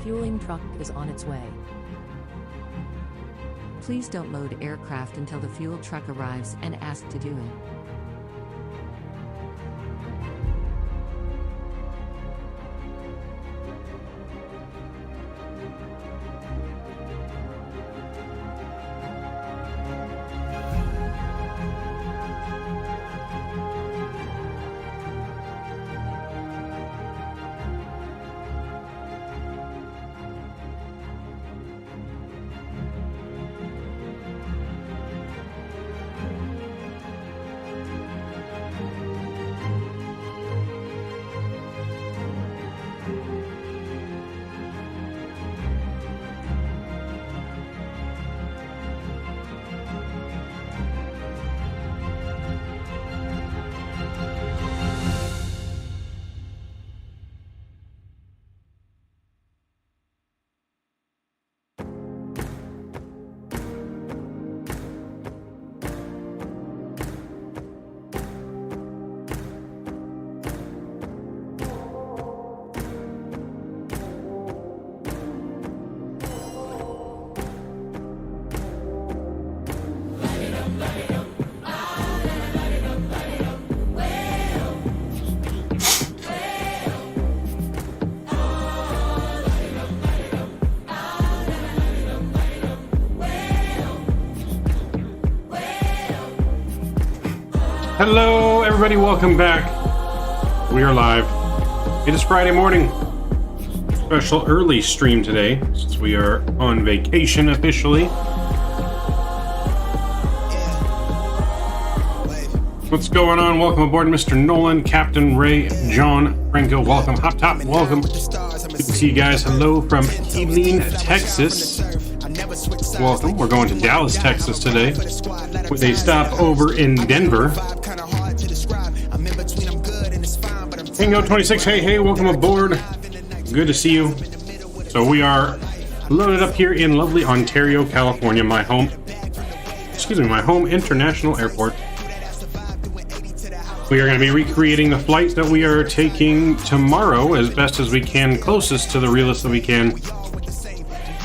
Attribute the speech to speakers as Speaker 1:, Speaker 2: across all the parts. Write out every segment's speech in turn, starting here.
Speaker 1: refueling truck is on its way. Please don't load aircraft until the fuel truck arrives and ask to do it.
Speaker 2: Hello everybody, welcome back. We are live. It is Friday morning. Special early stream today since we are on vacation officially. What's going on? Welcome aboard, Mr. Nolan, Captain Ray, John, Franco. Welcome. Hop Top, welcome. Good to see you guys. Hello from Abilene, Texas. Welcome. We're going to Dallas, Texas today with a stop over in Denver. Tango26, hey, welcome aboard. Good to see you. So we are loaded up here in lovely Ontario, California, my home international airport. We are going to be recreating the flight that we are taking tomorrow as best as we can, closest to the realist that we can.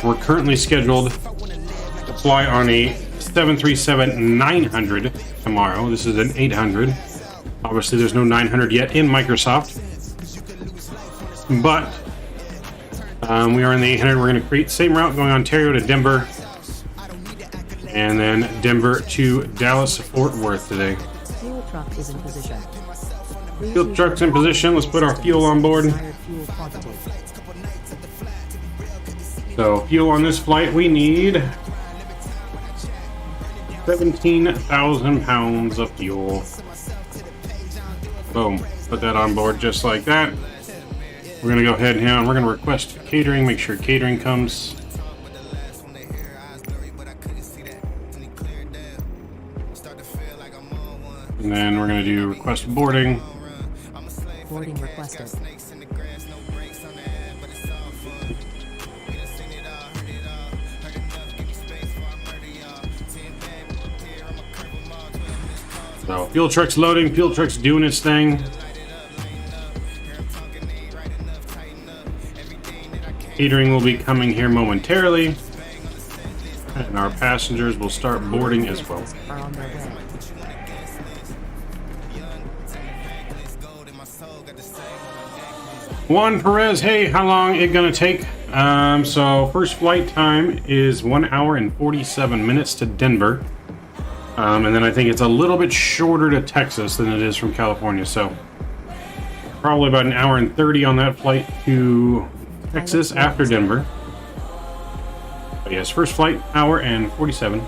Speaker 2: We're currently scheduled to fly on a 737-900 tomorrow. This is an 800. Obviously, there's no 900 yet in Microsoft. But we are in the 800. We're going to create the same route going Ontario to Denver. And then Denver to Dallas-Fort Worth today.
Speaker 1: Fuel truck is in position.
Speaker 2: Fuel truck's in position. Let's put our fuel on board. So, fuel on this flight, we need 17,000 pounds of fuel. Boom. Put that on board just like that. We're going to go ahead and we're going to request catering, make sure catering comes. And then we're going to do request boarding.
Speaker 1: Boarding requested.
Speaker 2: So, fuel truck's loading, fuel truck's doing its thing. Catering will be coming here momentarily. And our passengers will start boarding as well.
Speaker 1: Are on their way.
Speaker 2: Juan Perez, hey, how long it gonna take? So first flight time is 1 hour and 47 minutes to Denver. And then I think it's a little bit shorter to Texas than it is from California, so probably about an hour and 30 on that flight to Texas after Denver. But yes, first flight, hour and 47.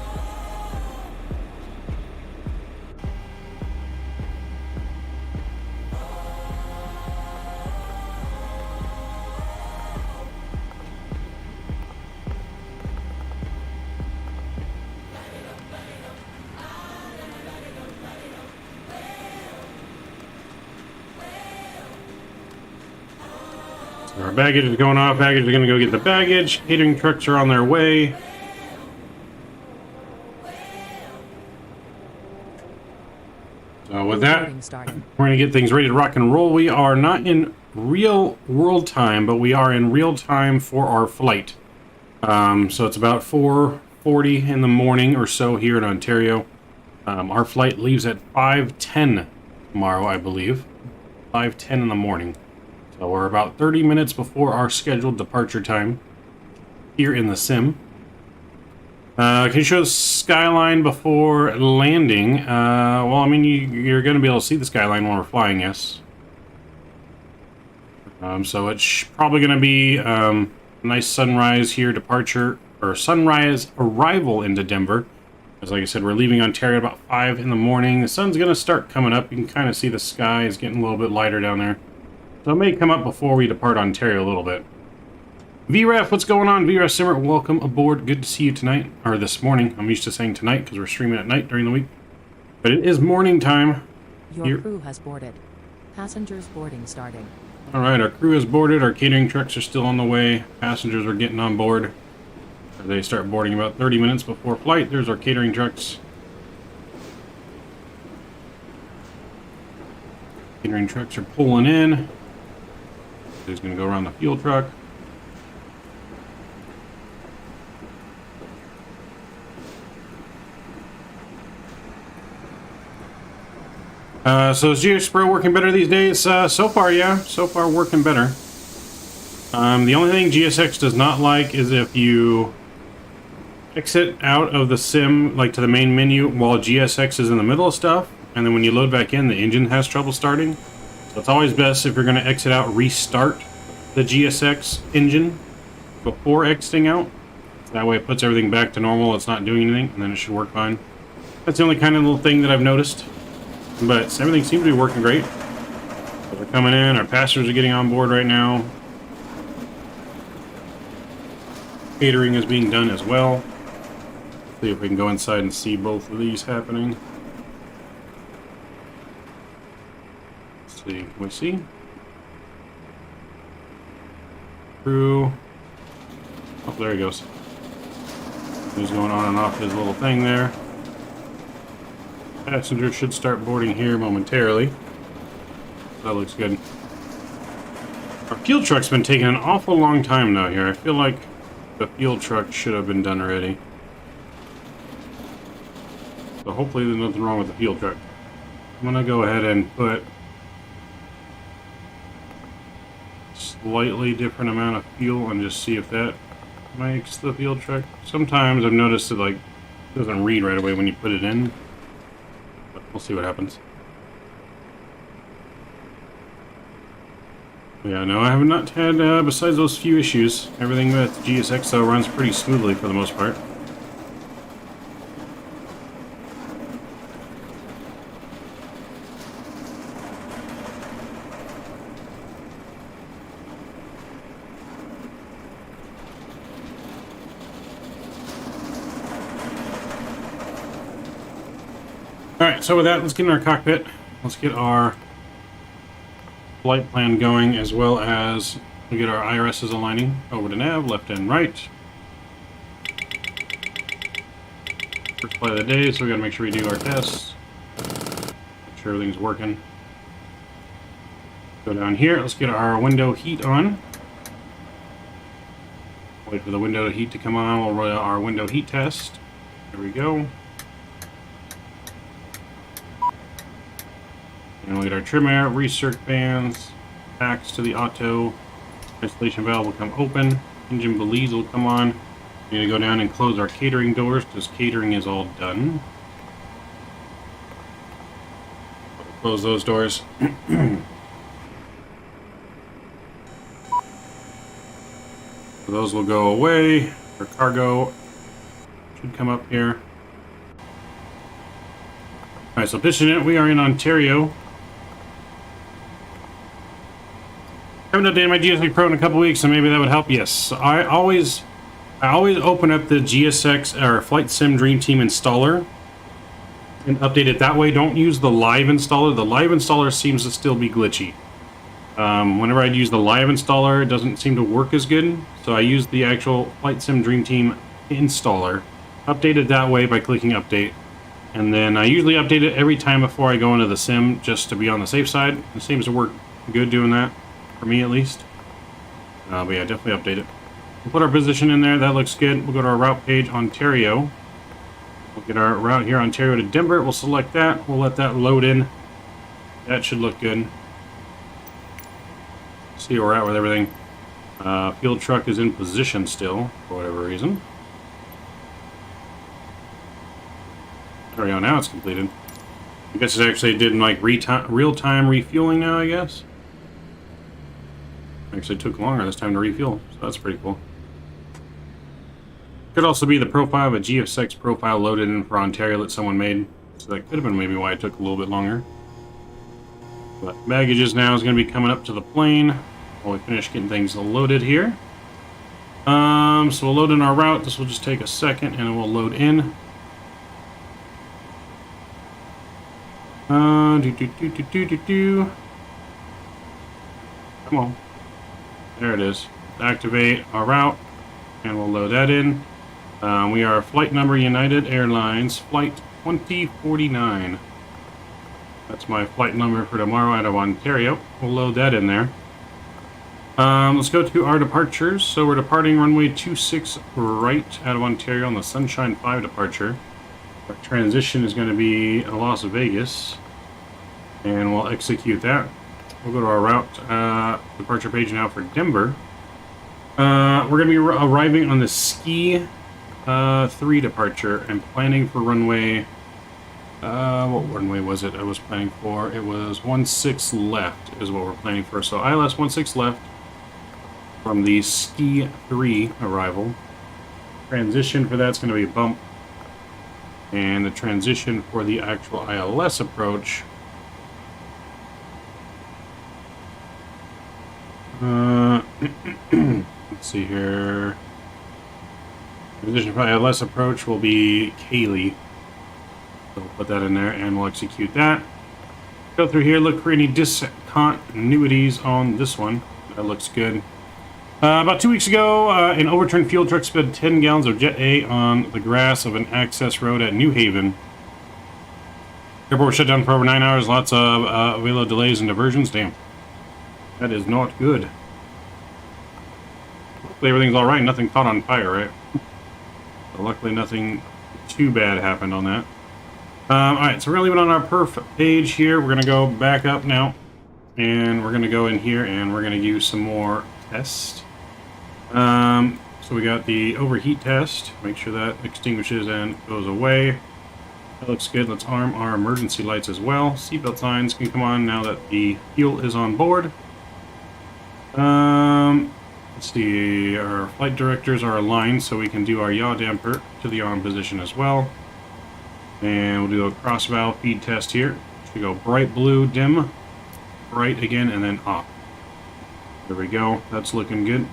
Speaker 2: Our baggage is going off. Baggage is going to go get the baggage. Catering trucks are on their way. So with that, we're going to get things ready to rock and roll. We are not in real world time, but we are in real time for our flight. So it's about 4:40 in the morning or so here in Ontario. Our flight leaves at 5:10 tomorrow, I believe. 5:10 in the morning. So we're about 30 minutes before our scheduled departure time here in the sim. Can you show the skyline before landing? Well, I mean, you're going to be able to see the skyline when we're flying, yes. So it's probably going to be a nice sunrise here, departure, or sunrise arrival into Denver. As like I said, we're leaving Ontario about 5 in the morning. The sun's going to start coming up. You can kind of see the sky is getting a little bit lighter down there. So it may come up before we depart Ontario a little bit. VREF, what's going on? VREF Simmer, welcome aboard. Good to see you tonight, or this morning. I'm used to saying tonight because we're streaming at night during the week. But it is morning time.
Speaker 1: Your crew has boarded. Passengers boarding starting.
Speaker 2: All right, our crew has boarded. Our catering trucks are still on the way. Passengers are getting on board. They start boarding about 30 minutes before flight. There's our catering trucks. Catering trucks are pulling in. He's going to go around the fuel truck. So is GX Pro working better these days? So far, yeah. So far, working better. The only thing GSX does not like is if you exit out of the sim, like to the main menu, while GSX is in the middle of stuff, and then when you load back in, the engine has trouble starting. So it's always best if you're going to exit out, restart the GSX engine before exiting out. That way it puts everything back to normal, it's not doing anything, and then it should work fine. That's the only kind of little thing that I've noticed. But everything seems to be working great. So we're coming in, our passengers are getting on board right now. Catering is being done as well. See if we can go inside and see both of these happening. Let's see, can we see? Crew. Oh, there he goes. He's going on and off his little thing there. Passengers should start boarding here momentarily. That looks good. Our fuel truck's been taking an awful long time now here. I feel like the fuel truck should have been done already. So hopefully there's nothing wrong with the fuel truck. I'm gonna go ahead and put slightly different amount of fuel and just see if that makes the fuel truck. Sometimes I've noticed it like doesn't read right away when you put it in. But we'll see what happens. Yeah, no, I have not had, besides those few issues, everything with GSX though runs pretty smoothly for the most part. Alright, so with that, let's get in our cockpit. Let's get our flight plan going, as well as we get our IRSs aligning over to nav, left and right. First flight of the day, so we gotta make sure we do our tests. Make sure everything's working. Go down here, let's get our window heat on. Wait for the window heat to come on, we'll run our window heat test. There we go. And we'll get our trim air, recirc bands, packs to the auto, ventilation valve will come open, engine bleeds will come on. We need to go down and close our catering doors because catering is all done. Close those doors. Those will go away. Our cargo should come up here. Alright, so pitching it, we are in Ontario. Haven't updated my GSX Pro in a couple weeks, so maybe that would help. Yes, I always open up the GSX or Flight Sim Dream Team installer and update it that way. Don't use the live installer. The live installer seems to still be glitchy. Whenever I use the live installer, it doesn't seem to work as good. So I use the actual Flight Sim Dream Team installer. Update it that way by clicking update. And then I usually update it every time before I go into the sim, just to be on the safe side. It seems to work good doing that. for me at least. But yeah, definitely update it. We'll put our position in there. That looks good. We'll go to our route page, Ontario. We'll get our route here, Ontario to Denver. We'll select that. We'll let that load in. That should look good. See where we're at with everything. Field truck is in position still, for whatever reason. There we go, now it's completed. I guess it actually did like real-time refueling now, I guess. Actually took longer this time to refuel, so that's pretty cool. Could also be the profile of a GFX profile loaded in for Ontario that someone made. So that could have been maybe why it took a little bit longer. But baggages now is going to be coming up to the plane while we finish getting things loaded here. So we'll load in our route. This will just take a second and it will load in. Come on. There it is. Activate our route and we'll load that in. We are flight number United Airlines, flight 2049. That's my flight number for tomorrow out of Ontario. We'll load that in there. Let's go to our departures. So we're departing runway 26 right out of Ontario on the Sunshine 5 departure. Our transition is going to be Las Vegas. And we'll execute that. We'll go to our route departure page now for Denver. We're going to be arriving on the Ski 3 departure and planning for runway... what runway was it I was planning for? It was 16 left is what we're planning for. So ILS 16 left from the Ski 3 arrival. Transition for that's going to be bump. And the transition for the actual ILS approach... let's see here. Transition for ILS approach will be Kaylee. So we'll put that in there and we'll execute that. Go through here, look for any discontinuities on this one. That looks good. About 2 weeks ago, an overturned fuel truck spilled 10 gallons of Jet A on the grass of an access road at New Haven. Airport was shut down for over 9 hours. Lots of available delays and diversions. Damn. That is not good. Hopefully everything's alright. Nothing caught on fire, right? So luckily nothing too bad happened on that. Alright, so we're going to leave it on our perf page here. We're going to go back up now. And we're going to go in here and we're going to do some more tests. So we got the overheat test. Make sure that extinguishes and goes away. That looks good. Let's arm our emergency lights as well. Seatbelt signs can come on now that the fuel is on board. Let's see, our flight directors are aligned so we can do our yaw damper to the on position as well. And we'll do a cross valve feed test here. Should go bright blue, dim, bright again, and then off. There we go. That's looking good.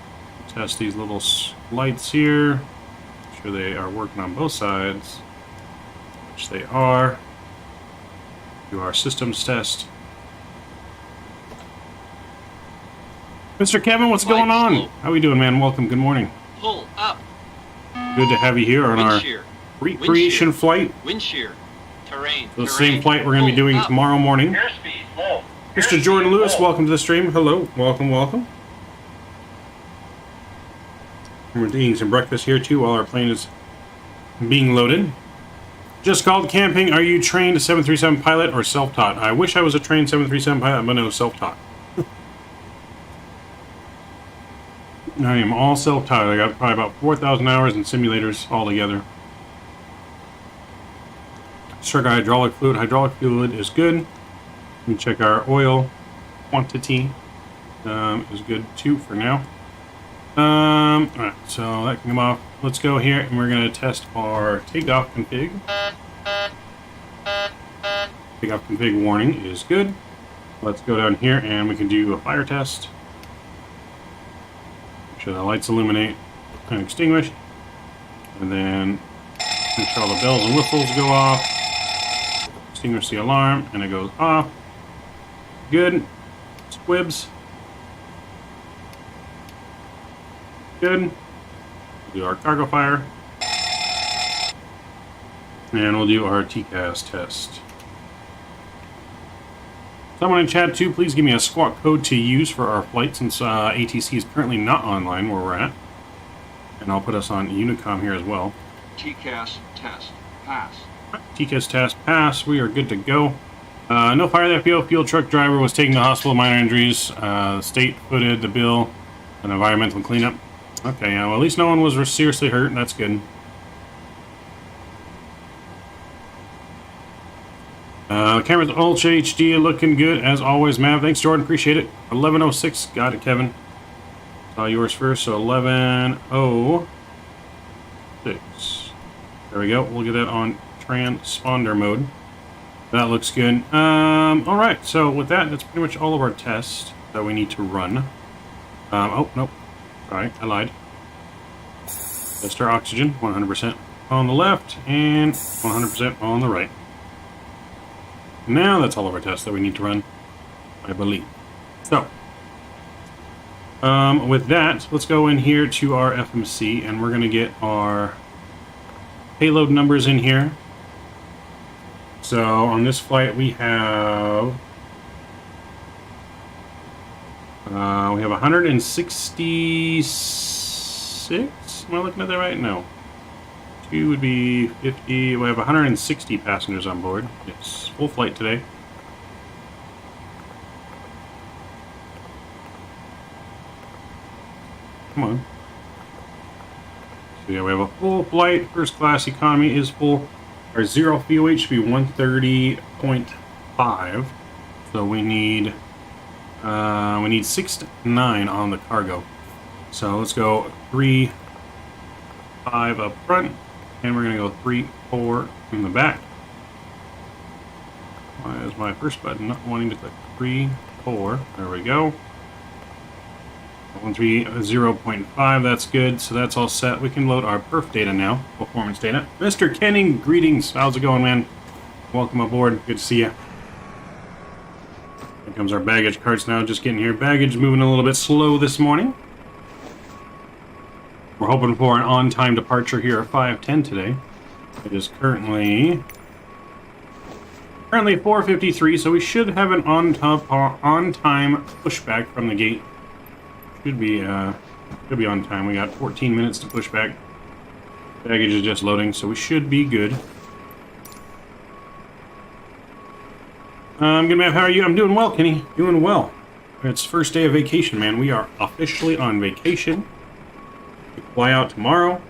Speaker 2: Test these little lights here. Make sure they are working on both sides, which they are. Do our systems test. Mr. Kevin, what's going on? How we doing, man? Welcome. Good morning.
Speaker 3: Pull up.
Speaker 2: Good to have you here on our recreation flight.
Speaker 3: Wind shear. Terrain.
Speaker 2: The same flight we're going to be doing tomorrow morning.
Speaker 3: Airspeed low.
Speaker 2: Mr. Jordan Lewis, welcome to the stream. Hello. Welcome, welcome. We're eating some breakfast here, too, while our plane is being loaded. Just called camping. Are you trained 737 pilot or self-taught? I wish I was a trained 737 pilot, but no, self-taught. I am all self-taught. I got probably about 4,000 hours in simulators altogether. Check our hydraulic fluid. Hydraulic fluid is good. We check our oil quantity. Is good too for now. Alright, so that can come off. Let's go here and we're going to test our takeoff config. Takeoff config warning is good. Let's go down here and we can do a fire test. Make sure the lights illuminate and extinguish. And then make sure all the bells and whistles go off. Extinguish the alarm and it goes off. Good. Squibs. Good. We'll do our cargo fire. And we'll do our TCAS test. Someone in chat too, please give me a squawk code to use for our flight since ATC is currently not online where we're at. And I'll put us on Unicom here as well.
Speaker 4: TCAS test pass.
Speaker 2: TCAS test pass. We are good to go. No fire at the FBO. Fuel truck driver was taken to hospital, minor injuries. The state footed the bill. An environmental cleanup. Okay, yeah, well, at least no one was seriously hurt. That's good. The camera's Ultra HD, looking good as always, Mav. Thanks, Jordan. Appreciate it. 1106. Got it, Kevin. Saw yours first, so 1106. There we go. We'll get that on transponder mode. That looks good. All right. So with that, that's pretty much all of our tests that we need to run. Oh nope. Sorry, I lied. Test our oxygen, 100% on the left and 100% on the right. Now that's all of our tests that we need to run, I believe. So, with that, let's go in here to our FMC, and we're going to get our payload numbers in here. So, on this flight, we have 166. Am I looking at that right? No. 2 would be 50. We have 160 passengers on board. It's full flight today. Come on. So yeah, we have a full flight. First class economy is full. Our zero fuel should be 130.5. So we need 6 to 9 on the cargo. So let's go 3, 5 up front. And we're going to go 3, 4 in the back. Why is my first button not wanting to click? 3, 4. There we go. 130.5. That's good. So that's all set. We can load our perf data now. Performance data. Mr. Kenning, greetings. How's it going, man? Welcome aboard. Good to see you. Here comes our baggage carts now. Just getting here. Baggage moving a little bit slow this morning. We're hoping for an on-time departure here at 5:10 today. It is currently 4:53, so we should have an on-time pushback from the gate. Should be on time. We got 14 minutes to push back. Baggage is just loading, so we should be good. Good man. How are you? I'm doing well, Kenny. Doing well. It's first day of vacation, man. We are officially on vacation. Fly out tomorrow.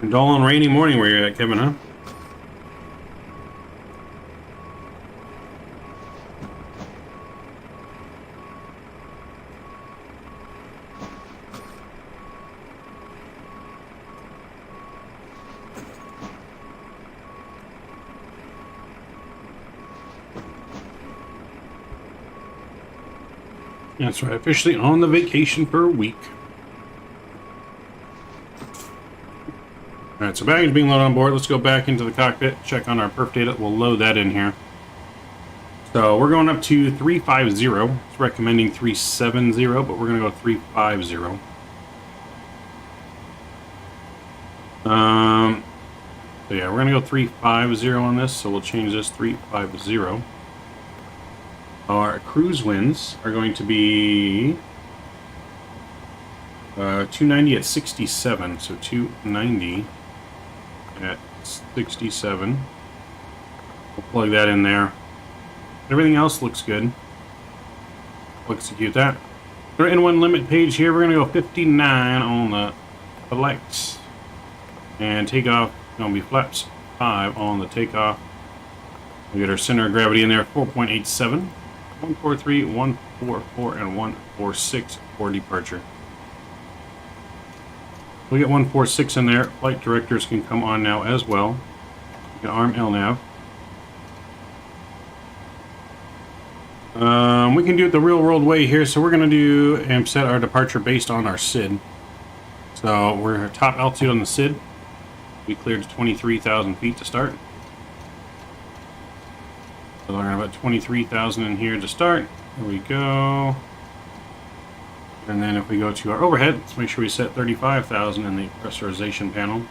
Speaker 2: A dull and rainy morning where you're at, Kevin, huh? That's right, officially on the vacation for a week. Alright, so baggage being loaded on board. Let's go back into the cockpit, check on our perf data. We'll load that in here. So we're going up to 350. It's recommending 370, but we're going to go 350. So yeah, we're going to go 350 on this, so we'll change this 350. Our cruise winds are going to be 290 at 67, so 290 at 67. We'll plug that in there. Everything else looks good. We'll execute that. We're in one limit page here. We're going to go 59 on the flex. And takeoff is going to be flaps 5 on the takeoff. We get our center of gravity in there, 4.87. 143, 144, and 146 for departure. We get 146 in there. Flight directors can come on now as well. You can arm LNAV. We can do it the real world way here, so we're going to do and set our departure based on our SID. So we're at top altitude on the SID. We cleared 23,000 feet to start. So we're about 23,000 in here to start. There we go. And then if we go to our overhead, let's make sure we set 35,000 in the pressurization panel.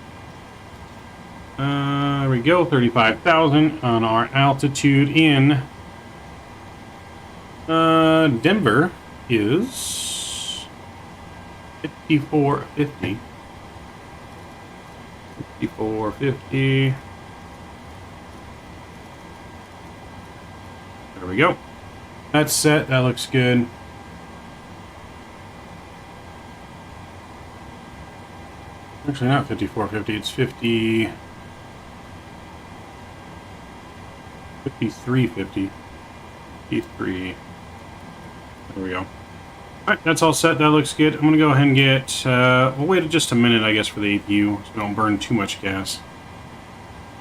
Speaker 2: There we go, 35,000 on our altitude in Denver is 5450. 5450. There we go. That's set. That looks good. Actually, not 5450. It's 5350. 53. There we go. Alright, that's all set. That looks good. I'm going to go ahead and get... we'll wait just a minute, I guess, for the APU, so we don't burn too much gas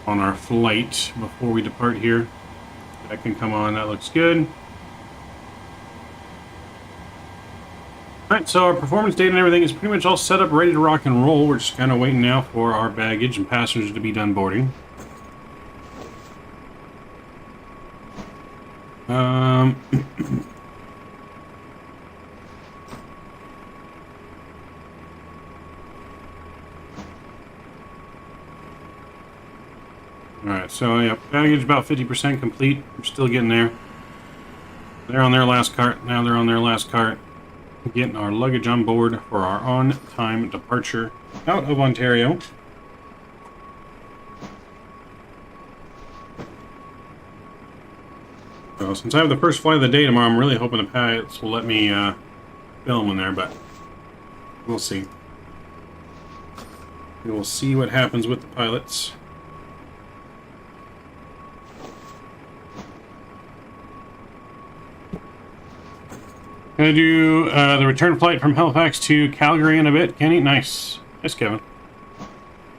Speaker 2: on our flight before we depart here. That can come on. That looks good. Alright, so our performance data and everything is pretty much all set up, ready to rock and roll. We're just kind of waiting now for our baggage and passengers to be done boarding. Alright, so yeah, baggage about 50% complete. We're still getting there. They're on their last cart. Now they're on their last cart. Getting our luggage on board for our on-time departure out of Ontario. So since I have the first flight of the day tomorrow, I'm really hoping the pilots will let me film in there, but we'll see. We will see what happens with the pilots. Gonna do the return flight from Halifax to Calgary in a bit. Kenny, nice. Nice, Kevin.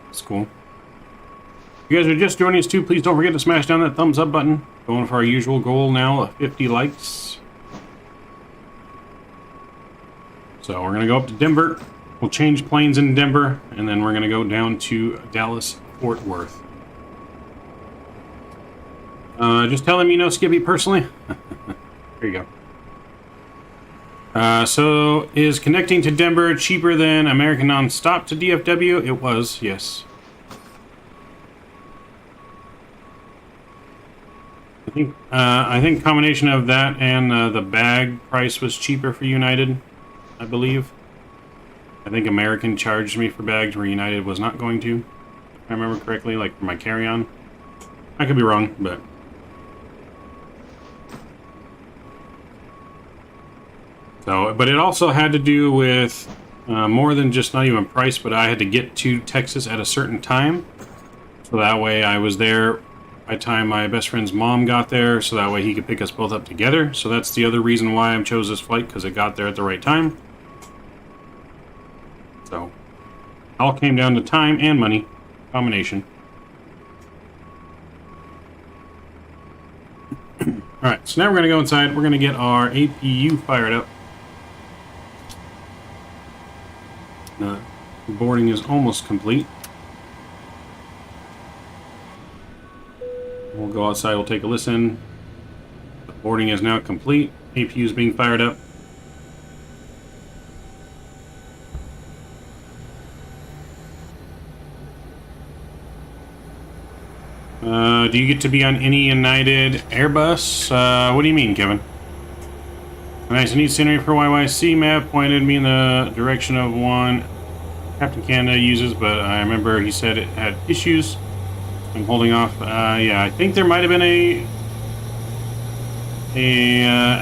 Speaker 2: That's cool. If you guys are just joining us too, please don't forget to smash down that thumbs up button. Going for our usual goal now of 50 likes. So we're gonna go up to Denver. We'll change planes in Denver, and then we're gonna go down to Dallas, Fort Worth. Just telling me no Skippy personally. There you go. So, is connecting to Denver cheaper than American Nonstop to DFW? It was, yes. I think combination of that and the bag price was cheaper for United, I believe. I think American charged me for bags where United was not going to, if I remember correctly, like for my carry-on. I could be wrong, but... So, but it also had to do with more than just not even price, but I had to get to Texas at a certain time. So that way I was there by the time my best friend's mom got there, so that way he could pick us both up together. So that's the other reason why I chose this flight, because it got there at the right time. So, all came down to time and money combination. Alright, so now we're going to go inside. We're going to get our APU fired up. Boarding is almost complete. We'll go outside, we'll take a listen. The boarding is now complete. APU is being fired up. Do you get to be on any United Airbus? What do you mean, Kevin? Nice and neat scenery for YYC map. Pointed me in the direction of one Captain Canada uses, but I remember he said it had issues. I'm holding off. Yeah, I think there might have been a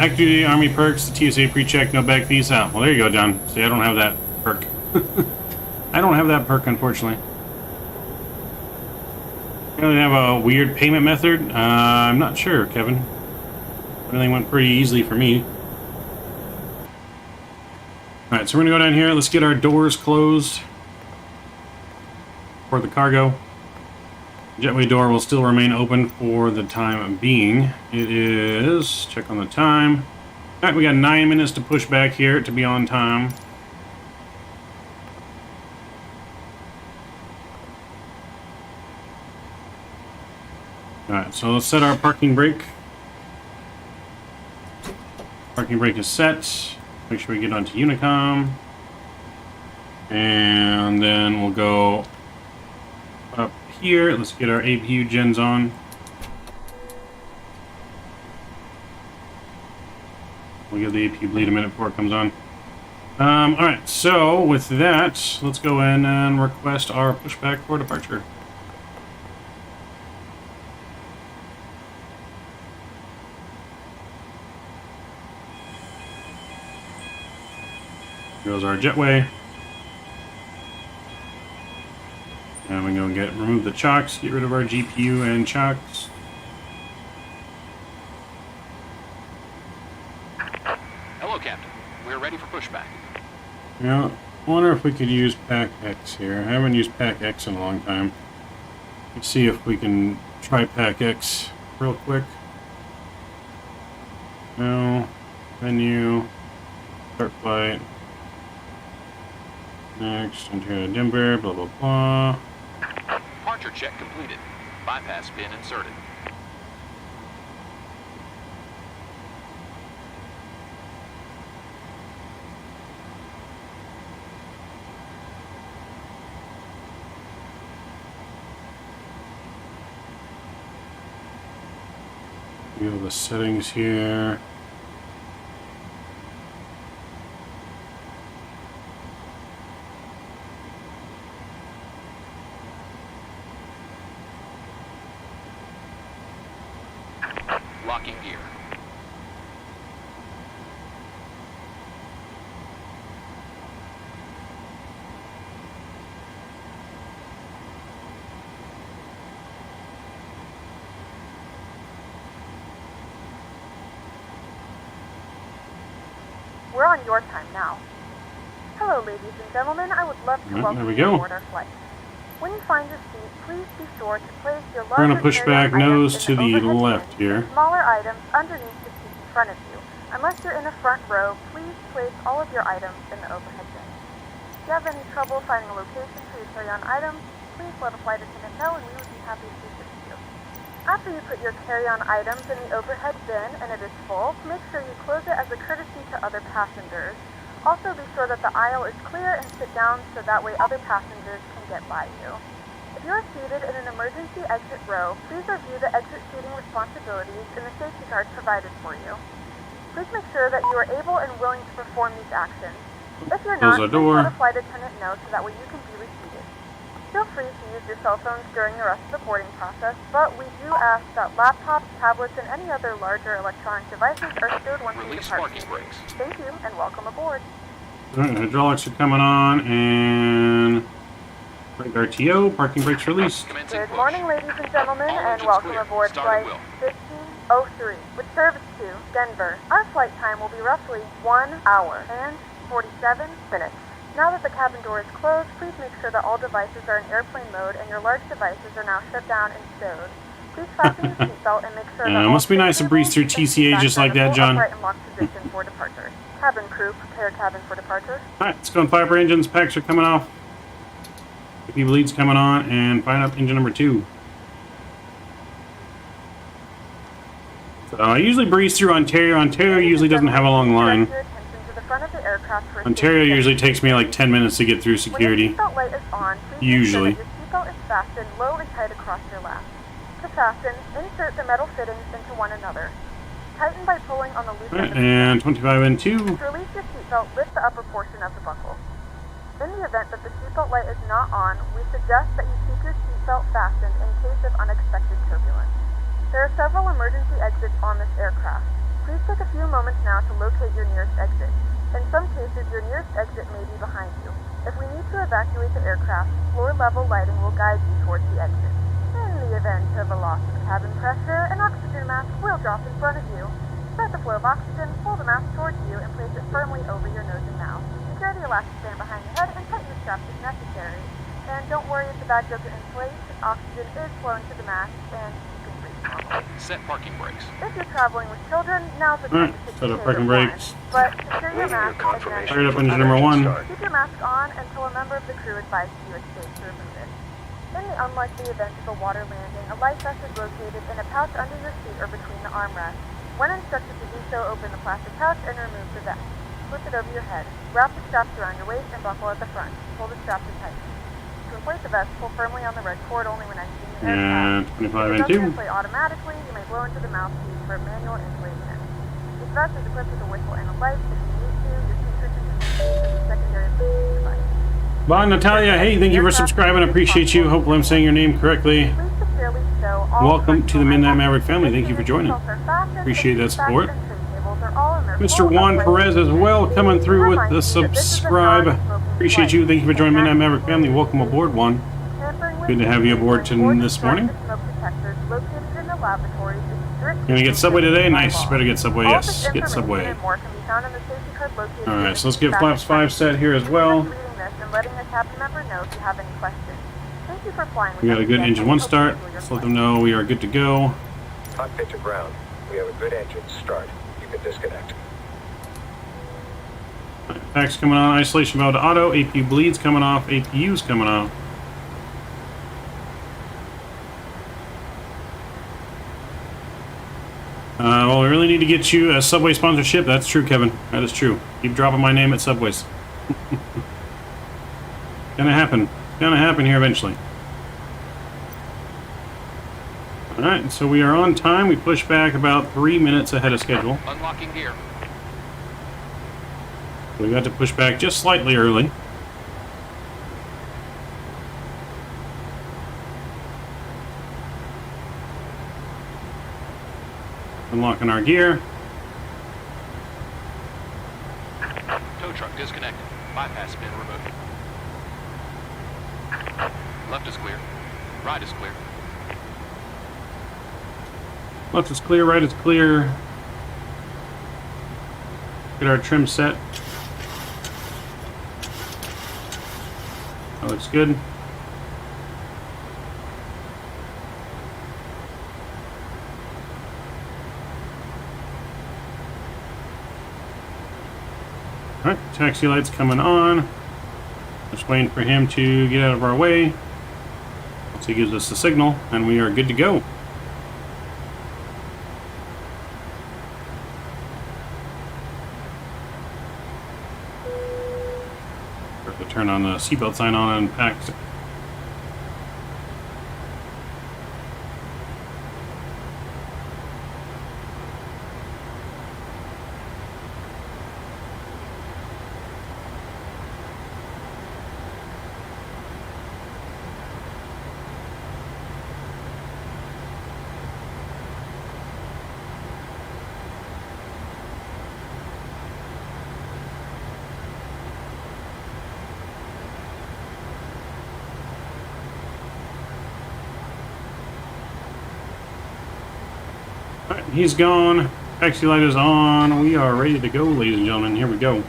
Speaker 2: active duty Army perks, the TSA pre-check, no bag fees. Well, there you go, John. See, I don't have that perk. I don't have that perk, unfortunately. I really have a weird payment method. I'm not sure, Kevin. Everything went pretty easily for me. Alright, so we're going to go down here. Let's get our doors closed for the cargo. Jetway door will still remain open for the time being. It is... check on the time. Alright, we got 9 minutes to push back here to be on time. Alright, so let's set our parking brake. Parking brake is set. Make sure we get onto Unicom. And then we'll go up here. Let's get our APU gens on. We'll give the APU bleed a minute before it comes on. Alright, so with that, let's go in and request our pushback for departure. Here goes our jetway. And we go remove the chocks, get rid of our GPU and chocks.
Speaker 5: Hello, Captain. We're ready for pushback.
Speaker 2: Yeah, I wonder if we could use Pack X here. I haven't used Pack X in a long time. Let's see if we can try Pack X real quick. No. Menu. Start flight. Next, enter Denver, blah blah blah.
Speaker 5: Departure check completed. Bypass pin inserted.
Speaker 2: View the settings here.
Speaker 5: Locking gear.
Speaker 6: We're on your time now. Hello, ladies and gentlemen. I would love to welcome
Speaker 2: there we
Speaker 6: you
Speaker 2: go.
Speaker 6: aboard our flight. When you find your seat, please be sure to place your
Speaker 2: We're going to push back nose to the
Speaker 6: overhead
Speaker 2: left
Speaker 6: bin,
Speaker 2: here.
Speaker 6: Smaller items underneath the seat in front of you. Unless you're in the front row, please place all of your items in the overhead bin. If you have any trouble finding a location for your carry-on items, please let a flight attendant know and we would be happy to assist you. After you put your carry-on items in the overhead bin and it is full, make sure you close it as a courtesy to other passengers. Also be sure that the aisle is clear and sit down so that way other passengers can get by you. If you are seated in an emergency exit row, please review the exit seating responsibilities in the safety card provided for you. Please make sure that you are able and willing to perform these actions. If you're not,
Speaker 2: Close the
Speaker 6: please
Speaker 2: door.
Speaker 6: let a flight attendant know so that way you can be reseated. Feel free to use your cell phones during the rest of the boarding process, but we do ask that laptops, tablets, and any other larger electronic devices are stowed once you
Speaker 5: Release
Speaker 6: depart.
Speaker 5: parking brakes.
Speaker 6: Thank you, and welcome aboard.
Speaker 2: Alright, hydraulics are coming on, and brake RTO, parking brakes released.
Speaker 5: Commencing
Speaker 6: Good
Speaker 5: push.
Speaker 6: morning, ladies and gentlemen,
Speaker 5: All
Speaker 6: and
Speaker 5: engines
Speaker 6: welcome
Speaker 5: clear.
Speaker 6: aboard
Speaker 5: Start at
Speaker 6: flight
Speaker 5: will.
Speaker 6: 1503 with service to Denver. Our flight time will be roughly 1 hour and 47 minutes. Now that the cabin door is closed, please make sure that all devices are in airplane mode and your large devices are now shut down and stowed. Please fasten your seatbelt and make sure that
Speaker 2: It must be nice to breeze through TCA just like that, John.
Speaker 6: upright and locked position for departure. Cabin crew, prepare cabin for departure.
Speaker 2: Alright, let's go and fire up our engines. Packs are coming off. APU bleed's coming on, and fire up engine number 2. So I usually breeze through Ontario. Ontario usually doesn't have a long line.
Speaker 6: Direct your attention to the front of the aircraft for
Speaker 2: Ontario
Speaker 6: safety
Speaker 2: usually
Speaker 6: checks.
Speaker 2: takes me like 10 minutes to get through security.
Speaker 6: When your seatbelt light is on, please
Speaker 2: Usually.
Speaker 6: make sure that your seatbelt is fastened low and tight across your lap. To fasten, insert the metal fittings into one another. Tighten by pulling on the loose end
Speaker 2: Alright,
Speaker 6: of the
Speaker 2: and 25 and 2.
Speaker 6: To release your seatbelt, lift the upper portion of the buckle. In the event that the seatbelt light is not on, we suggest that you keep your seatbelt fastened in case of unexpected turbulence. There are several emergency exits on this aircraft. Please take a few moments now to locate your nearest exit. In some cases, your nearest exit may be behind you. If we need to evacuate the aircraft, floor-level lighting will guide you towards the exit. In the event of a loss of cabin pressure, an oxygen mask will drop in front of you. Start the flow of oxygen, pull the mask towards you, and place it firmly over your nose and mouth. Secure the elastic band behind your head and tighten the straps if necessary. And don't worry if the bag doesn't inflate, oxygen is flowing to the mask, and you can breathe normally.
Speaker 5: Set parking brakes.
Speaker 6: If you're traveling with children, now's the time to take
Speaker 2: set
Speaker 6: your
Speaker 2: up parking
Speaker 6: favorite
Speaker 2: brakes.
Speaker 6: wine. But secure your mask again.
Speaker 2: Fired up engine number 1.
Speaker 6: Keep your mask on until a member of the crew advises you it's safe to remove it. In the unlikely event of a water landing, a life vest is located in a pouch under your seat or between the armrests. When instructed to do so, open the plastic pouch and remove the vest. Slip it over your head. Wrap the straps around your waist and buckle at the front. Pull the straps in tight. To To inflate the vest, pull firmly on the red cord only when exiting the
Speaker 2: And
Speaker 6: aircraft.
Speaker 2: 25
Speaker 6: If it
Speaker 2: and
Speaker 6: doesn't
Speaker 2: 2.
Speaker 6: inflate automatically, you may blow into the mouthpiece for manual inflation. This vest is equipped with a whistle and a light. If you need to, your seat cushion can be used as a secondary breathing device.
Speaker 2: Bye, Natalia. Hey, thank you for subscribing. I appreciate you. Hopefully I'm saying your name correctly.
Speaker 6: Please securely stow all
Speaker 2: Welcome to the Midnight Maverick family. Thank you for joining.
Speaker 6: seatbelts are fastened,
Speaker 2: Appreciate that
Speaker 6: the seat backs
Speaker 2: support.
Speaker 6: and tray tables are all in their
Speaker 2: Mr.
Speaker 6: full
Speaker 2: Juan
Speaker 6: upright
Speaker 2: Perez as well, coming through with the subscribe. Appreciate you. Thank you for joining Midnight Maverick family. Welcome aboard, Juan. Good to have you aboard this morning. Gonna get Subway today? Nice. Better get Subway. Yes, get Subway. Alright, so let's get flaps 5 set here as well. We got a good engine 1 start. Let's let them know we are good to go.
Speaker 7: Cockpit to ground. We have a good engine start. You can disconnect.
Speaker 2: Packs coming on. Isolation mode auto. APU bleeds coming off. APU's coming off. Well, we really need to get you a Subway sponsorship. That's true, Kevin. That is true. Keep dropping my name at Subways. Gonna happen. Gonna happen here eventually. Alright, so we are on time. We push back about 3 minutes ahead of schedule.
Speaker 5: Unlocking gear.
Speaker 2: We got to push back just slightly early. Unlocking our gear.
Speaker 5: Tow truck disconnected. Bypass bin removed. Left is clear. Right is clear.
Speaker 2: Left is clear, right is clear. Get our trim set. That looks good. Alright, taxi light's coming on. Just waiting for him to get out of our way. Once he gives us the signal, and we are good to go. Have to turn on the seatbelt sign on and pack. Alright, he's gone. Taxi light is on. We are ready to go, ladies and gentlemen. Here we go.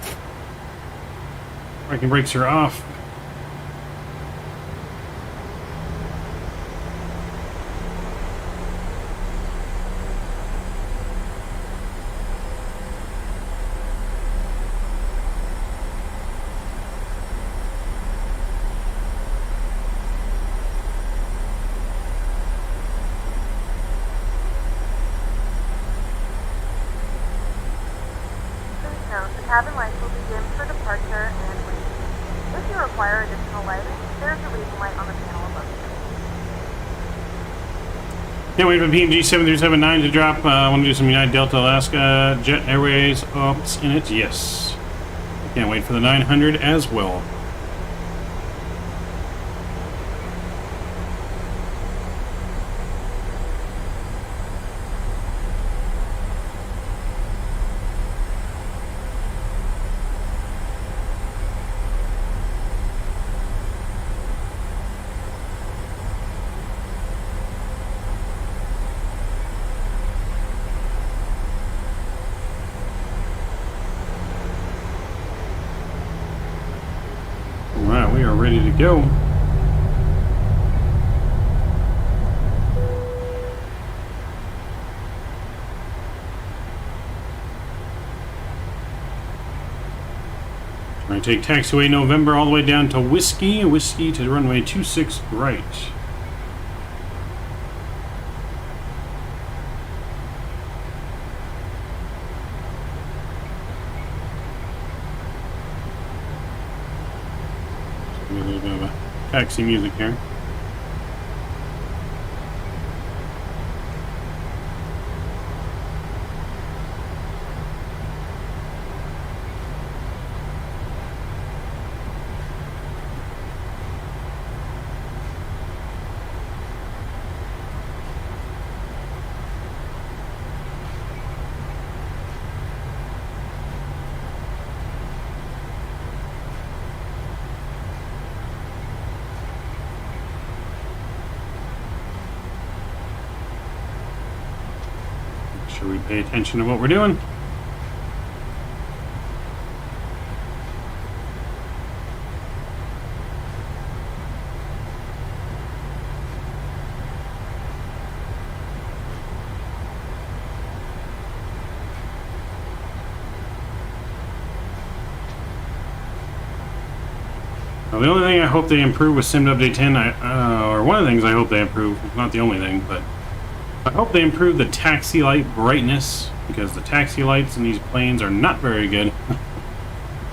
Speaker 2: Braking brakes are off.
Speaker 6: Cabin lights will be dimmed for departure and waiting. If you require additional lighting, there's a reading light on the panel above you.
Speaker 2: Can't wait for PMDG 7379 to drop. I want to do some United Delta Alaska Jet Airways ops in it. Yes. Can't wait for the 900 as well. Alright, we are ready to go. We're going to take taxiway November all the way down to Whiskey to runway 26 right. taxi music here. Should we pay attention to what we're doing? Now, the only thing I hope they improve with Sim Update 10, or one of the things I hope they improve, not the only thing, but I hope they improve the taxi light brightness, because the taxi lights in these planes are not very good.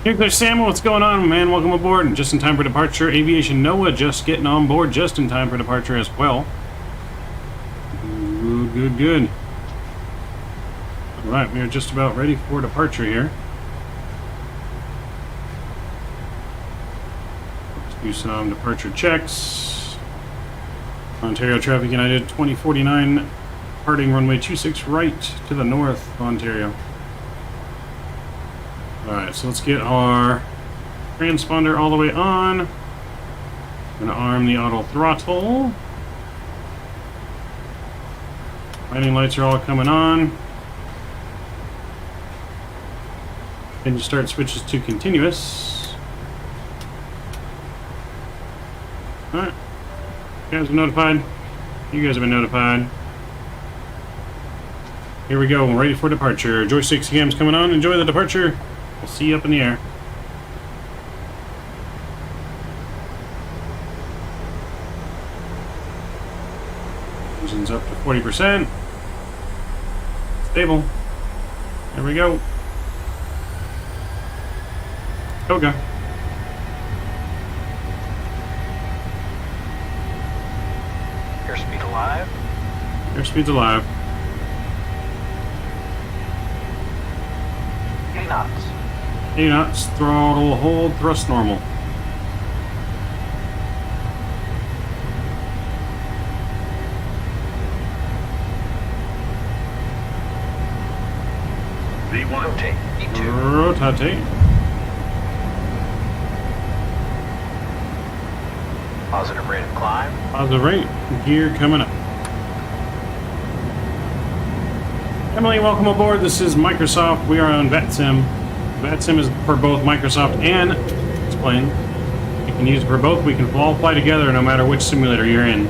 Speaker 2: Nuclear Samuel, what's going on, man? Welcome aboard. And just in time for departure. Aviation Noah just getting on board just in time for departure as well. Good, good, good. Alright, we are just about ready for departure here. Let's do some departure checks. Ontario Traffic United 2049. Departing runway 26 right to the north, Ontario. Alright, so let's get our transponder all the way on. I'm going to arm the auto throttle. Landing lights are all coming on. Then you start switches to continuous. Alright. You guys are notified. You guys have been notified. Here we go, ready for departure. Joystick cam's coming on. Enjoy the departure. We'll see you up in the air. Engine's up to 40%. Stable. There we go. Toga.
Speaker 5: Airspeed alive.
Speaker 2: Airspeed's alive.
Speaker 5: 80 knots.
Speaker 2: 80 knots, throttle hold, thrust normal.
Speaker 5: V1. Rotate. V2.
Speaker 2: Rotate.
Speaker 5: Positive rate of climb.
Speaker 2: Positive rate. Gear coming up. Emily, welcome aboard. This is Microsoft. We are on Vatsim. Vatsim is for both Microsoft and X-Plane. You can use it for both. We can all fly together no matter which simulator you're in.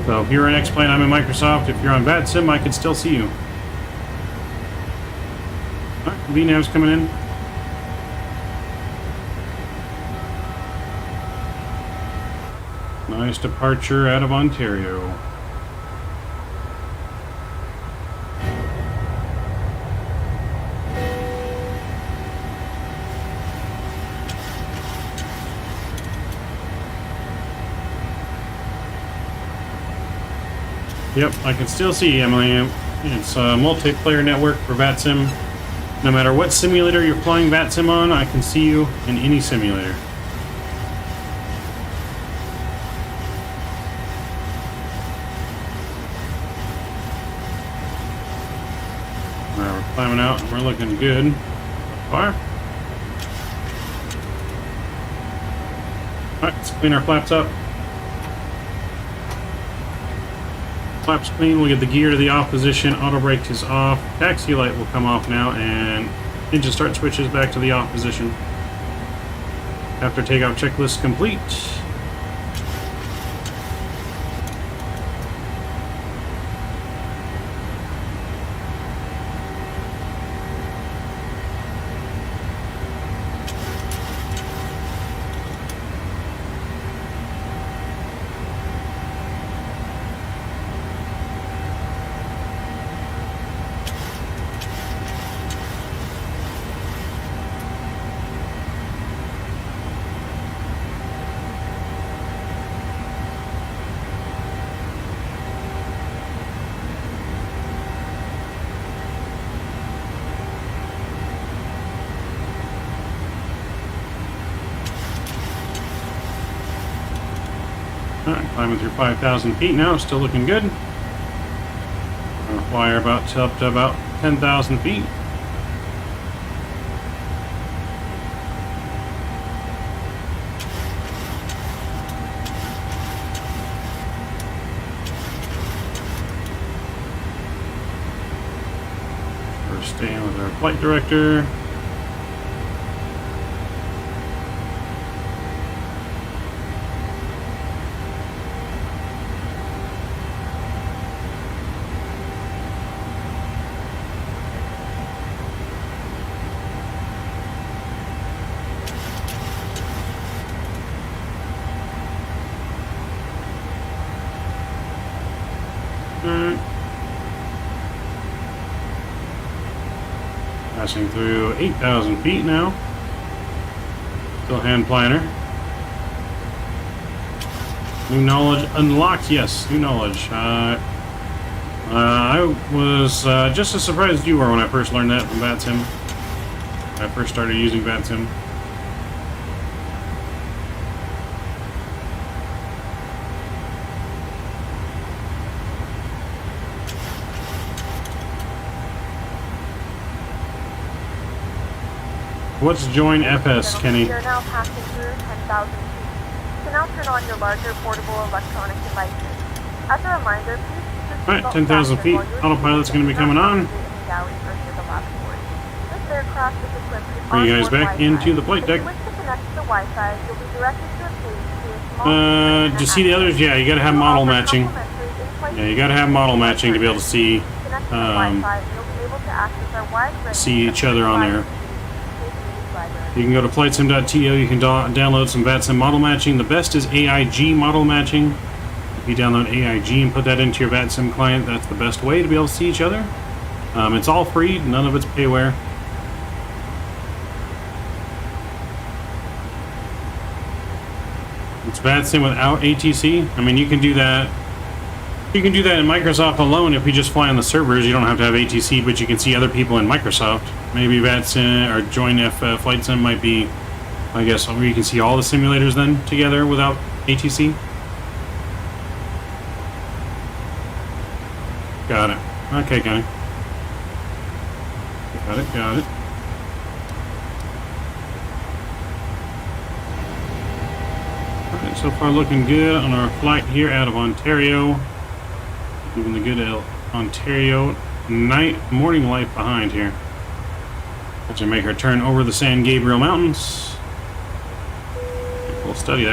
Speaker 2: So if you're in X-Plane, I'm in Microsoft. If you're on Vatsim, I can still see you. Alright, VNav's coming in. Nice departure out of Ontario. Yep, I can still see you, Emily. It's a multiplayer network for Vatsim. No matter what simulator you're flying Vatsim on, I can see you in any simulator. Alright, we're climbing out and we're looking good so far. Alright, let's clean our flaps up. Flaps clean, we'll get the gear to the off position, auto brake is off, taxi light will come off now, and engine start switches back to the off position. After takeoff checklist complete. Alright, climbing through 5,000 feet now, still looking good. Gonna fly about up to about 10,000 feet. We're staying with our flight director. Passing through 8,000 feet now. Still hand planner. New knowledge unlocked. Yes, new knowledge. I was just as surprised as you were when I first learned that from Vatsim. When I first started using Vatsim. What's join FS, Kenny?
Speaker 6: You're now passing through 10,000 feet. You can now turn on your larger portable electronic devices. As a reminder, please
Speaker 2: Alright, 10,000 feet. Autopilot's going to be coming on.
Speaker 6: This aircraft is equipped with
Speaker 2: Bring you guys
Speaker 6: onboard
Speaker 2: back
Speaker 6: Wi-Fi.
Speaker 2: into the flight deck.
Speaker 6: If you wish to connect to the Wi-Fi, you'll be directed to a page to a small
Speaker 2: Do you see the others? Yeah, you got to have model matching. Yeah, you got to have model matching to be able to see see each other on there. You can go to flightsim.to, you can download some Vatsim model matching. The best is AIG model matching. If you download AIG and put that into your Vatsim client, that's the best way to be able to see each other. It's all free, none of it's payware. It's Vatsim without ATC. I mean, you can do that. You can do that in Microsoft alone if you just fly on the servers. You don't have to have ATC, but you can see other people in Microsoft. Maybe Vatsim or Join Flight Sim might be, I guess, where you can see all the simulators then together without ATC. Got it. Okay, got it. Got it. Alright, so far looking good on our flight here out of Ontario. Moving the good Ontario morning light behind here. As we make our turn over the San Gabriel Mountains. A little stuttery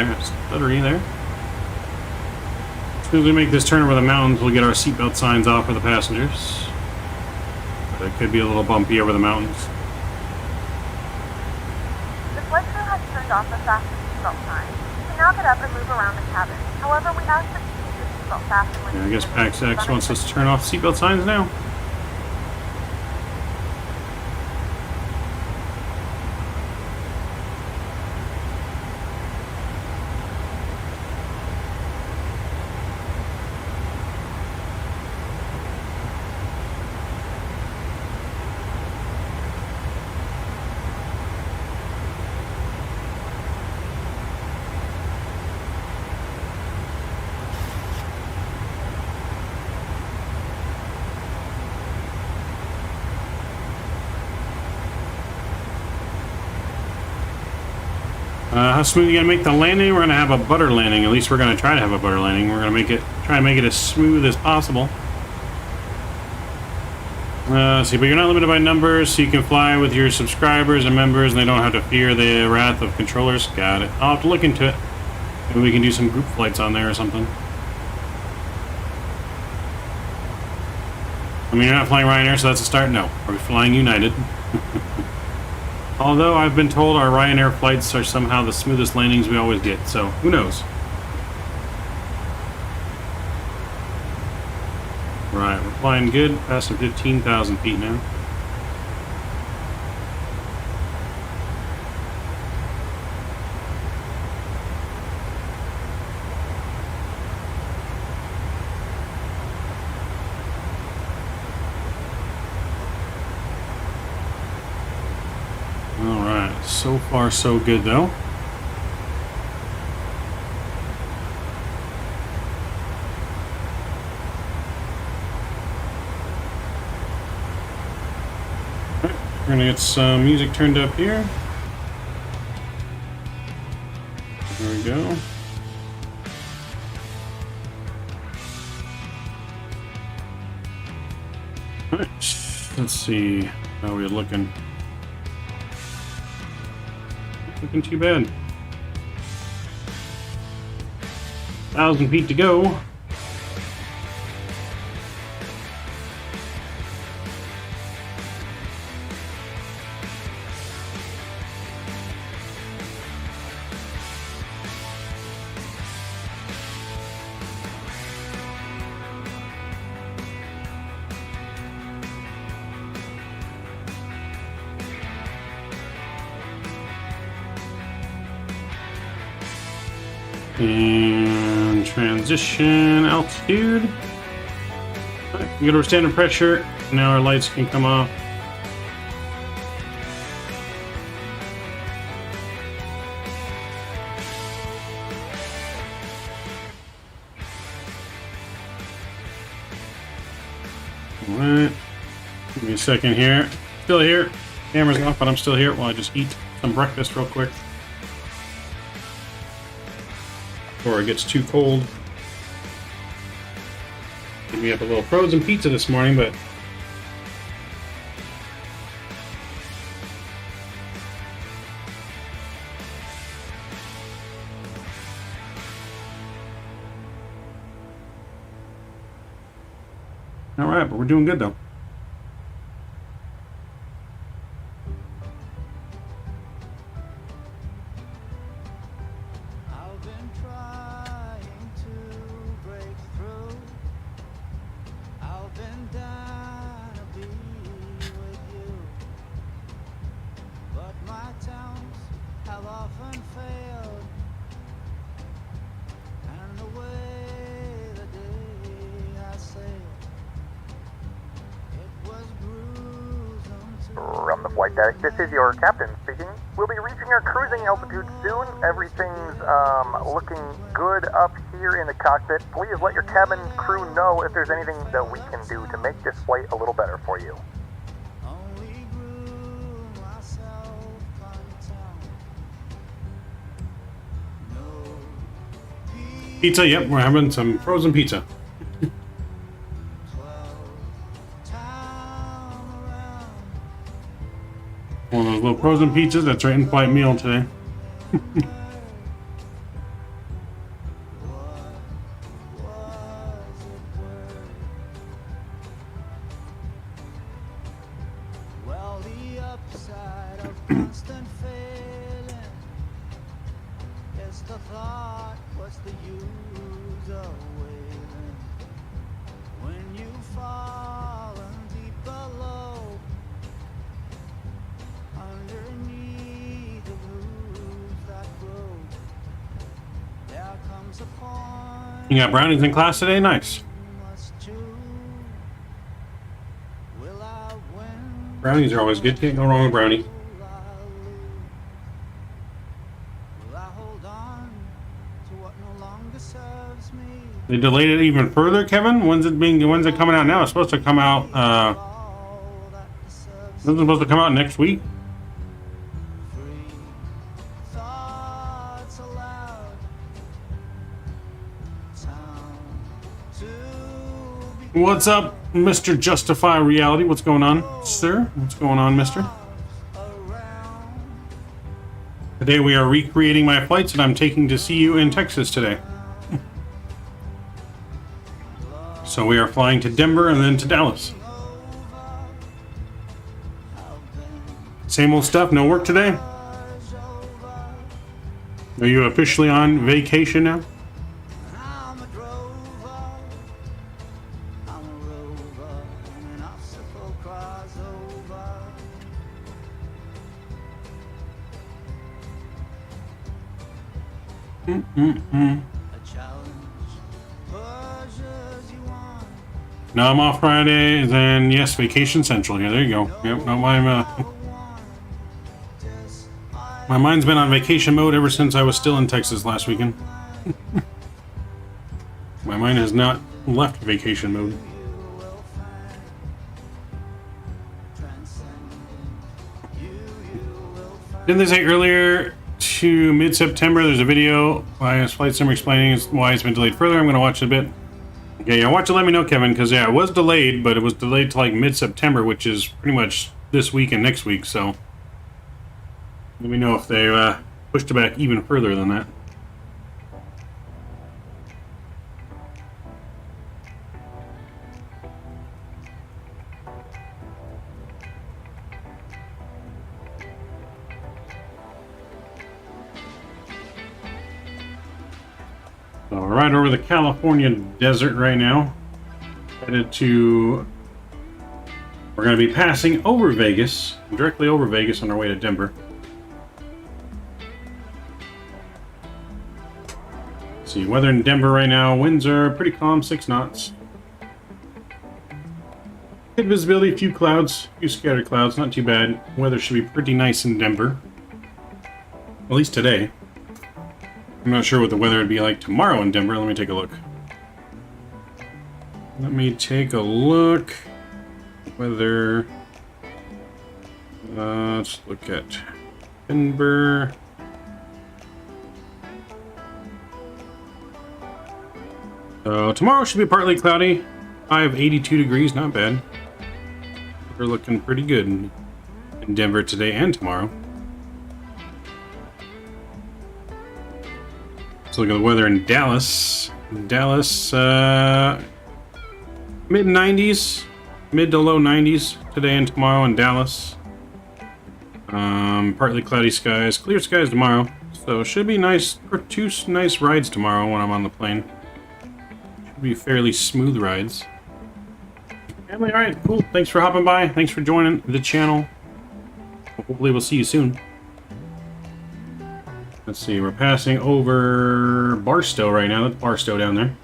Speaker 2: there. As soon as we make this turn over the mountains, we'll get our seatbelt signs off for the passengers. But it could be a little bumpy over the mountains.
Speaker 6: The flight crew has turned off the fasten seatbelt sign. You can now get up and move around the cabin. However, we ask that you keep your seatbelt fastened when
Speaker 2: Yeah, I guess PAX X wants us to turn off seatbelt signs now. How smooth are you gonna make the landing? We're gonna have a butter landing. At least we're gonna try to have a butter landing. We're gonna try and make it as smooth as possible. See, but you're not limited by numbers, so you can fly with your subscribers and members, and they don't have to fear the wrath of controllers. Got it. I'll have to look into it. Maybe we can do some group flights on there or something. I mean, you're not flying Ryanair, so that's a start. No, we're flying United. Although I've been told our Ryanair flights are somehow the smoothest landings we always get, so who knows? Right, we're flying good, passing 15,000 feet now. So far, so good, though. We're gonna get some music turned up here. There we go. Alright, let's see how we're looking. Not looking too bad. 1,000 feet to go. And transition altitude. Right, we get our standard pressure. Now our lights can come off. Alright. Give me a second here. Still here. Camera's off, but I'm still here while I just eat some breakfast real quick. Before it gets too cold. Give me up a little frozen pizza this morning, but all right, but we're doing good though.
Speaker 8: From the flight deck, this is your captain speaking. We'll be reaching our cruising altitude soon. Everything's looking good up here in the cockpit. Please let your cabin crew know if there's anything that we can do to make this flight a little better for you.
Speaker 2: Pizza, yep, we're having some frozen pizza. One of those little frozen pizzas that's right in flight meal today.
Speaker 9: Well, the upside of constant failing is the thought, what's the use of waiting when you've fallen deep below, underneath the roots that grow. There comes a point.
Speaker 2: You got brownies in class today? Nice. Brownies are always good. Can't go wrong with brownie. They delayed it even further, Kevin. When's it coming out now? It's supposed to come out. Isn't it supposed to come out next week? What's up, Mr. Justify Reality? What's going on, sir? What's going on, mister? Today we are recreating my flights that I'm taking to see you in Texas today. So we are flying to Denver and then to Dallas. Same old stuff, no work today? Are you officially on vacation now? No, I'm off Friday, then yes, Vacation Central here. There you go. Yep, no, my mind's been on vacation mode ever since I was still in Texas last weekend. My mind has not left vacation mode. Didn't they say earlier to mid-September? There's a video by Flight Sim explaining why it's been delayed further. I'm going to watch it a bit. Okay, yeah, watch it. Let me know, Kevin, because yeah, it was delayed, but it was delayed to like mid-September, which is pretty much this week and next week. So let me know if they pushed it back even further than that. So we're right over the California desert right now. Headed to... We're going to be passing over Vegas, directly over Vegas on our way to Denver. Let's see, weather in Denver right now. Winds are pretty calm, 6 knots. Good visibility, a few clouds, a few scattered clouds, not too bad. Weather should be pretty nice in Denver. At least today. I'm not sure what the weather would be like tomorrow in Denver. Let me take a look. Let me take a look. Weather. Let's look at Denver. Tomorrow should be partly cloudy. High of 82 degrees, not bad. We're looking pretty good in Denver today and tomorrow. Let's look at the weather in Dallas. Dallas, mid-90s, mid to low 90s today and tomorrow in Dallas. Partly cloudy skies, clear skies tomorrow. So should be nice, or 2 nice rides tomorrow when I'm on the plane. Should be fairly smooth rides. Family, all right, cool. Thanks for hopping by. Thanks for joining the channel. Hopefully we'll see you soon. Let's see, we're passing over Barstow right now. That's Barstow down there.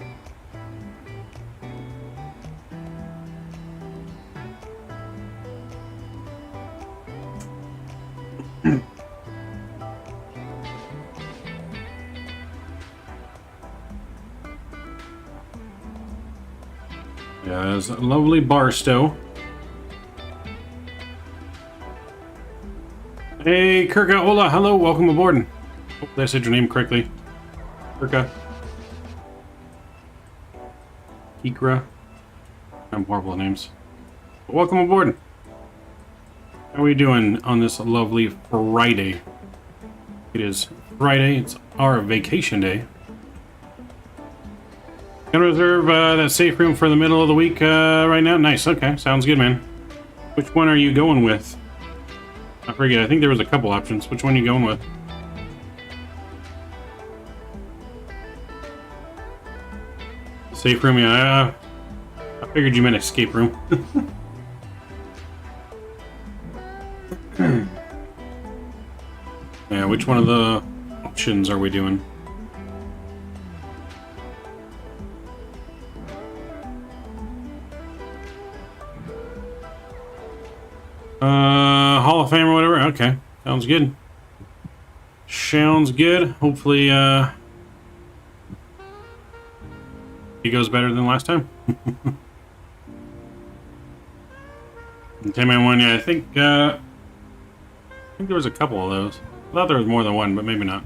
Speaker 2: Yeah, it's a lovely Barstow. Hey, Kirka, hola, hello, welcome aboard. Hopefully I said your name correctly. Kirka. Kikra. I'm horrible at names. But welcome aboard. How are we doing on this lovely Friday? It is Friday, it's our vacation day. Gonna reserve that safe room for the middle of the week right now. Nice, okay, sounds good, man. Which one are you going with? I forget, I think there was a couple options. Which one are you going with? Safe room, yeah. I figured you meant escape room. Yeah, which one of the options are we doing? Hall of Fame or whatever? Okay, sounds good. Sounds good. Hopefully, it goes better than last time. 10-man one, yeah, I think there was a couple of those. I thought there was more than one, but maybe not.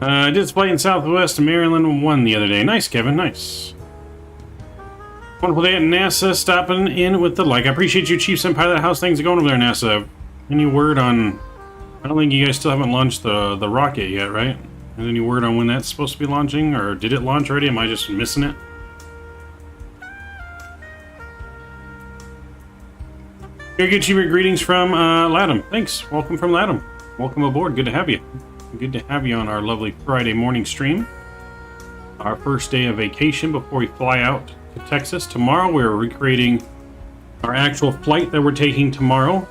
Speaker 2: I did flight in Southwest Maryland 1 the other day. Nice, Kevin, nice. Wonderful day at NASA, stopping in with the like. I appreciate you, Chief Sim Pilot. How's things going over there, NASA? Any word on... I don't think you guys still haven't launched the rocket yet, right? Any word on when that's supposed to be launching? Or did it launch already? Am I just missing it? Here, get you your greetings from Latham. Thanks. Welcome from Latham. Welcome aboard. Good to have you. Good to have you on our lovely Friday morning stream. Our first day of vacation before we fly out to Texas. Tomorrow we're recreating our actual flight that we're taking tomorrow.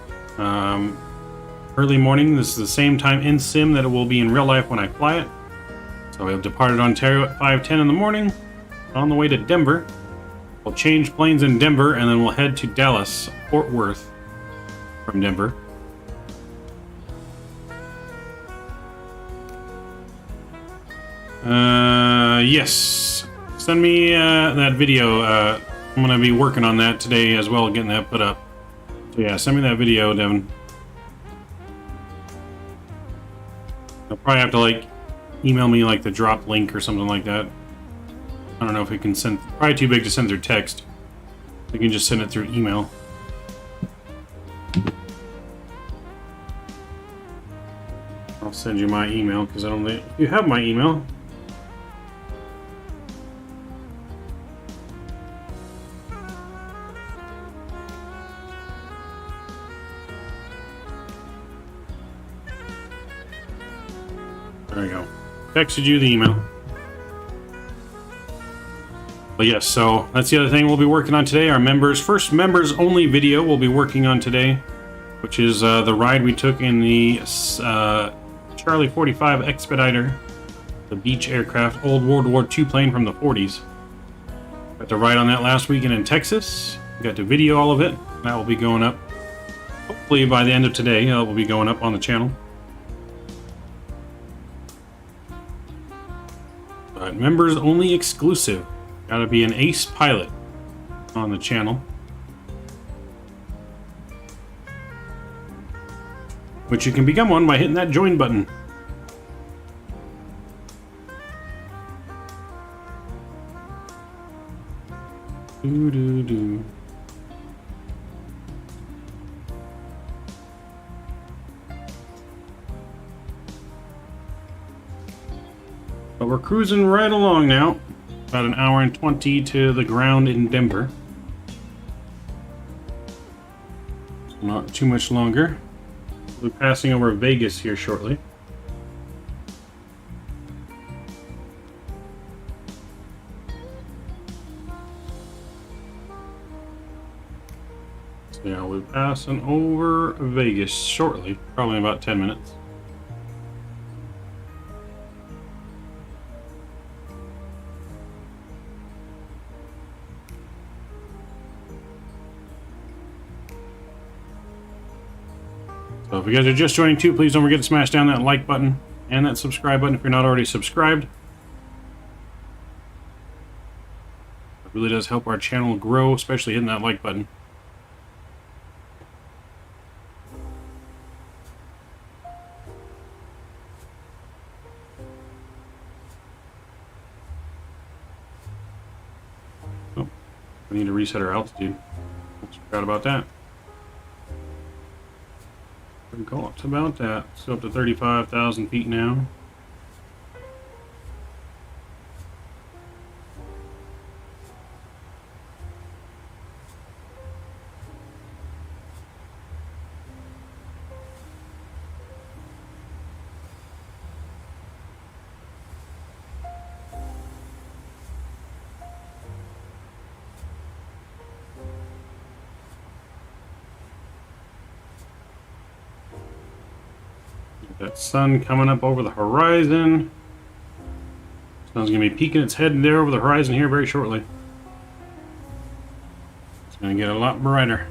Speaker 2: Early morning. This is the same time in sim that it will be in real life when I fly it. So we have departed Ontario at 5:10 in the morning. On the way to Denver. We'll change planes in Denver and then we'll head to Dallas, Fort Worth from Denver. Yes. Send me that video, I'm gonna be working on that today as well, getting that put up. So yeah, send me that video, Devin. I'll probably have to like email me like the drop link or something like that. I don't know if it can send. Probably too big to send through text. You can just send it through email. I'll send you my email because I don't think you have my email. There we go. Texted you the email. But yes, so that's the other thing we'll be working on today. Our first members only video we'll be working on today, which is the ride we took in the Charlie 45 Expediter, the beach aircraft, old World War II plane from the 40s. Got to ride on that last weekend in Texas. Got to video all of it. That will be going up. Hopefully by the end of today, it will be going up on the channel. But members only exclusive. Gotta be an ace pilot on the channel. Which you can become one by hitting that join button. Doo-doo-doo. But we're cruising right along now. About an hour and 20 to the ground in Denver. Not too much longer. We'll be passing over Vegas here shortly. So yeah, we'll be passing over Vegas shortly, probably in about 10 minutes. So if you guys are just joining too, please don't forget to smash down that like button and that subscribe button if you're not already subscribed. It really does help our channel grow, especially hitting that like button. Oh, we need to reset our altitude. Forgot about that. Go up to about that. Let's go up to 35,000 feet now. That sun coming up over the horizon. Sun's gonna be peeking its head there over the horizon here very shortly. It's gonna get a lot brighter.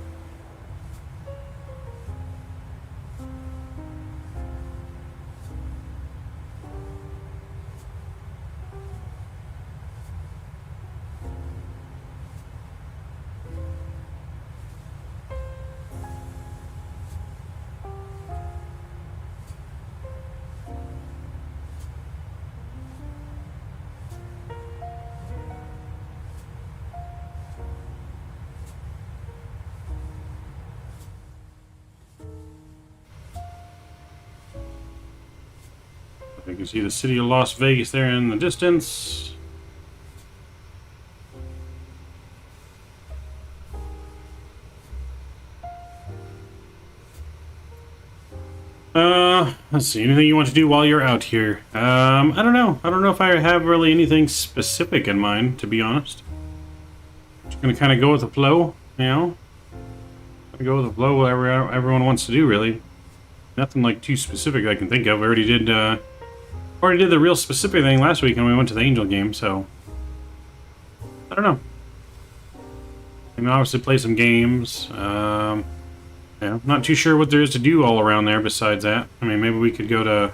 Speaker 2: You can see the city of Las Vegas there in the distance. Let's see, anything you want to do while you're out here? I don't know. I don't know if I have really anything specific in mind, to be honest. Just gonna kind of go with the flow, you know? Go with the flow, whatever everyone wants to do, really. Nothing like too specific I can think of. I already did the real specific thing last week when we went to the Angel game, so I don't know. I can obviously play some games. Yeah, not too sure what there is to do all around there besides that. I mean, maybe we could go to...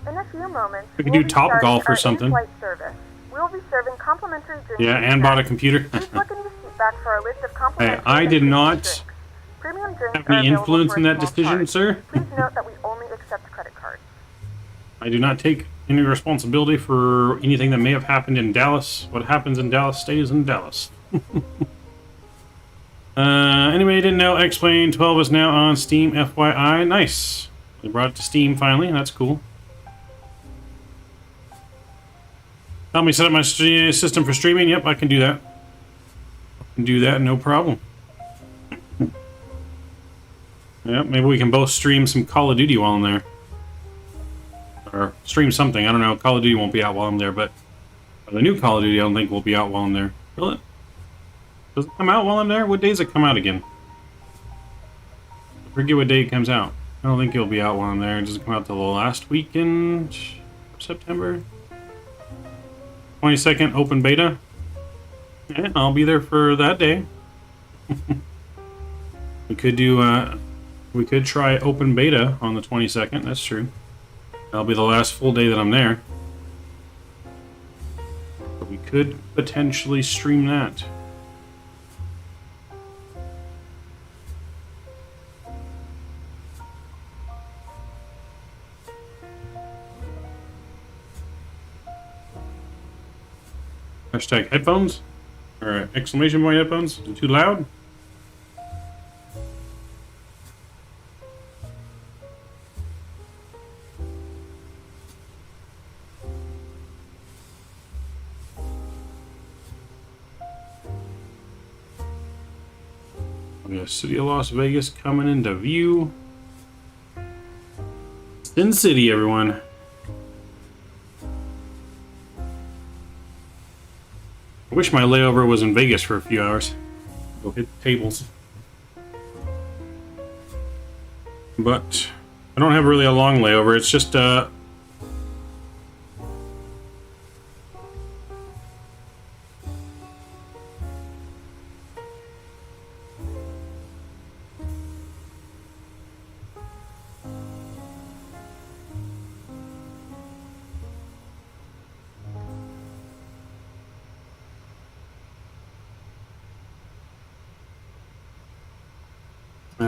Speaker 6: In a few moments,
Speaker 2: we could do Top Golf or something.
Speaker 6: Flight service. We'll be serving complimentary drinks.
Speaker 2: Yeah, and bought a computer.
Speaker 6: Please look in your seat back for our list of complimentary
Speaker 2: I did not
Speaker 6: drinks. Premium drinks
Speaker 2: have
Speaker 6: are
Speaker 2: any
Speaker 6: available
Speaker 2: influence
Speaker 6: for
Speaker 2: in
Speaker 6: a
Speaker 2: that
Speaker 6: small
Speaker 2: decision,
Speaker 6: charge.
Speaker 2: sir.
Speaker 6: Please note that we only accept credit cards.
Speaker 2: I do not take any responsibility for anything that may have happened in Dallas. What happens in Dallas stays in Dallas. Anybody didn't know, X-Plane 12 is now on Steam, FYI. Nice. They brought it to Steam finally. That's cool. Help me set up my system for streaming. Yep, I can do that. I can do that, no problem. Yep, maybe we can both stream some Call of Duty while I'm there. Or stream something. I don't know. Call of Duty won't be out while I'm there, but the new Call of Duty I don't think will be out while I'm there. Will it? Does it come out while I'm there? What days it come out again? I forget what day it comes out. I don't think it'll be out while I'm there. It doesn't come out till the last weekend of September. 22nd open beta. Yeah, I'll be there for that day. We could do we could try open beta on the 22nd. That's true. That'll be the last full day that I'm there. But we could potentially stream that. Hashtag headphones? Or exclamation point headphones? Is it too loud? We got City of Las Vegas coming into view. Sin City, everyone. I wish my layover was in Vegas for a few hours. Go hit the tables. But I don't have really a long layover. It's just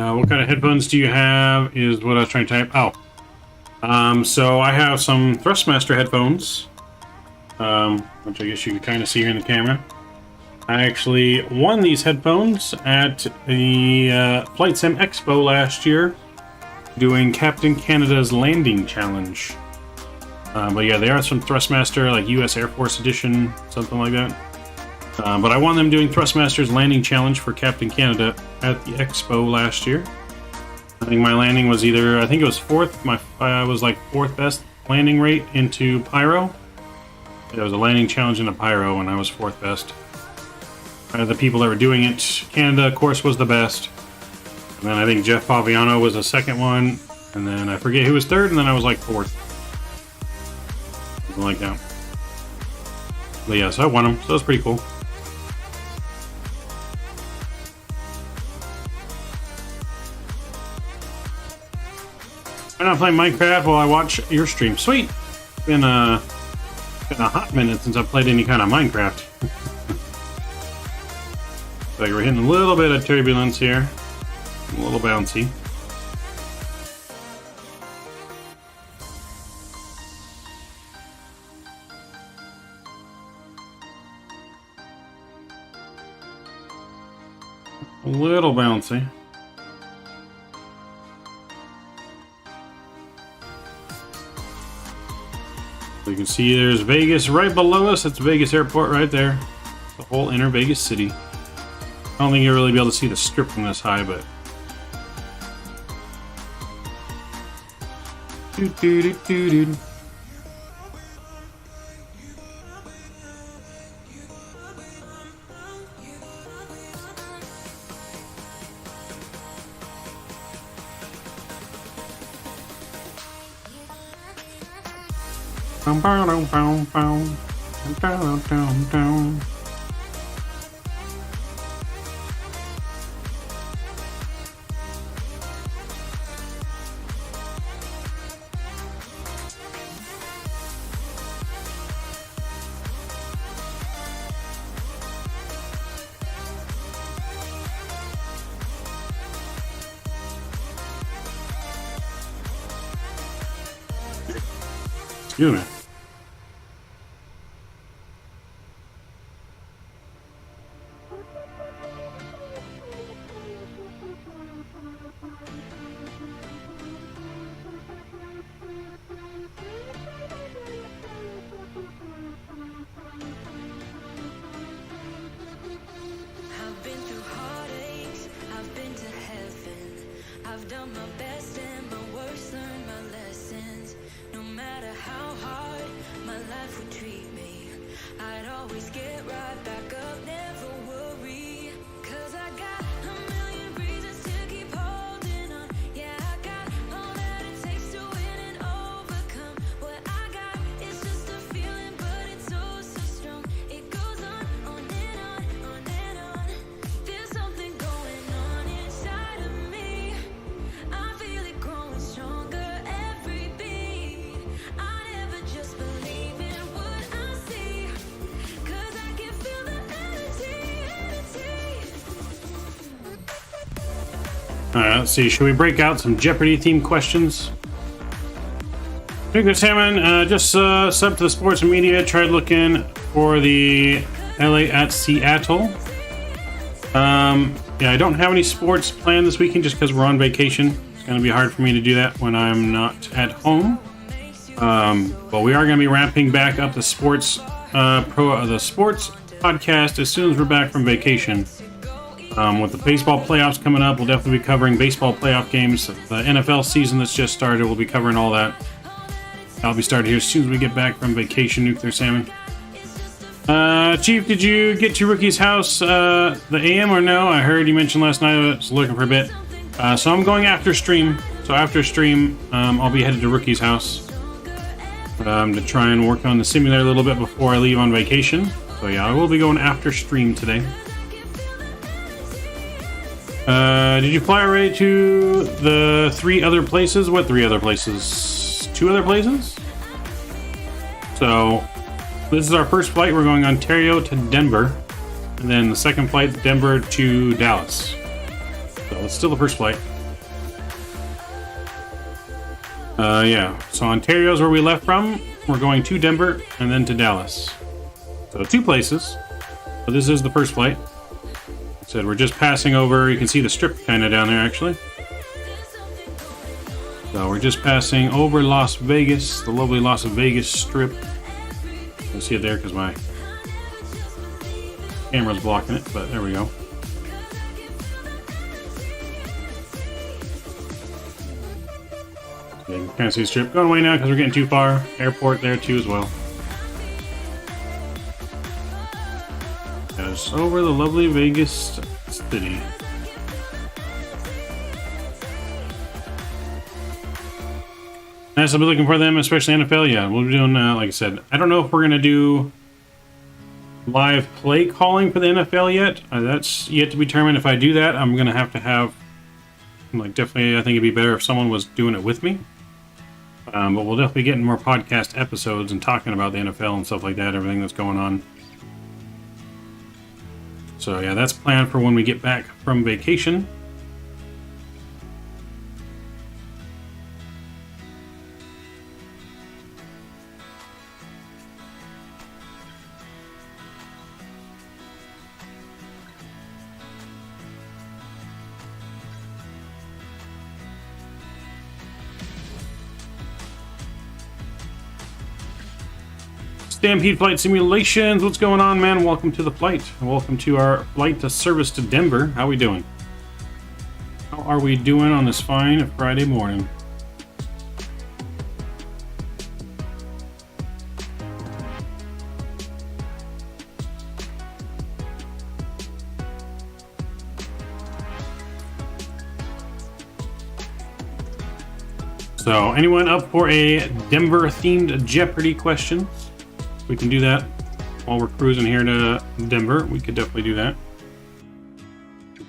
Speaker 2: what kind of headphones do you have is what I was trying to type. Oh. So I have some Thrustmaster headphones, which I guess you can kind of see here in the camera. I actually won these headphones at the Flight Sim Expo last year, doing Captain Canada's Landing Challenge. But yeah, they are some Thrustmaster, like US Air Force Edition, something like that. But I won them doing Thrustmaster's Landing Challenge for Captain Canada at the Expo last year. I think my landing was either, I think it was fourth. I was like fourth best landing rate into Pyro. There was a landing challenge into Pyro, and I was fourth best. The people that were doing it, Canada, of course, was the best. And then I think Jeff Paviano was the second one, and then I forget who was third, and then I was like fourth. Something like that. But yeah, so I won them, so that was pretty cool. I'm not playing Minecraft while I watch your stream. Sweet! Been a hot minute since I've played any kind of Minecraft. Like we're hitting a little bit of turbulence here. A little bouncy. A little bouncy. So you can see there's Vegas right below us. That's Vegas Airport right there. The whole inner Vegas city. I don't think you'll really be able to see the strip from this high, but... Doo-doo-doo-doo-doo. You man.
Speaker 10: I've been through heartaches, I've been to heaven. I've done my best and my worst, learned my lessons. No matter how hard my life would treat me, I'd always get right back up, never worry. 'Cause I got a million reasons to keep holding on. Yeah, I got all that it takes to win and overcome. What I got is just a feeling, but it's oh so strong. It goes on and on, on and on. There's something going on inside of me. I feel it growing stronger every beat. I never just believe in what I see. 'Cause I can feel the energy.
Speaker 2: Alright, let's see. Should we break out some Jeopardy themed questions? Victor Salmon, just sub to the sports and media. Tried looking for the LA at Seattle. Yeah, I don't have any sports planned this weekend just because we're on vacation. It's going to be hard for me to do that when I'm not at home. But we are going to be ramping back up the sports the sports podcast as soon as we're back from vacation. With the baseball playoffs coming up, we'll definitely be covering baseball playoff games. The NFL season that's just started, we'll be covering all that. I'll be starting here as soon as we get back from vacation, Nuclear Salmon. Chief, did you get to Rookie's house the AM or no? I heard you mentioned last night I was looking for a bit. So I'm going after stream. So after stream, I'll be headed to Rookie's house to try and work on the simulator a little bit before I leave on vacation. So yeah, I will be going after stream today. Did you fly already to the 3 other places? What 3 other places? 2 other places? So, this is our first flight. We're going Ontario to Denver. And then the second flight, Denver to Dallas. So, it's still the first flight. Yeah. So, Ontario is where we left from. We're going to Denver and then to Dallas. So, 2 places. But this is the first flight. Said we're just passing over. You can see the strip kind of down there, actually. So we're just passing over Las Vegas, the lovely Las Vegas Strip. You can see it there because my camera's blocking it, but there we go. Yeah, you can kind of see the strip going away now because we're getting too far. Airport there too as well. Just over the lovely Vegas city. Nice, I'll be looking for them, especially NFL. Yeah, we'll be doing, like I said, I don't know if we're going to do live play calling for the NFL yet. That's yet to be determined. If I do that, I'm going to have, like, definitely, I think it'd be better if someone was doing it with me. But we'll definitely be getting more podcast episodes and talking about the NFL and stuff like that, everything that's going on. So yeah, that's planned for when we get back from vacation. Stampede Flight Simulations, what's going on, man? Welcome to the flight. Welcome to our flight to service to Denver. How we doing? How are we doing on this fine Friday morning? So, anyone up for a Denver-themed Jeopardy question? We can do that while we're cruising here to Denver. We could definitely do that.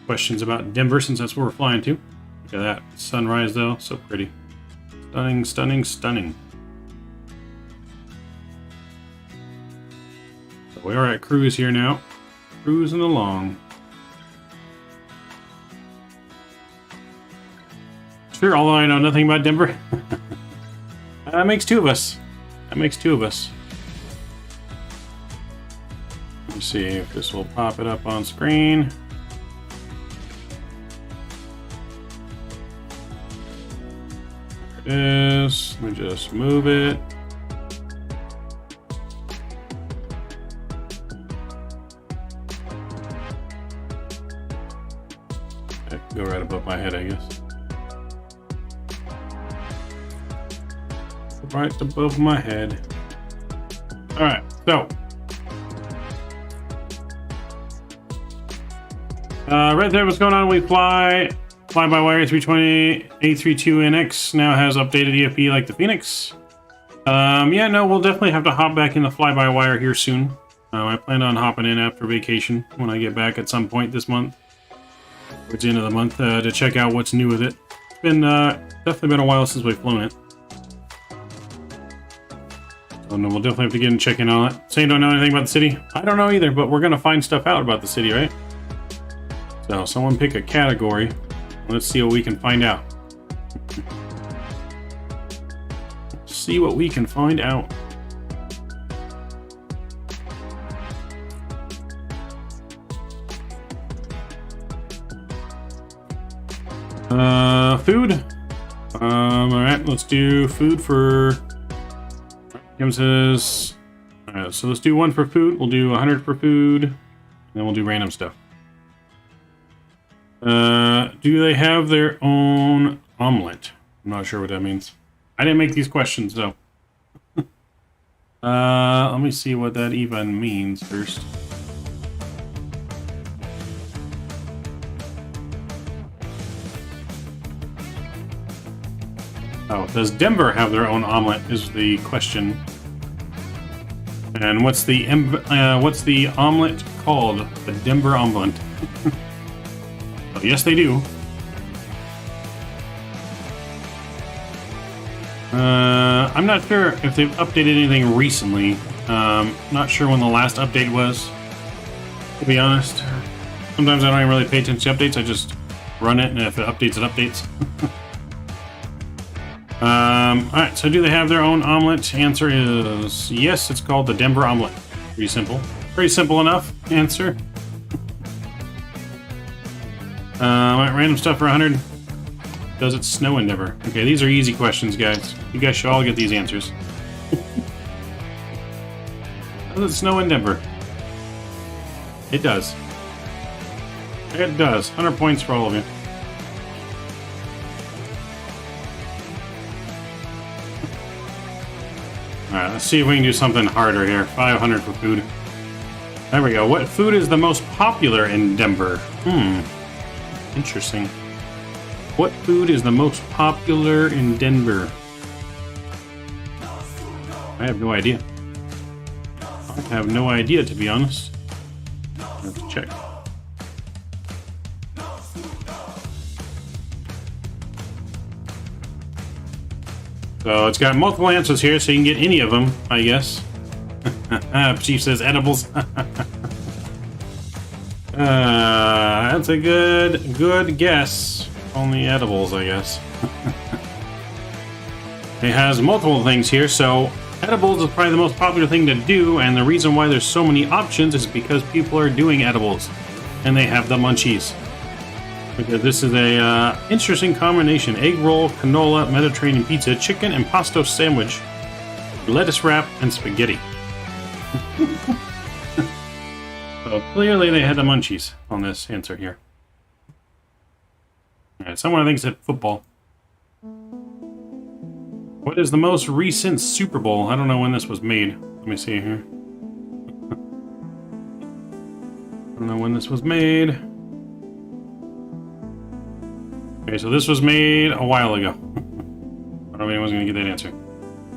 Speaker 2: Questions about Denver, since that's where we're flying to. Look at that sunrise, though. So pretty. Stunning, stunning, stunning. So we are at cruise here now. Cruising along. Sure, although I know nothing about Denver. That makes 2 of us. That makes 2 of us. Let's see if this will pop it up on screen. There it is. Let me just move it. That can go right above my head, I guess. Right above my head. Alright, so. Right there, what's going on? We fly-by-wire 320 A32NX now has updated EFB like the Phoenix. Yeah, no, we'll definitely have to hop back in the fly-by-wire here soon. I plan on hopping in after vacation when I get back at some point this month. Towards the end of the month to check out what's new with it. It's been definitely been a while since we've flown it. So no, we'll definitely have to get and check in on it. So you don't know anything about the city? I don't know either, but we're gonna find stuff out about the city, right? So someone pick a category. Let's see what we can find out. See what we can find out. Food. Alright, let's do food for... Kim says... Alright, so let's do 1 for food. We'll do 100 for food. And then we'll do random stuff. Do they have their own omelet? I'm not sure what that means. I didn't make these questions, though. Let me see what that even means first. Oh, does Denver have their own omelet is the question. And what's the omelet called? The Denver omelet. Oh, yes, they do. I'm not sure if they've updated anything recently. Not sure when the last update was, to be honest. Sometimes I don't even really pay attention to updates. I just run it, and if it updates, it updates. Alright, so do they have their own omelet? Answer is yes, it's called the Denver omelet. Pretty simple. Pretty simple enough answer. Random stuff for 100. Does it snow in Denver? Okay, these are easy questions, guys. You guys should all get these answers. Does it snow in Denver? It does. It does. 100 points for all of you. Alright, let's see if we can do something harder here. 500 for food. There we go. What food is the most popular in Denver? Interesting. What food is the most popular in Denver? I have no idea. I have no idea, to be honest. I have to check. So it's got multiple answers here, so you can get any of them, I guess. Chief says edibles. That's a good guess. Only edibles, I guess. It has multiple things here, so edibles is probably the most popular thing to do, and the reason why there's so many options is because people are doing edibles, and they have the munchies. Because this is a interesting combination: egg roll, canola, Mediterranean pizza, chicken and pesto sandwich, lettuce wrap, and spaghetti. So clearly they had the munchies on this answer here. Alright, someone I think said football. What is the most recent Super Bowl? I don't know when this was made. Let me see here. I don't know when this was made. Okay, so this was made a while ago. I don't know if anyone's going to get that answer.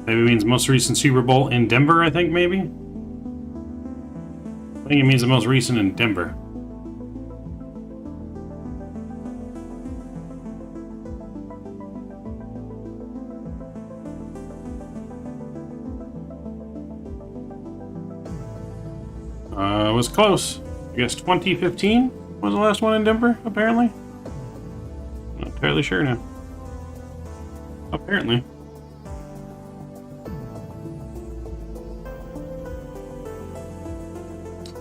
Speaker 2: Maybe it means most recent Super Bowl in Denver, I think, maybe? I think it means the most recent in Denver. It was close. I guess 2015 was the last one in Denver, apparently. Not entirely sure now. Apparently.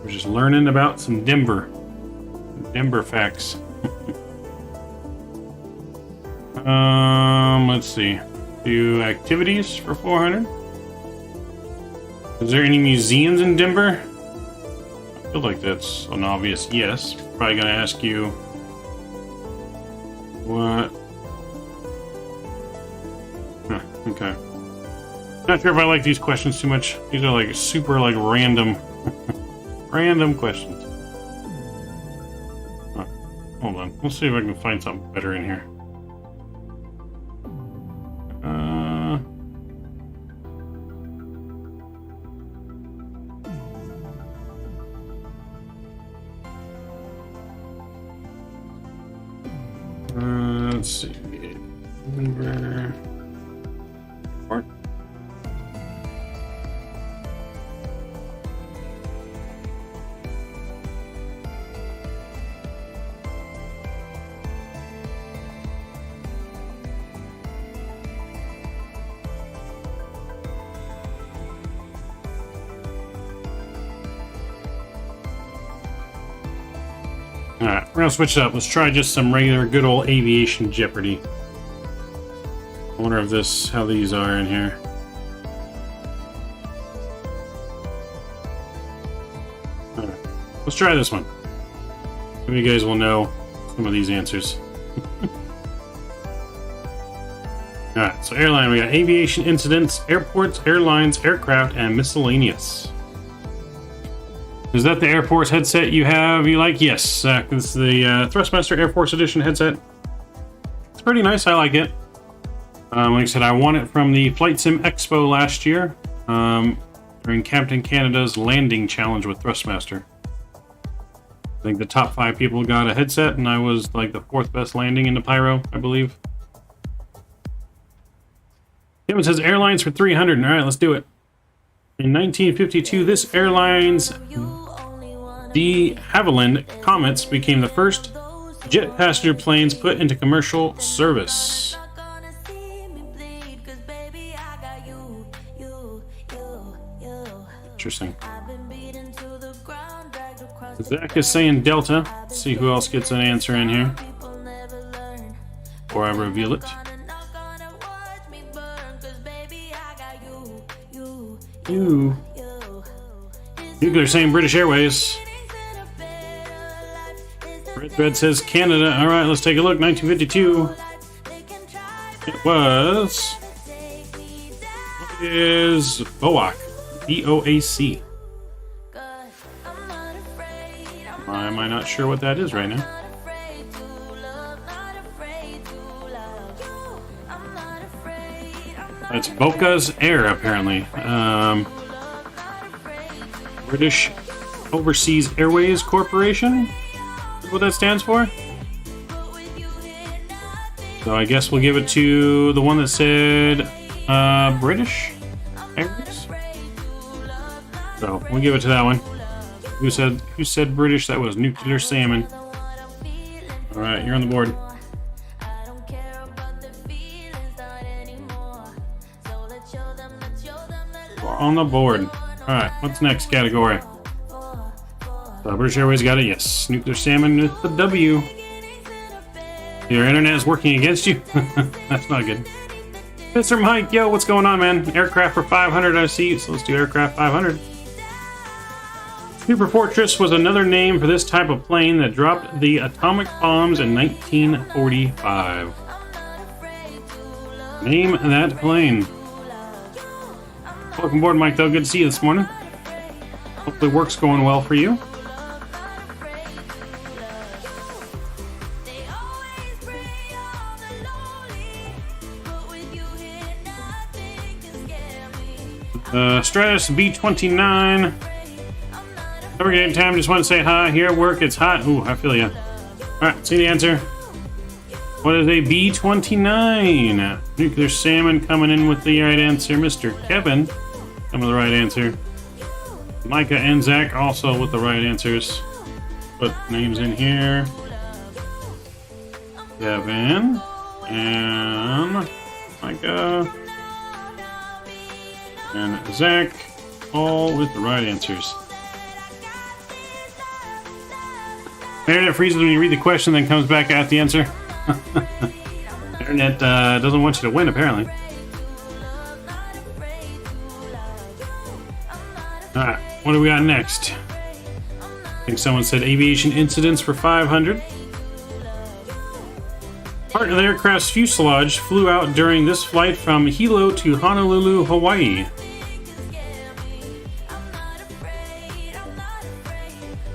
Speaker 2: We're just learning about some Denver facts. Let's see. Do activities for 400. Is there any museums in Denver? I feel like that's an obvious yes. Probably gonna ask you what. Huh, okay. Not sure if I like these questions too much. These are like super like random, random questions. Huh, hold on. Let's see if I can find something better in here. Let's see. Denver. What? Alright, we're gonna switch it up. Let's try just some regular good old Aviation Jeopardy. I wonder if how these are in here. Alright, let's try this one. Maybe you guys will know some of these answers. Alright, so airline, we got aviation incidents, airports, airlines, aircraft, and miscellaneous. Is that the Air Force headset you have? You like? Yes. This is the Thrustmaster Air Force Edition headset. It's pretty nice. I like it. Like I said, I won it from the Flight Sim Expo last year during Captain Canada's landing challenge with Thrustmaster. I think the top 5 people got a headset, and I was like the 4th best landing in the Pyro, I believe. Kevin says airlines for 300. All right, let's do it. In 1952, this airline's de Havilland Comets became the first jet passenger planes put into commercial service. Interesting. Zach is saying Delta. Let's see who else gets an answer in here before I reveal it. Ooh. Nuclear saying British Airways. Red Thread says Canada. Alright, let's take a look. 1952. It was. What is BOAC? BOAC. Why am I not sure what that is right now? That's Boca's Air, apparently. British Overseas Airways Corporation is what that stands for. So I guess we'll give it to the one that said British Airways. So we'll give it to that one. Who said British? That was Nuclear Salmon. All right, you're on the board. On the board. Alright, what's next category? British Airways got it, yes. Nuclear Salmon with the W. Your internet is working against you? That's not good. Mr. Mike, yo, what's going on, man? Aircraft for 500, I see. So let's do Aircraft 500. Super Fortress was another name for this type of plane that dropped the atomic bombs in 1945. Name that plane. Welcome aboard, Mike, though. Good to see you this morning. Hopefully work's going well for you. Stratus B29. Never getting time, just want to say hi. Here at work, it's hot. Ooh, I feel ya. Alright, see the answer. What is a B29? Nuclear Salmon coming in with the right answer. Mr. Kevin coming with the right answer. Micah and Zach also with the right answers. Put names in here. Kevin and Micah and Zach all with the right answers. Internet freezes when you read the question, then comes back at the answer. Internet doesn't want you to win, apparently. Alright, what do we got next? I think someone said aviation incidents for 500. Part of the aircraft's fuselage flew out during this flight from Hilo to Honolulu, Hawaii.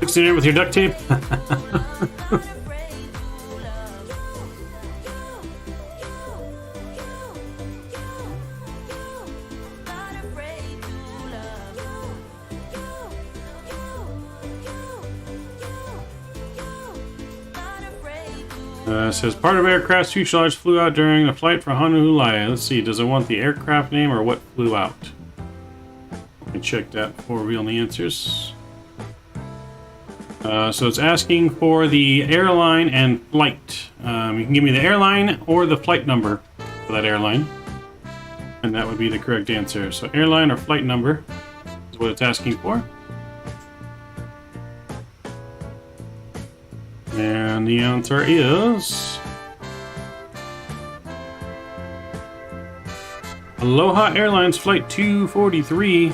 Speaker 2: Fixing it with your duct tape? Says part of aircraft's fuselage flew out during the flight from Honolulu. Let's see, does it want the aircraft name or what flew out? Let me check that before revealing the answers. So it's asking for the airline and flight. You can give me the airline or the flight number for that airline. And that would be the correct answer. So airline or flight number is what it's asking for. And the answer is Aloha Airlines Flight 243.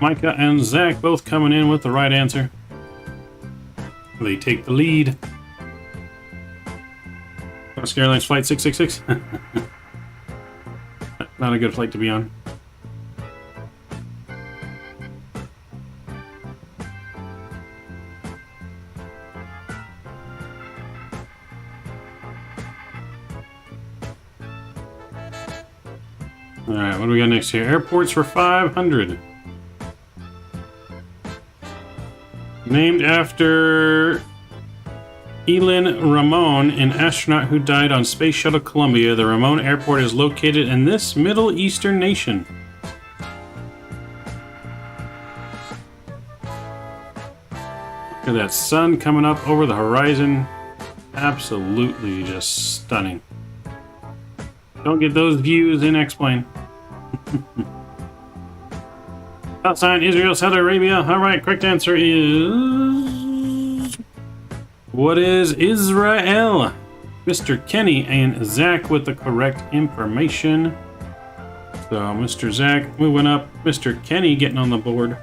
Speaker 2: Micah and Zach both coming in with the right answer. They take the lead. Alaska Airlines Flight 666. Not a good flight to be on. Alright, what do we got next here? Airports for 500. Named after Elin Ramon, an astronaut who died on Space Shuttle Columbia, the Ramon Airport is located in this Middle Eastern nation. Look at that sun coming up over the horizon. Absolutely just stunning. Don't get those views in X-Plane. Outside Israel, Saudi Arabia. Alright, correct answer is... What is Israel? Mr. Kenny and Zach with the correct information. So, Mr. Zach moving up. Mr. Kenny getting on the board.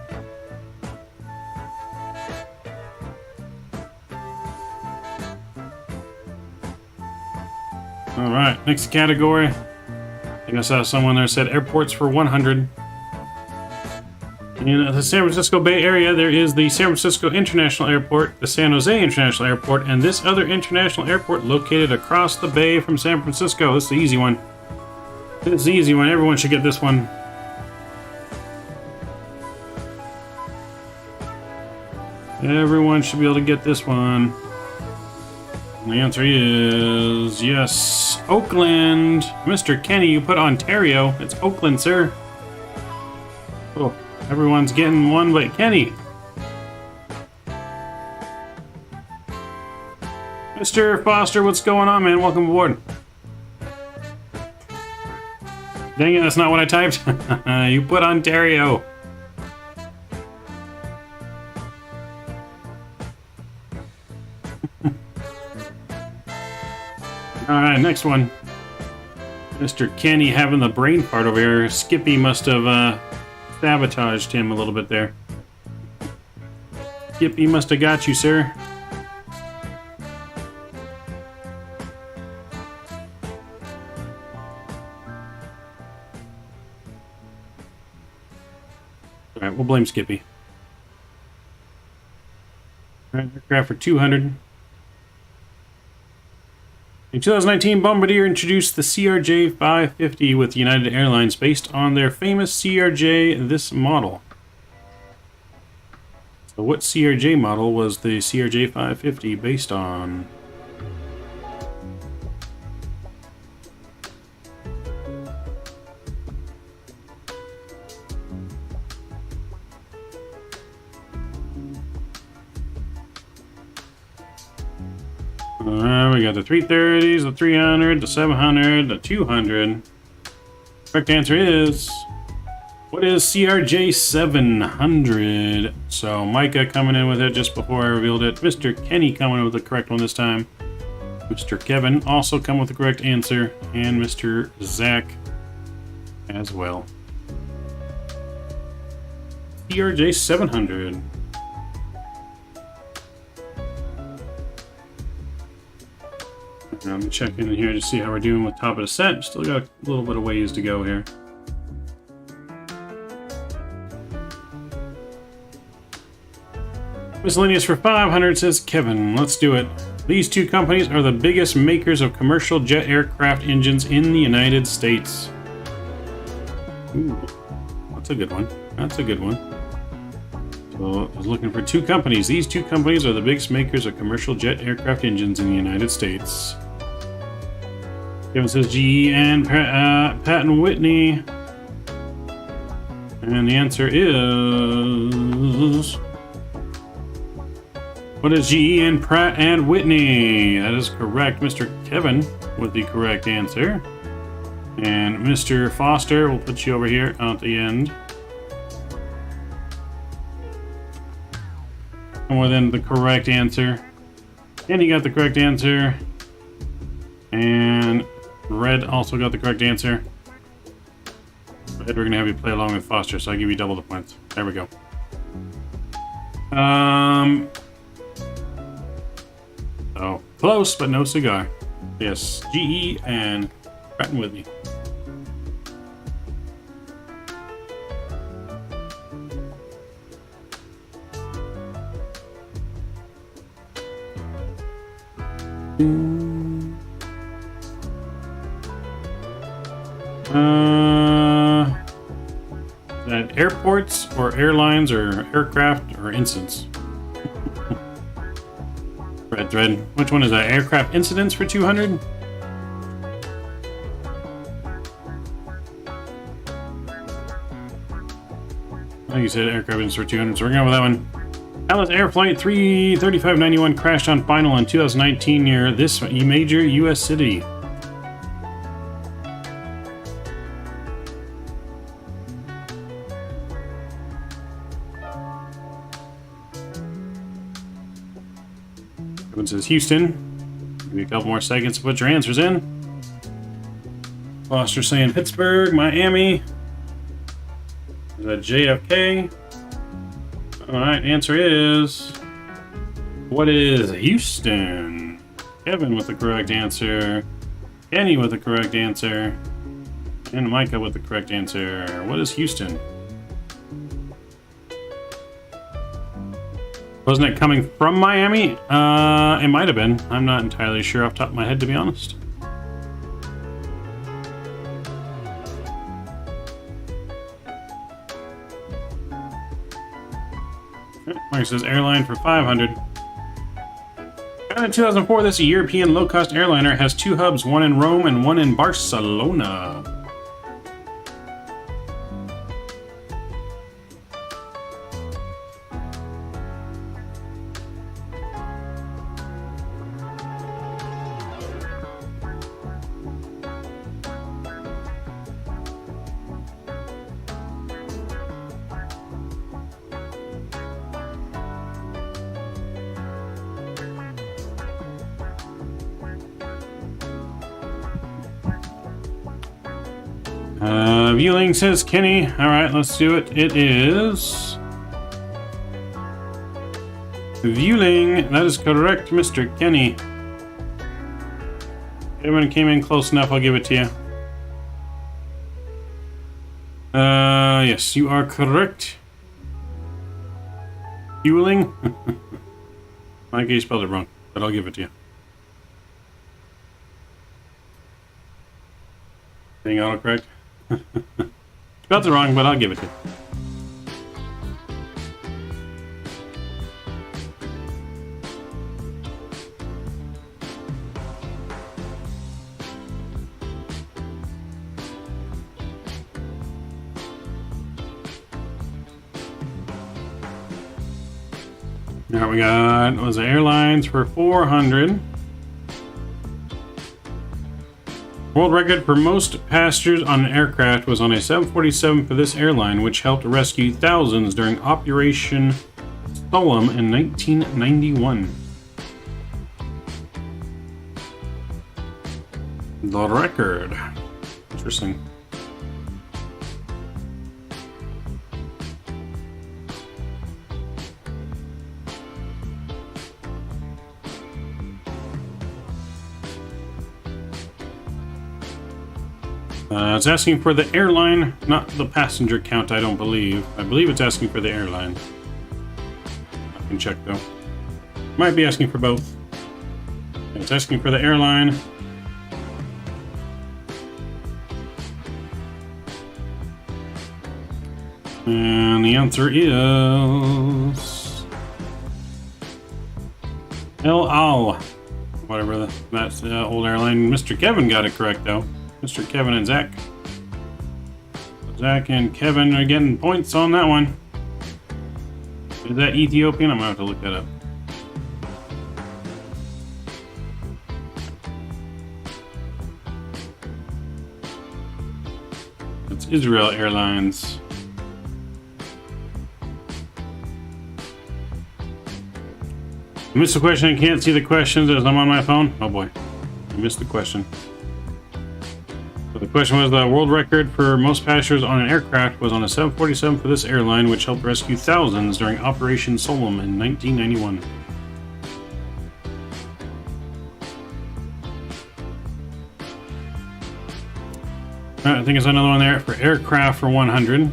Speaker 2: Alright, next category. I think I saw someone there said airports for 100. In the San Francisco Bay Area, there is the San Francisco International Airport, the San Jose International Airport, and this other international airport located across the bay from San Francisco. This is the easy one. This is the easy one. Everyone should get this one. Everyone should be able to get this one. And the answer is yes, Oakland. Mr. Kenny, you put Ontario. It's Oakland, sir. Oh, everyone's getting one but Kenny. Mr. Foster, what's going on, man? Welcome aboard. Dang it, that's not what I typed. You put Ontario. Alright, next one. Mr. Kenny having the brain fart over here. Skippy must have sabotaged him a little bit there. Skippy must have got you, sir. Alright, we'll blame Skippy. Alright, aircraft for 200. In 2019, Bombardier introduced the CRJ 550 with United Airlines based on their famous CRJ this model. So what CRJ model was the CRJ 550 based on? We got the 330s, the 300, the 700, the 200. Correct answer is What is CRJ 700? So Micah coming in with it just before I revealed it. Mr. Kenny coming in with the correct one this time. Mr. Kevin also come with the correct answer. And Mr. Zach as well. CRJ 700. I'm checking in here to see how we're doing with top of the set. Still got a little bit of ways to go here. Miscellaneous for 500 says Kevin. Let's do it. These two companies are the biggest makers of commercial jet aircraft engines in the United States. Ooh, that's a good one. That's a good one. So I was looking for two companies. These two companies are the biggest makers of commercial jet aircraft engines in the United States. Kevin says GE and Pratt & Whitney. And the answer is... What is GE and Pratt & Whitney? That is correct. Mr. Kevin with the correct answer. And Mr. Foster, we'll put you over here at the end. And within the correct answer. And you got the correct answer. And Red also got the correct answer. Red, we're going to have you play along with Foster, so I'll give you double the points. There we go. Oh, close, but no cigar. Yes, GE and Pratt & Whitney. That airports or airlines or aircraft or incidents? Red thread. Which one is that? Aircraft incidents for 200? I think you said aircraft incidents for 200, so we're going with that one. Alice Air Flight 33591 crashed on final in 2019 near this major U.S. city. Everyone says Houston. Give you a couple more seconds to put your answers in. Foster saying Pittsburgh, Miami. Is that JFK? Alright, answer is... What is Houston? Kevin with the correct answer. Kenny with the correct answer. And Micah with the correct answer. What is Houston? Wasn't it coming from Miami? It might have been. I'm not entirely sure off the top of my head, to be honest. Mike says airline for 500. In 2004, this European low-cost airliner has two hubs, one in Rome and one in Barcelona. Viewing says Kenny. Alright, let's do it. It is... Viewing. That is correct, Mr. Kenny. Everyone came in close enough, I'll give it to you. Yes, you are correct. Fueling? Mike, you spelled it wrong, but I'll give it to you. Being autocorrect? Spelled it wrong, but I'll give it to you. Now we got, was it airlines for 400? World record for most passengers on an aircraft was on a 747 for this airline, which helped rescue thousands during Operation Solemn in 1991. The record. Interesting. It's asking for the airline, not the passenger count, I don't believe. I believe it's asking for the airline. I can check, though. Might be asking for both. It's asking for the airline. And the answer is... El Al. Whatever that's the old airline. Mr. Kevin got it correct, though. Mr. Kevin and Zach. Zach and Kevin are getting points on that one. Is that Ethiopian? I'm gonna have to look that up. It's Israel Airlines. I missed the question. I can't see the questions as I'm on my phone. Oh boy, I missed the question. The question was the world record for most passengers on an aircraft was on a 747 for this airline, which helped rescue thousands during Operation Solemn in 1991. I think it's another one there for aircraft for 100. In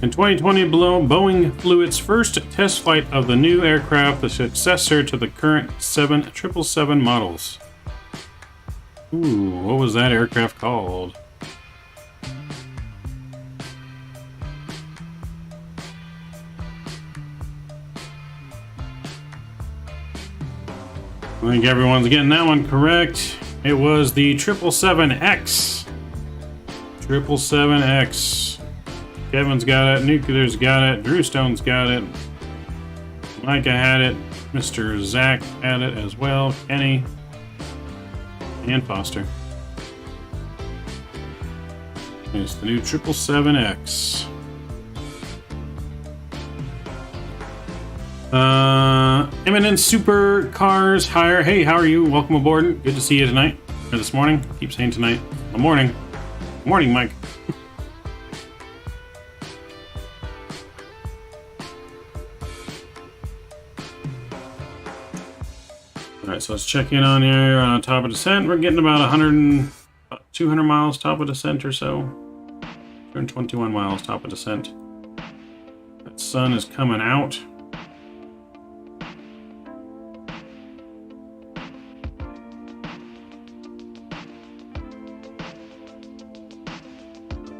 Speaker 2: 2020, Boeing flew its first test flight of the new aircraft, the successor to the current 777 models. Ooh, what was that aircraft called? I think everyone's getting that one correct. It was the 777X. 777X. Kevin's got it. Nuclear's got it. Drew Stone's got it. Micah had it. Mr. Zach had it as well. Kenny. And Foster. It's the new 777X. Eminent Supercars Hire. Hey, how are you? Welcome aboard. Good to see you tonight. Or this morning. Keep saying tonight. Good morning. Good morning, Mike. Alright, so let's check in on here on top of descent. We're getting about 200 miles top of descent or so. 221 miles top of descent. That sun is coming out.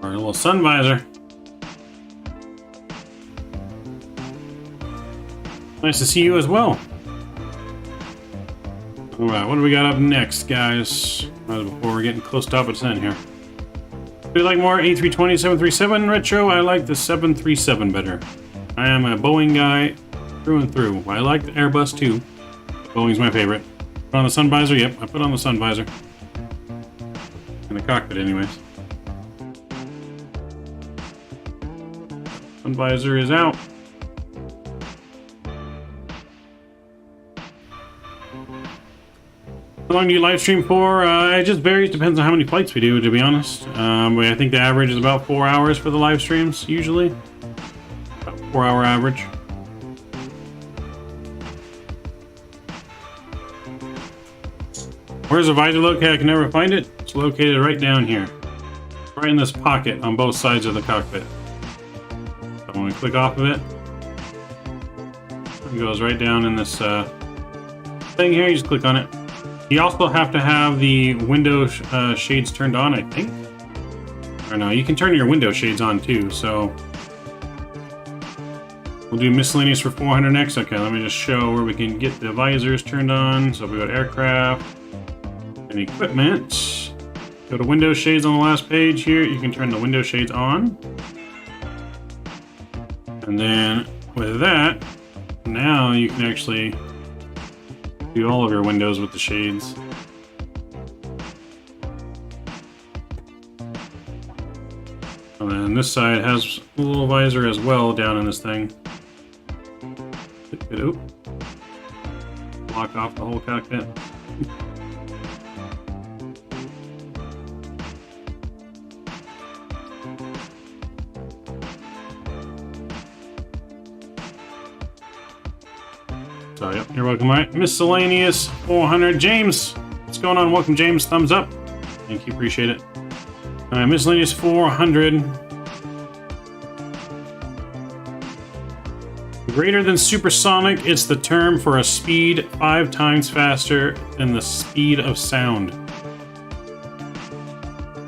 Speaker 2: Our little sun visor. Nice to see you as well. Alright, what do we got up next, guys? Before we're getting close to top of descent here. Do you like more A320 737 retro? I like the 737 better. I am a Boeing guy through and through. I like the Airbus too. Boeing's my favorite. Put on the sun visor? Yep, I put on the sun visor. In the cockpit anyways. Sun visor is out. How long do you live stream for? It just varies, depends on how many flights we do, to be honest. I think the average is about 4 hours for the live streams, usually. About 4 hour average. Where's the visor located? I can never find it. It's located right down here. Right in this pocket on both sides of the cockpit. So when we click off of it, it goes right down in this thing here. You just click on it. You also have to have the window shades turned on, I think. Or no, you can turn your window shades on too, so... We'll do miscellaneous for 400 next. Okay, let me just show where we can get the visors turned on. So if we go to aircraft and equipment, go to window shades on the last page here. You can turn the window shades on. And then with that, now you can actually do all of your windows with the shades. And this side has a little visor as well down in this thing. Oop. Block off the whole cockpit. So, yep, you're welcome. All right, miscellaneous 400. James, what's going on? Welcome, James. Thumbs up. Thank you, appreciate it. All right, miscellaneous 400. Greater than supersonic, it's the term for a speed 5 times faster than the speed of sound.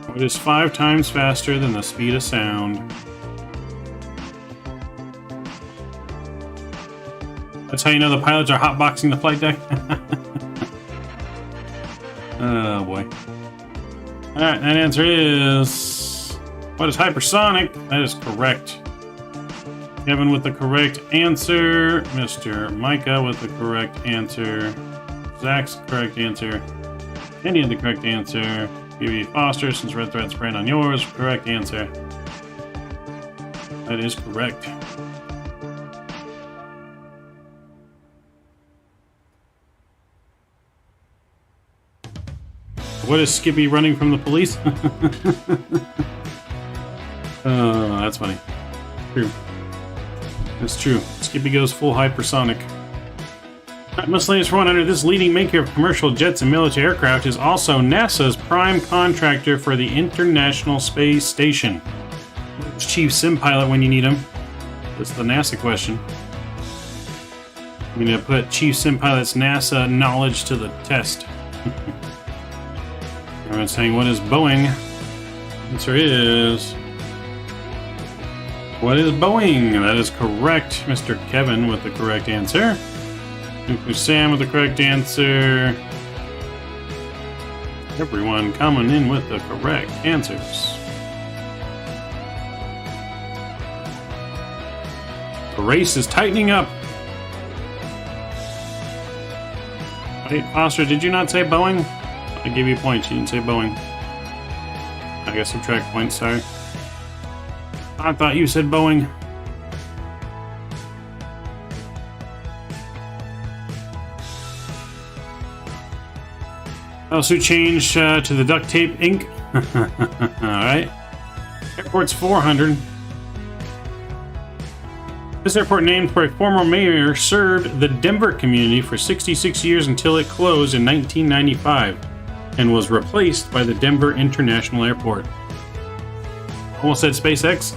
Speaker 2: What is 5 times faster than the speed of sound? That's how you know the pilots are hotboxing the flight deck. Oh boy. Alright, that answer is... What is hypersonic? That is correct. Kevin with the correct answer. Mr. Micah with the correct answer. Zach's correct answer. Andy had the correct answer. BB Foster, since Red Thread's brand on yours, correct answer. That is correct. What is Skippy running from the police? Oh, that's funny. True. That's true. Skippy goes full hypersonic. Miscellaneous 100. This leading maker of commercial jets and military aircraft is also NASA's prime contractor for the International Space Station. Chief sim pilot when you need him. That's the NASA question. I'm going to put Chief sim pilot's NASA knowledge to the test. Everyone's saying, what is Boeing? Answer is... What is Boeing? That is correct. Mr. Kevin with the correct answer. Nuclear Sam with the correct answer. Everyone coming in with the correct answers. The race is tightening up. Wait, Foster, did you not say Boeing? I gave you points. You didn't say Boeing. I guess subtract points, sorry. I thought you said Boeing. Also changed to the duct tape ink. Alright. Airport's 400. This airport, named for a former mayor, served the Denver community for 66 years until it closed in 1995 and was replaced by the Denver International Airport. Almost said SpaceX.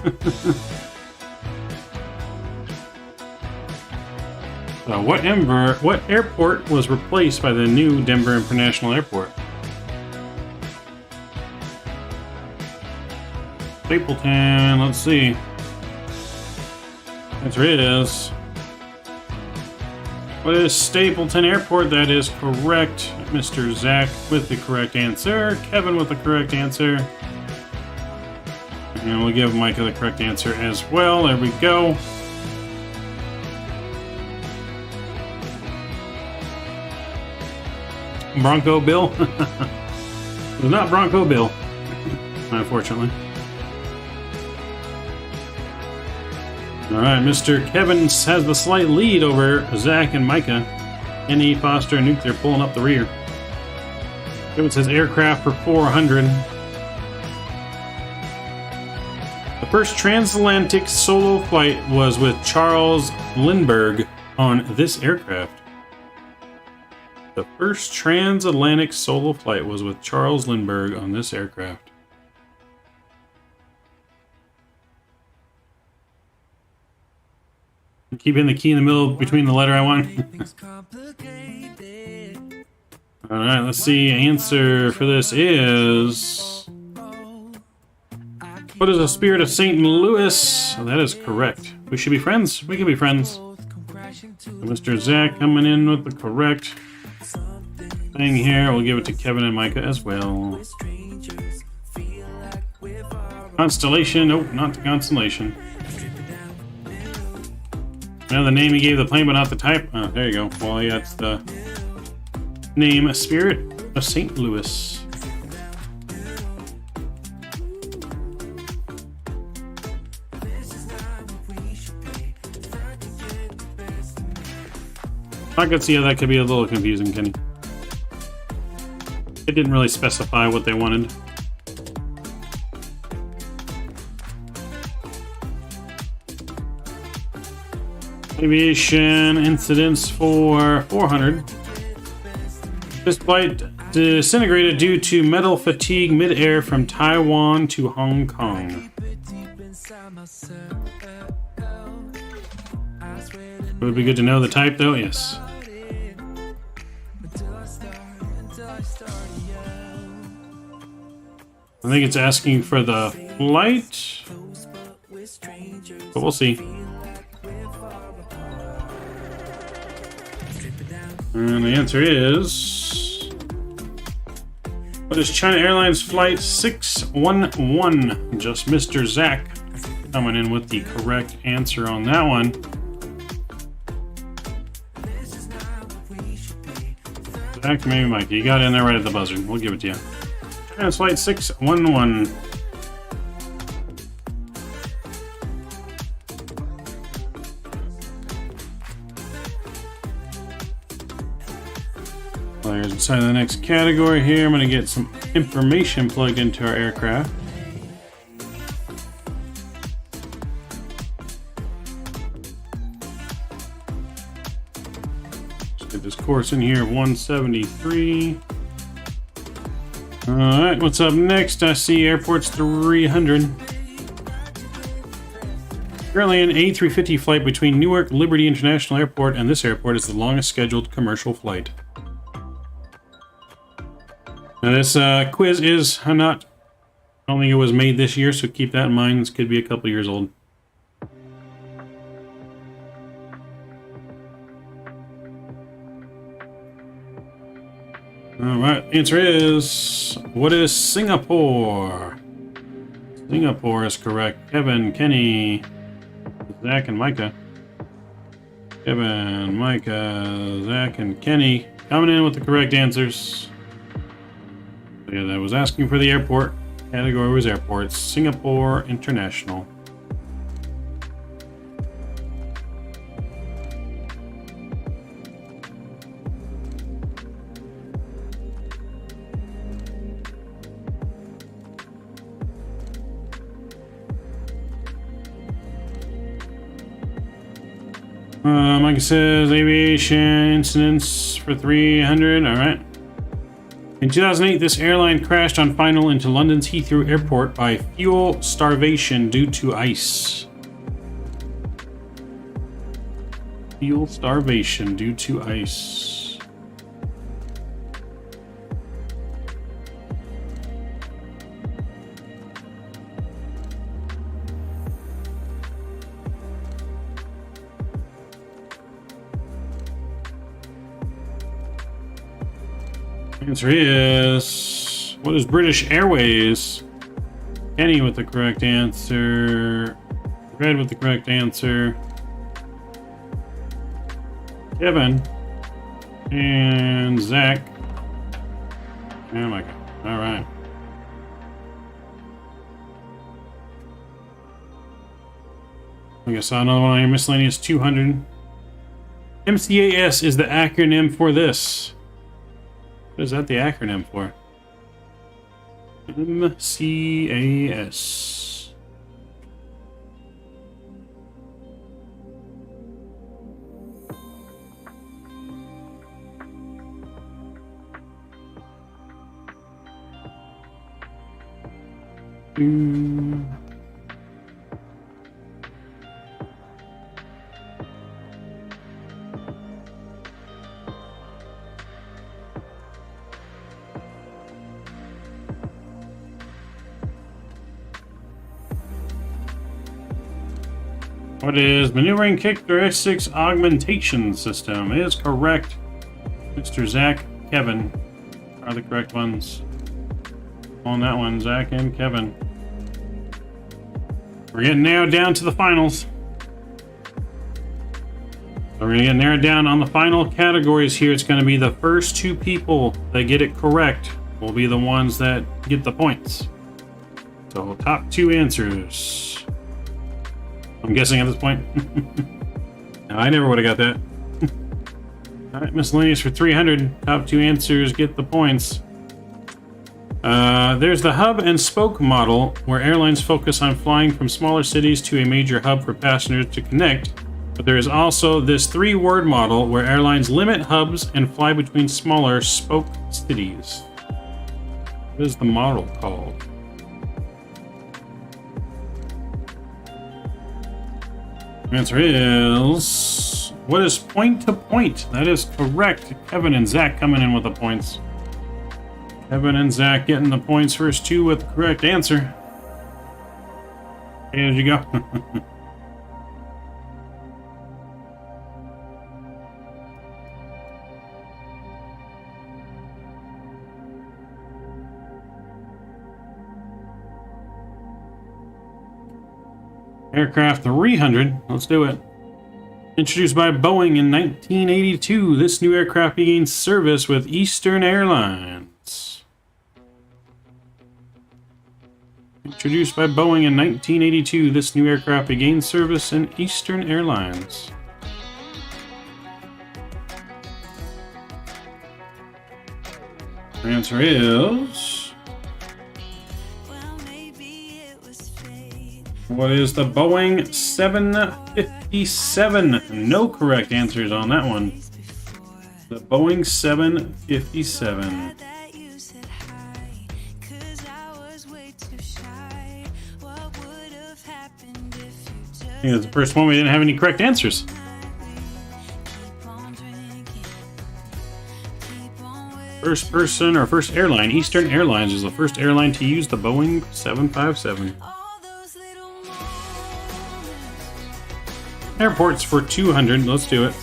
Speaker 2: What airport was replaced by the new Denver International Airport? Stapleton, let's see. Answer is... What is Stapleton Airport? That is correct. Mr. Zach with the correct answer. Kevin with the correct answer. And we'll give Micah the correct answer as well. There we go. Bronco Bill? It was not Bronco Bill, unfortunately. Alright, Mr. Kevin has the slight lead over Zach and Micah. N.E. Foster and Nuke, they're pulling up the rear. Kevin says aircraft for 400. The first transatlantic solo flight was with Charles Lindbergh on this aircraft. The first transatlantic solo flight was with Charles Lindbergh on this aircraft. Keep in the key in the middle between the letter I want. Alright, let's see. Answer for this is... What is the spirit of St. Louis? Oh, that is correct. We should be friends. We can be friends. So Mr. Zach coming in with the correct thing here. We'll give it to Kevin and Micah as well. Constellation. Nope, not the Constellation. Now the name he gave the plane, but not the type. Oh, there you go. Well, yeah, it's the name, Spirit of St. Louis. I could see how that could be a little confusing, Kenny. It didn't really specify what they wanted. Aviation incidents for 400. This flight disintegrated due to metal fatigue mid-air from Taiwan to Hong Kong. It would be good to know the type, though. Yes. I think it's asking for the flight, but we'll see. And the answer is... what is China Airlines Flight 611? Just Mr. Zach coming in with the correct answer on that one. Zach, maybe Mike. You got in there right at the buzzer. We'll give it to you. China's Flight 611. Players inside the next category here. I'm going to get some information plugged into our aircraft. Let's get this course in here, 173. Alright, what's up next? I see airports 300. Currently an A350 flight between Newark Liberty International Airport and this airport is the longest scheduled commercial flight. Now this quiz is I don't think it was made this year, so keep that in mind. This could be a couple years old. Alright, answer is... what is Singapore? Singapore is correct. Kevin, Kenny, Zach, and Micah. Kevin, Micah, Zach, and Kenny coming in with the correct answers. Yeah, that was asking for the airport. Category was airports. Singapore International. Mike says aviation incidents for 300. All right. In 2008, this airline crashed on final into London's Heathrow Airport by fuel starvation due to ice. Fuel starvation due to ice. Answer is... what is British Airways? Kenny with the correct answer. Red with the correct answer. Kevin. And Zach. And Micah. Alright. I guess another one on your miscellaneous 200. MCAS is the acronym for this. What is that the acronym for? MCAS. What is maneuvering characteristics augmentation system? Is correct. Mr. Zach, Kevin are the correct ones. On that one, Zach and Kevin. We're getting narrowed down to the finals. So we're going to get narrowed down on the final categories here. It's going to be the first two people that get it correct will be the ones that get the points. So top two answers. I'm guessing at this point. No, I never would have got that. Alright, miscellaneous for 300. Top 2 answers get the points. There's the hub and spoke model, where airlines focus on flying from smaller cities to a major hub for passengers to connect. But there is also this 3-word model, where airlines limit hubs and fly between smaller spoke cities. What is the model called? The answer is... what is point to point? That is correct. Kevin and Zach coming in with the points. Kevin and Zach getting the points, first 2 with the correct answer. There you go. Aircraft 300. Let's do it. Introduced by Boeing in 1982, this new aircraft began service with Eastern Airlines. Introduced by Boeing in 1982, this new aircraft began service in Eastern Airlines. The answer is... what is the Boeing 757? No correct answers on that one. The Boeing 757. I think that's the first one we didn't have any correct answers. First person or first airline, Eastern Airlines is the first airline to use the Boeing 757. Airports for 200. Let's do it.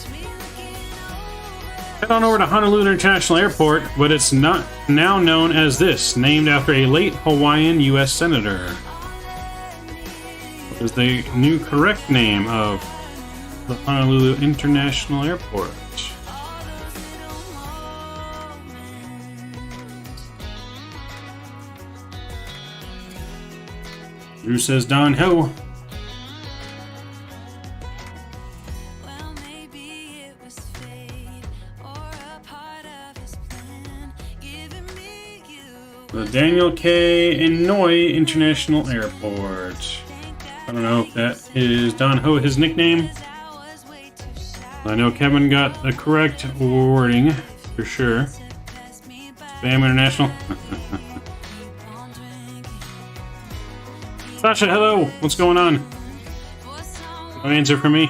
Speaker 2: Head on over to Honolulu International Airport, but it's not now known as this, named after a late Hawaiian U.S. senator. What is the new correct name of the Honolulu International Airport? Drew says Don Ho. The Daniel K. Inouye International Airport. I don't know if that is Don Ho, his nickname. I know Kevin got the correct wording for sure. Spam International. Sasha, hello. What's going on? No answer for me.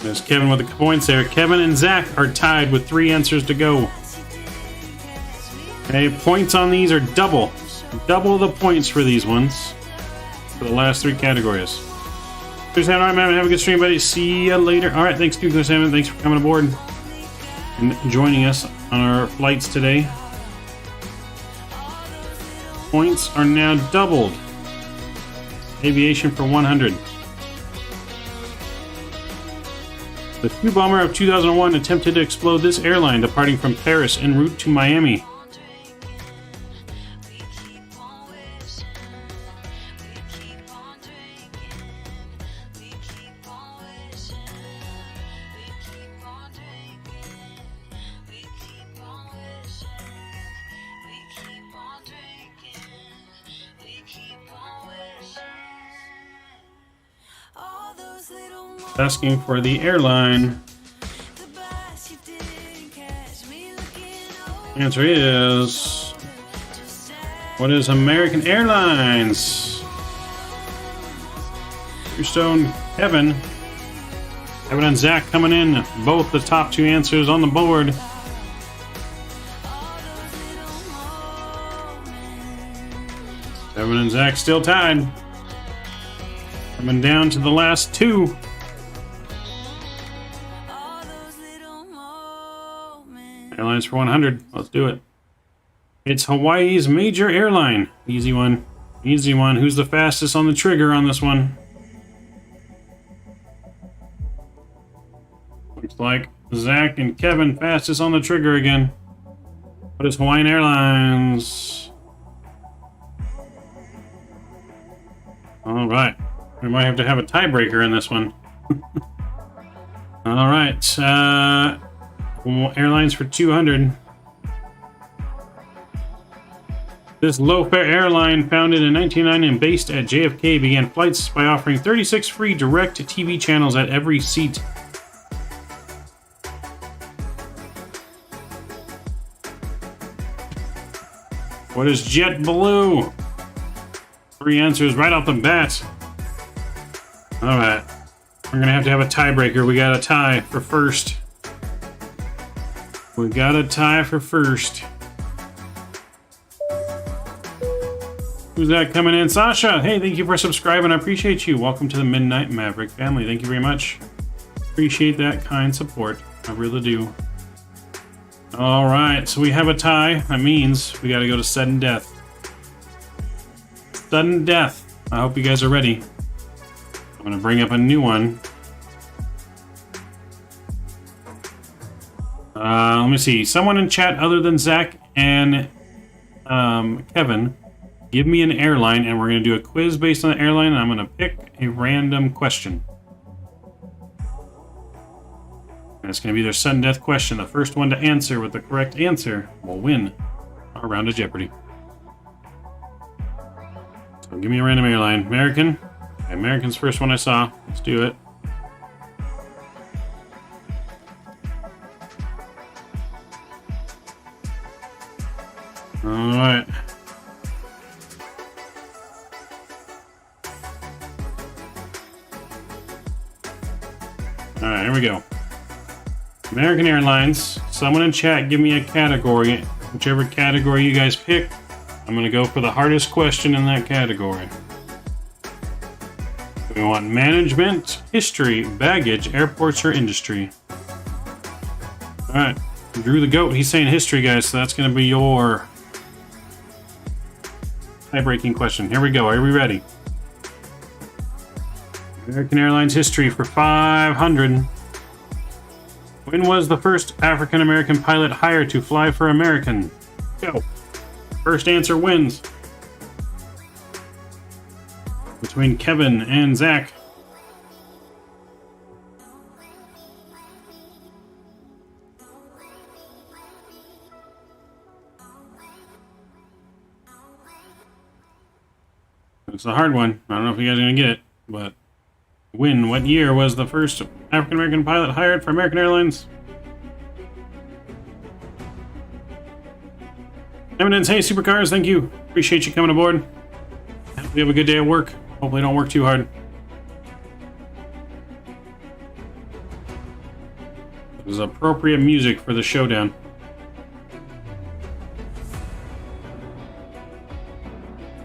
Speaker 2: There's Kevin with the points there. Kevin and Zach are tied with 3 answers to go. Okay, points on these are double. Double the points for these ones. For the last 3 categories. Chris Hammond, alright, man, have a good stream, buddy. See ya later. Alright, thanks to Chris Hammond. Thanks for coming aboard and joining us on our flights today. Points are now doubled. Aviation for 100. The Q bomber of 2001 attempted to explode this airline departing from Paris en route to Miami. Asking for the airline. Answer is... what is American Airlines? Stone, Kevin. Kevin and Zach coming in. Both the top 2 answers on the board. Kevin and Zach still tied. Coming down to the last 2. Airlines for 100. Let's do it. It's Hawaii's major airline. Easy one. Easy one. Who's the fastest on the trigger on this one? Looks like Zach and Kevin fastest on the trigger again. What is Hawaiian Airlines? All right. We might have to have a tiebreaker in this one. All right. Airlines for 200. This low-fare airline, founded in 1909 and based at JFK, began flights by offering 36 free direct TV channels at every seat. What is JetBlue? 3 answers right off the bat. All right. We're going to have a tiebreaker. We got a tie for first. We got a tie for first. Who's that coming in? Sasha! Hey, thank you for subscribing. I appreciate you. Welcome to the Midnight Maverick family. Thank you very much. Appreciate that kind support. I really do. All right, so we have a tie. That means we got to go to sudden death. Sudden death. I hope you guys are ready. I'm going to bring up a new one. Let me see. Someone in chat other than Zach and Kevin, give me an airline, and we're going to do a quiz based on the airline, and I'm going to pick a random question. And it's going to be their sudden death question. The first one to answer with the correct answer will win our round of Jeopardy. So give me a random airline. American. Okay, American's the first one I saw. Let's do it. All right. All right, here we go. American Airlines. Someone in chat, give me a category. Whichever category you guys pick, I'm going to go for the hardest question in that category. We want management, history, baggage, airports, or industry. All right. Drew the Goat, he's saying history, guys, so that's going to be your tie-breaking question. Here we go. Are we ready? American Airlines history for 500. When was the first African-American pilot hired to fly for American? Go. First answer wins. Between Kevin and Zach. It's a hard one. I don't know if you guys are going to get it, but when? What year was the first African-American pilot hired for American Airlines? Eminence, hey, Supercars, thank you. Appreciate you coming aboard. Hope you have a good day at work. Hopefully don't work too hard. This is appropriate music for the showdown.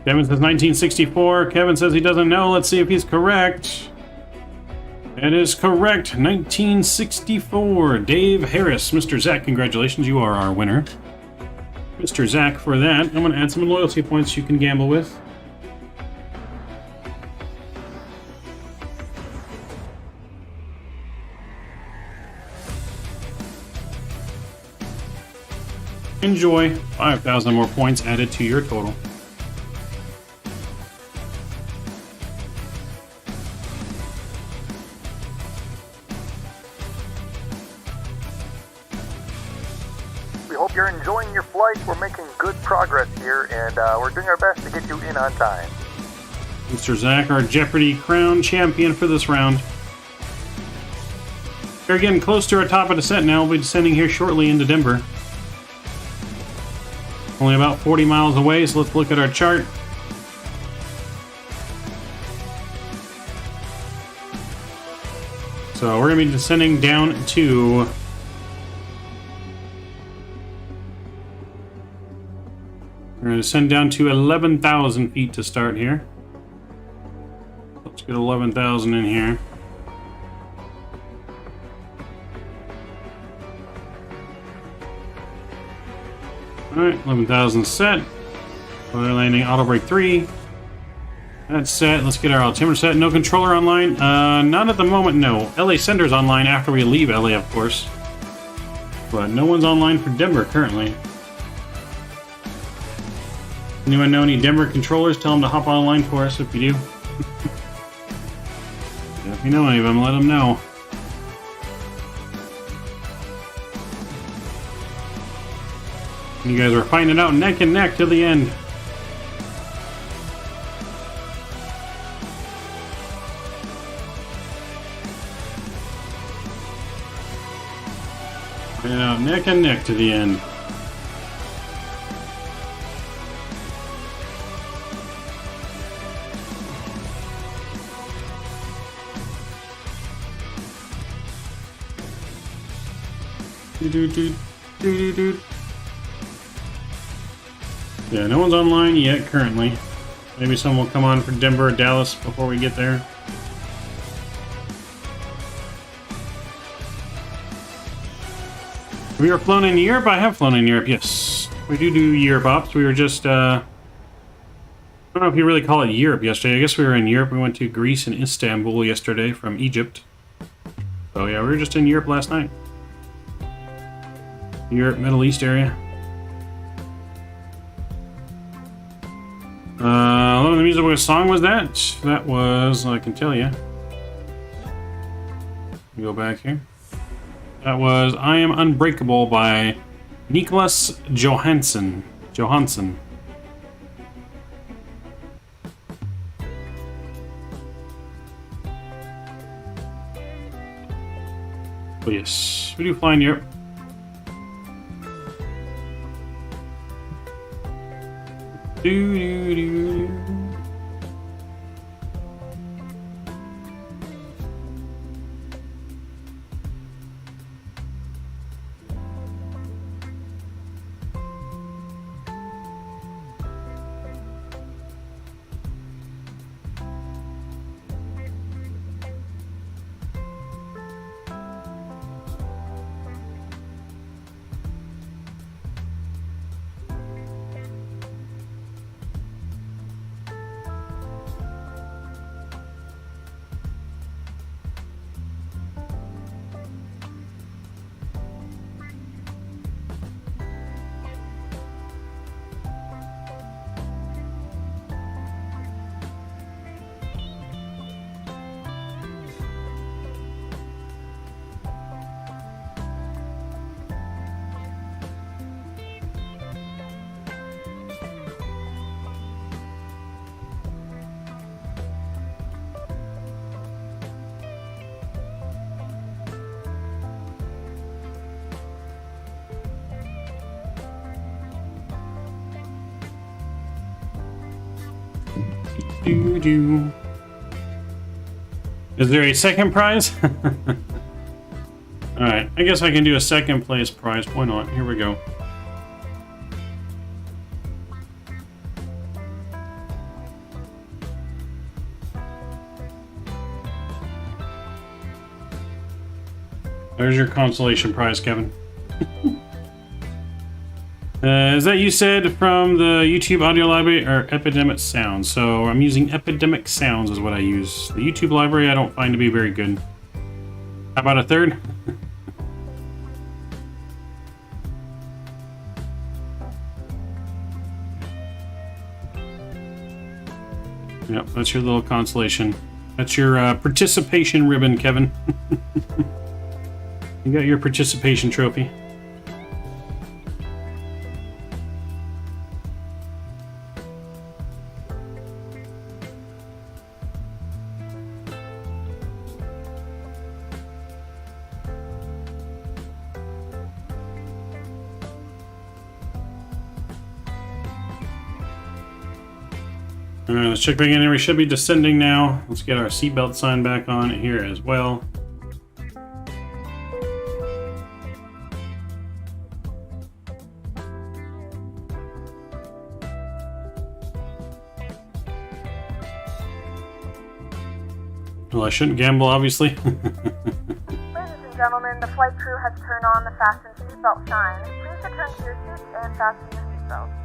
Speaker 2: Kevin says 1964. Kevin says he doesn't know. Let's see if he's correct. That is correct. 1964. Dave Harris. Mr. Zach, congratulations. You are our winner. Mr. Zach, for that, I'm going to add some loyalty points you can gamble with. Enjoy. 5,000 more points added to your total.
Speaker 8: You're enjoying your flight. We're making good progress here, and we're doing our best to get you in on time.
Speaker 2: Mr. Zach, our Jeopardy crown champion for this round. We're getting close to our top of descent now. We'll be descending here shortly into Denver. Only about 40 miles away, so let's look at our chart. So we're going to be descending down to... We're going to descend down to 11,000 feet to start here. Let's get 11,000 in here. Alright, 11,000 set. We're landing auto brake 3. That's set. Let's get our altimeter set. No controller online? Not at the moment, no. LA Sender's online after we leave LA, of course. But no one's online for Denver currently. Anyone know any Denver controllers? Tell them to hop online for us if you do. If you know any of them, let them know. You guys were fighting it out neck and neck till the end. Fighting out neck and neck to the end. Yeah, no one's online yet currently. Maybe someone will come on for Denver or Dallas before we get there. Have you ever flown in Europe? I have flown in Europe, yes. We do Europe ops. We were just, I don't know if you really call it Europe yesterday. I guess we were in Europe. We went to Greece and Istanbul yesterday from Egypt. So yeah, we were just in Europe last night. Europe, Middle East area. What music, what song was that? That was, I can tell you. Go back here. That was I Am Unbreakable by Niklas Johansson. Oh yes, we do fly in Europe. Is there a second prize? Alright, I guess I can do a second place prize. Why not? Here we go. There's your consolation prize, Kevin. Is that you said from the YouTube audio library or Epidemic Sounds? So I'm using Epidemic Sounds is what I use. The YouTube library I don't find to be very good. How about a third? Yep, that's your little consolation. That's your participation ribbon, Kevin. You got your participation trophy. Alright, let's check back in here. We should be descending now. Let's get our seatbelt sign back on here as well. Well, I shouldn't gamble, obviously.
Speaker 6: Ladies and gentlemen, the flight crew has turned on the fasten seatbelt sign. Please return to your seats and fasten your seatbelts.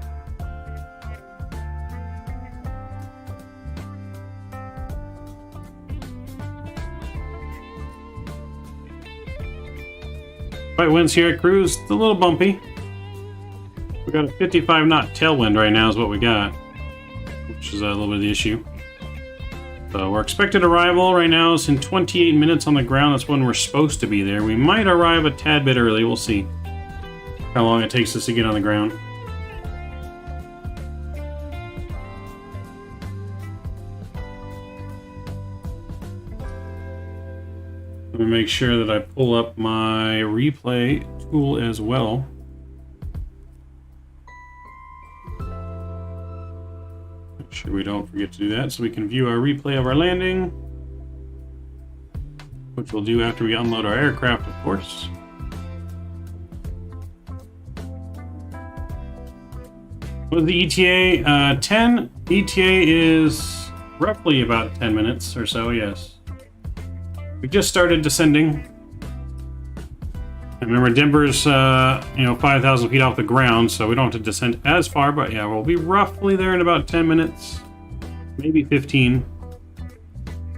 Speaker 2: Right winds here at cruise, it's a little bumpy. We got a 55 knot tailwind right now is what we got, which is a little bit of the issue. So we're expected arrival right now is in 28 minutes on the ground. That's when we're supposed to be there. We might arrive a tad bit early. We'll see how long it takes us to get on the ground. make sure that I pull up my replay tool as well. Make sure we don't forget to do that so we can view our replay of our landing, which we'll do after we unload our aircraft, of course. With the ETA, 10. ETA is roughly about 10 minutes or so, yes. We just started descending. And remember, Denver's, 5,000 feet off the ground, so we don't have to descend as far, but yeah, we'll be roughly there in about 10 minutes, maybe 15.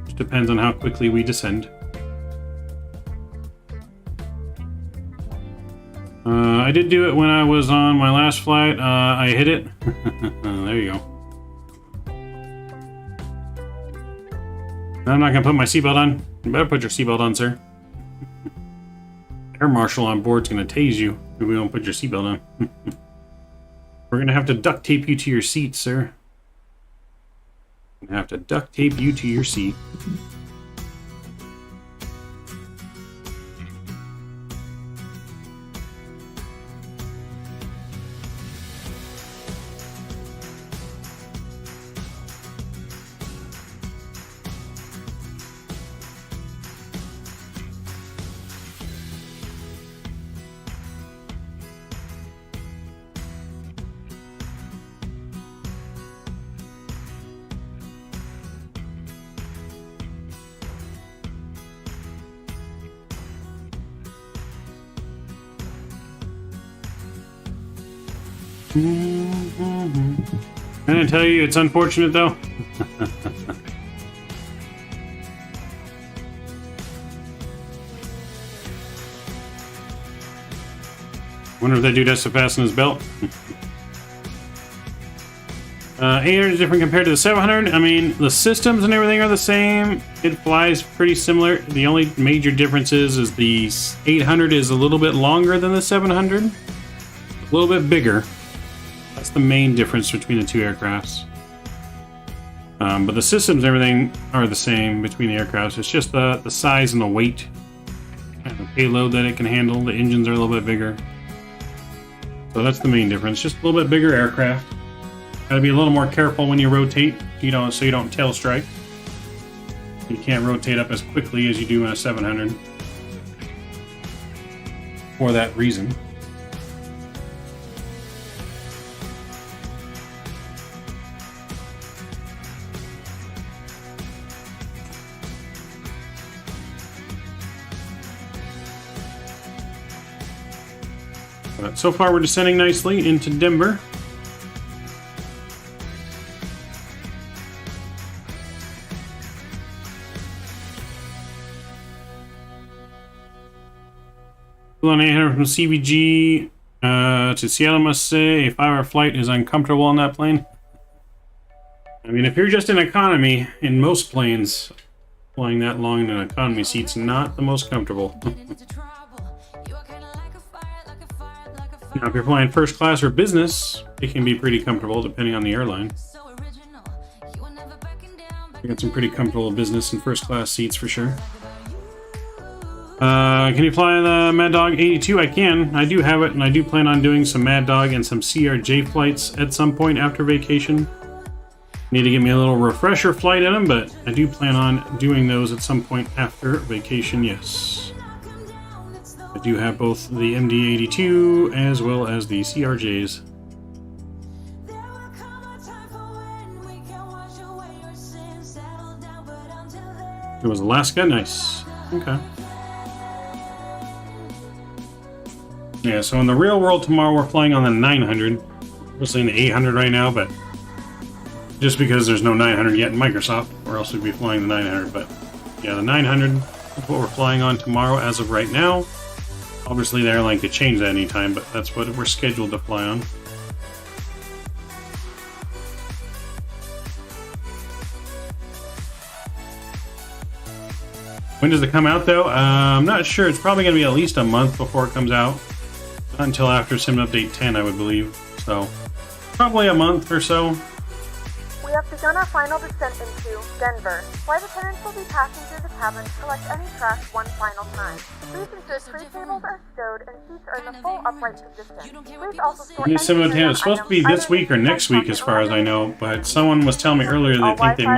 Speaker 2: Which depends on how quickly we descend. I did do it when I was on my last flight. I hit it. There you go. I'm not going to put my seatbelt on. You better put your seatbelt on, sir. Air marshal on board's going to tase you if we don't put your seatbelt on. We're going to have to duct tape you to your seat, sir. We're going to have to duct tape you to your seat. Can I tell you it's unfortunate though? Wonder if that dude has to fasten his belt. 800 is different compared to the 700. I mean, the systems and everything are the same. It flies pretty similar. The only major difference is the 800 is a little bit longer than the 700. A little bit bigger. That's the main difference between the two aircrafts. But the systems and everything are the same between the aircrafts. It's just the size and the weight and the payload that it can handle. The engines are a little bit bigger. So that's the main difference. Just a little bit bigger aircraft. Gotta be a little more careful when you rotate, so you don't tail strike. You can't rotate up as quickly as you do in a 700. For that reason. But so far we're descending nicely into Denver. On 800 from CBG to Seattle, must say a 5-hour flight is uncomfortable on that plane. I mean, if you're just in economy, in most planes, flying that long in an economy seat's not the most comfortable. Now, if you're flying first class or business, it can be pretty comfortable depending on the airline. You got some pretty comfortable business and first class seats for sure. Can you fly the Mad Dog 82? I can. I do have it, and I do plan on doing some Mad Dog and some CRJ flights at some point after vacation. Need to give me a little refresher flight in them, but I do plan on doing those at some point after vacation, yes. I do have both the MD-82 as well as the CRJs. It was Alaska, nice. Okay. Yeah, so in the real world tomorrow we're flying on the 900. We're flying the 800 right now, but just because there's no 900 yet in Microsoft, or else we'd be flying the 900. But yeah, the 900 is what we're flying on tomorrow as of right now. Obviously the airline could change that anytime, but that's what we're scheduled to fly on. When does it come out though? I'm not sure. It's probably going to be at least a month before it comes out. Not until after Sim Update 10, I would believe. So, probably a month or so.
Speaker 6: We We have begun our final descent into Denver. Flight attendants will be passing through the cabin to collect any trash one final time. Please ensure tray tables are stowed and seats are in the full upright position. Please also store any
Speaker 2: Simultaneous. It's supposed to be this week or next week, as far as I know. But someone was telling me earlier that they think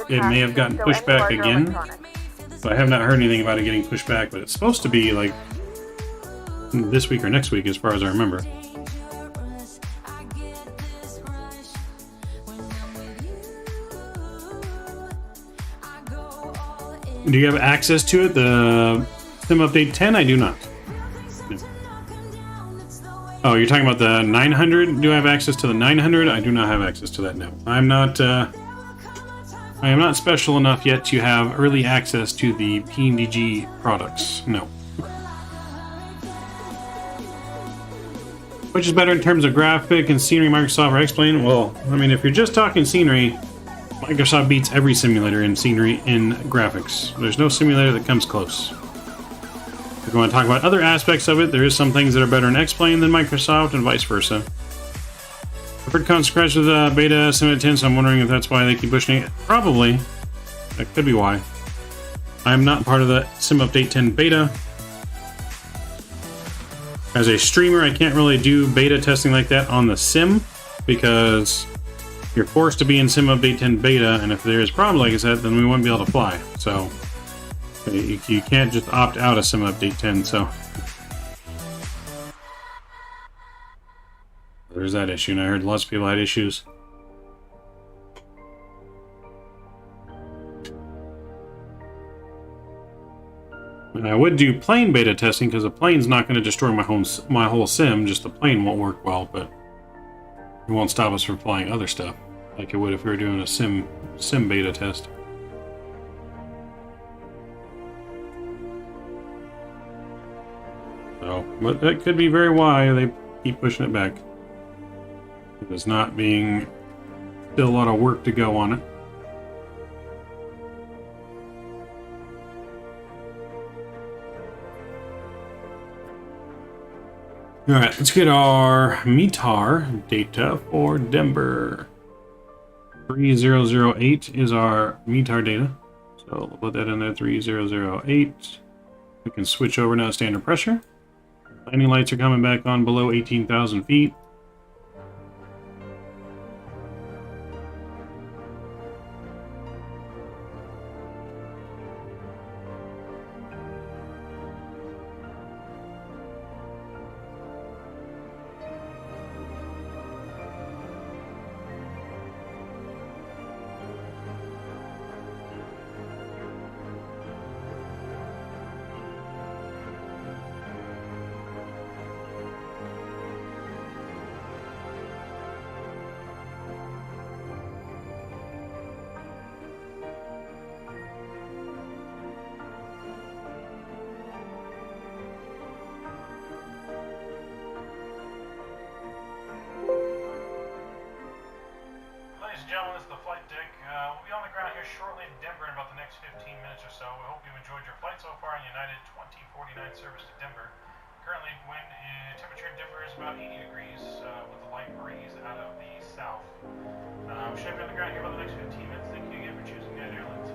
Speaker 2: it may have gotten pushed back again. So I have not heard anything about it getting pushed back. But it's supposed to be like this week or next week, as far as I remember. Do you have access to it? The Sim Update 10? I do not. No. Oh, you're talking about the 900? Do I have access to the 900? I do not have access to that, no. I am not special enough yet to have early access to the PMDG products, no. Which is better in terms of graphic and scenery, Microsoft or X-Plane? Well, I mean, if you're just talking scenery, Microsoft beats every simulator in scenery in graphics. There's no simulator that comes close. If you want to talk about other aspects of it, there is some things that are better in X-Plane than Microsoft and vice versa. I've heard consequence with beta Sim 10, so I'm wondering if that's why they keep pushing it. Probably. That could be why. I'm not part of the Sim Update 10 beta. As a streamer, I can't really do beta testing like that on the sim because you're forced to be in Sim Update 10 beta, and if there's problems like I said, then we won't be able to fly. So you can't just opt out of Sim Update 10. So there's that issue, and I heard lots of people had issues. And I would do plane beta testing because the plane's not going to destroy my whole sim. Just the plane won't work well, but it won't stop us from flying other stuff like it would if we were doing a sim beta test. So, but that could be very why they keep pushing it back. There's not being still a lot of work to go on it. Alright, let's get our METAR data for Denver. 3008 is our METAR data. So we'll put that in there, 3008. We can switch over now to standard pressure. Landing lights are coming back on below 18,000 feet. Shortly in Denver in about the next 15 minutes or so. We hope you enjoyed your flight so far on United 2049 service to Denver. Currently, temperature in Denver is about 80 degrees with a light breeze out of the south. Should be on the ground here about the next 15 minutes. Thank you again for choosing United Airlines.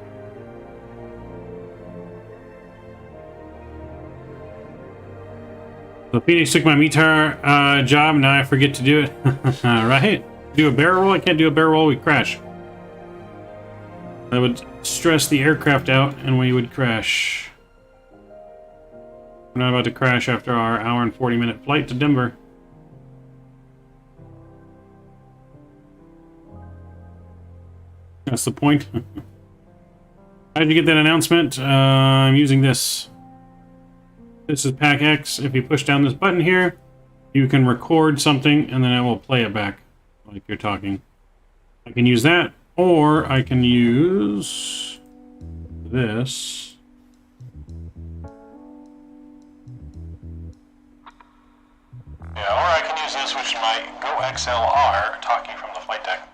Speaker 2: So Phoenix took my METAR job, now I forget to do it. Right? Do a barrel roll? I can't do a barrel roll, we crash. That would stress the aircraft out and we would crash. We're not about to crash after our hour and 40-minute flight to Denver. That's the point. How did you get that announcement? I'm using this. This is Pack X. If you push down this button here, you can record something and then it will play it back like you're talking. I can use that. Or I can use this. Yeah, or I can use this, which is my Go XLR, talking from the flight deck.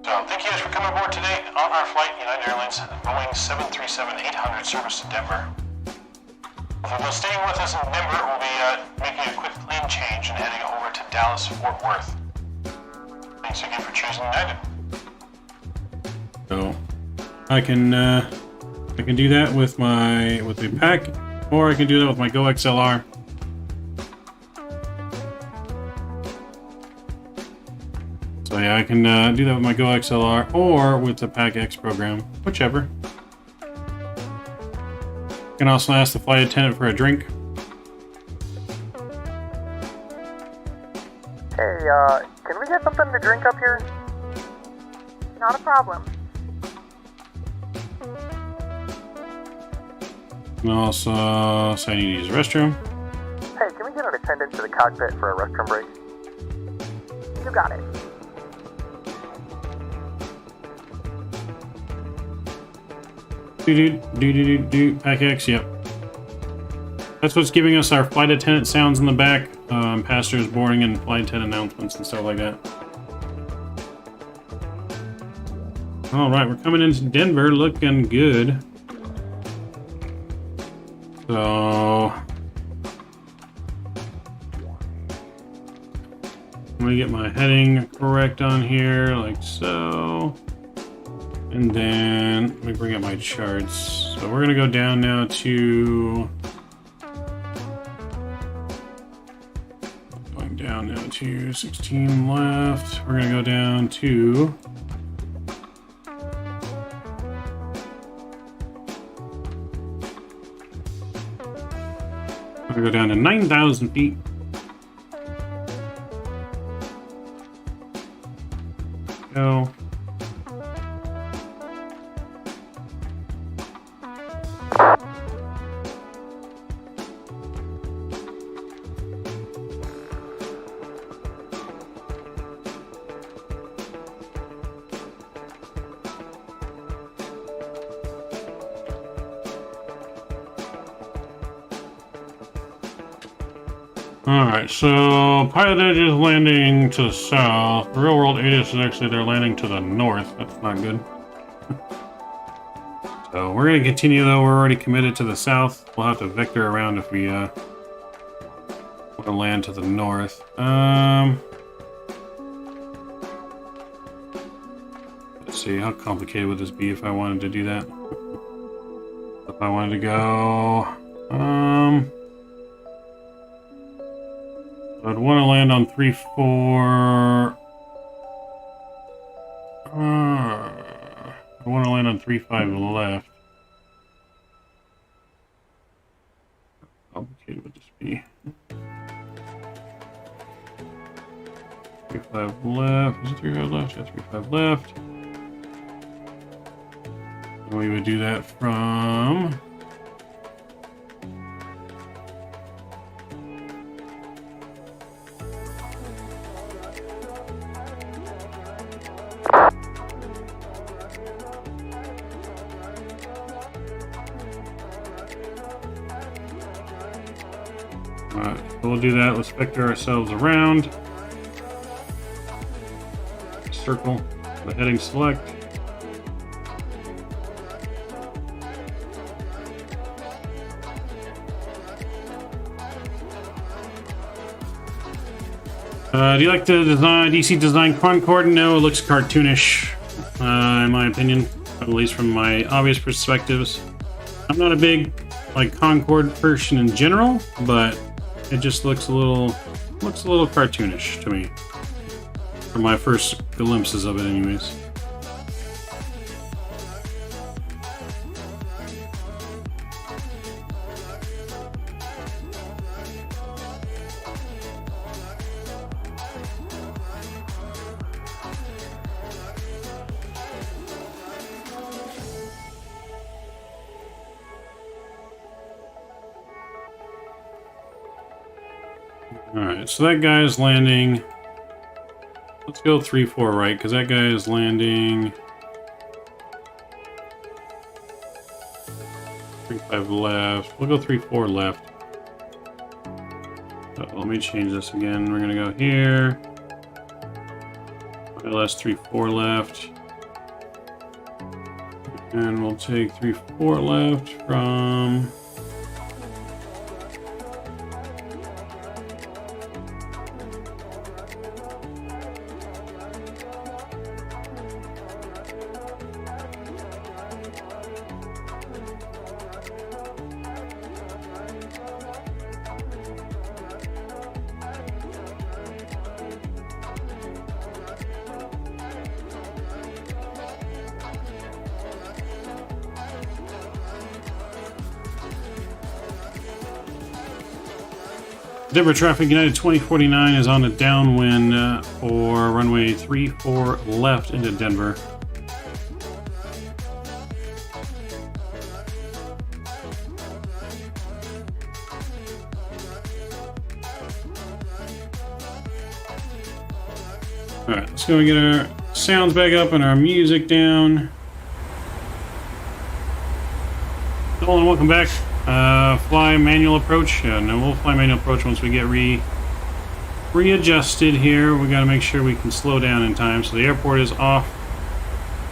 Speaker 2: So, thank you guys for coming aboard today on our flight, United Airlines Boeing 737-800 service to Denver. If you're staying with us in Denver, we'll be making a quick plane change and heading over to Dallas-Fort Worth.
Speaker 11: Thanks again for choosing United.
Speaker 2: So I can do that with the pack, or I can do that with my Go XLR. So yeah, I can do that with my Go XLR or with the Pack X program, whichever. You can also ask the flight attendant for a drink.
Speaker 8: Hey, can we get something to drink up here?
Speaker 6: Not a problem.
Speaker 2: And also say I need to use the restroom.
Speaker 8: Hey, can we get an attendant to the cockpit for a restroom break?
Speaker 6: You got it.
Speaker 2: Pack X, yep. That's what's giving us our flight attendant sounds in the back, passengers boarding and flight attendant announcements and stuff like that. Alright, we're coming into Denver, looking good. So let me get my heading correct on here, like so. And then let me bring up my charts. So we're gonna go down now to down now to 16 left. We're gonna go down to go down to 9,000 feet. Go. Alright, so Pilot Edge is landing to the south. Real World 8 is actually they're landing to the north. That's not good. So we're going to continue though. We're already committed to the south. We'll have to vector around if we want to land to the north. Let's see, how complicated would this be if I wanted to do that? If I wanted to go... I'd want to land on 3-4. I want to land on 3-5 left. How complicated would this be? 3-5 left. Is it 3-5 left? Yeah, 3-5 left. And we would do that from... We'll do that. Let's vector ourselves around. Circle the heading select. Do you like the design, DC design Concorde? No, it looks cartoonish, in my opinion, at least from my obvious perspectives. I'm not a big Concorde person in general, but it just looks a little cartoonish to me. From my first glimpses of it, anyways. Alright, so that guy is landing. Let's go 3-4 right, because that guy is landing 3-5 left. We'll go 3-4 left. Let me change this again. We're gonna go here. LS 3-4 left. And we'll take 3-4 left from... Denver traffic, United 2049 is on a downwind for runway 34 left into Denver. Alright, let's go get our sounds back up and our music down. Hello and welcome back. Fly manual approach. No, we'll fly manual approach once we get readjusted here. We got to make sure we can slow down in time. So the airport is off.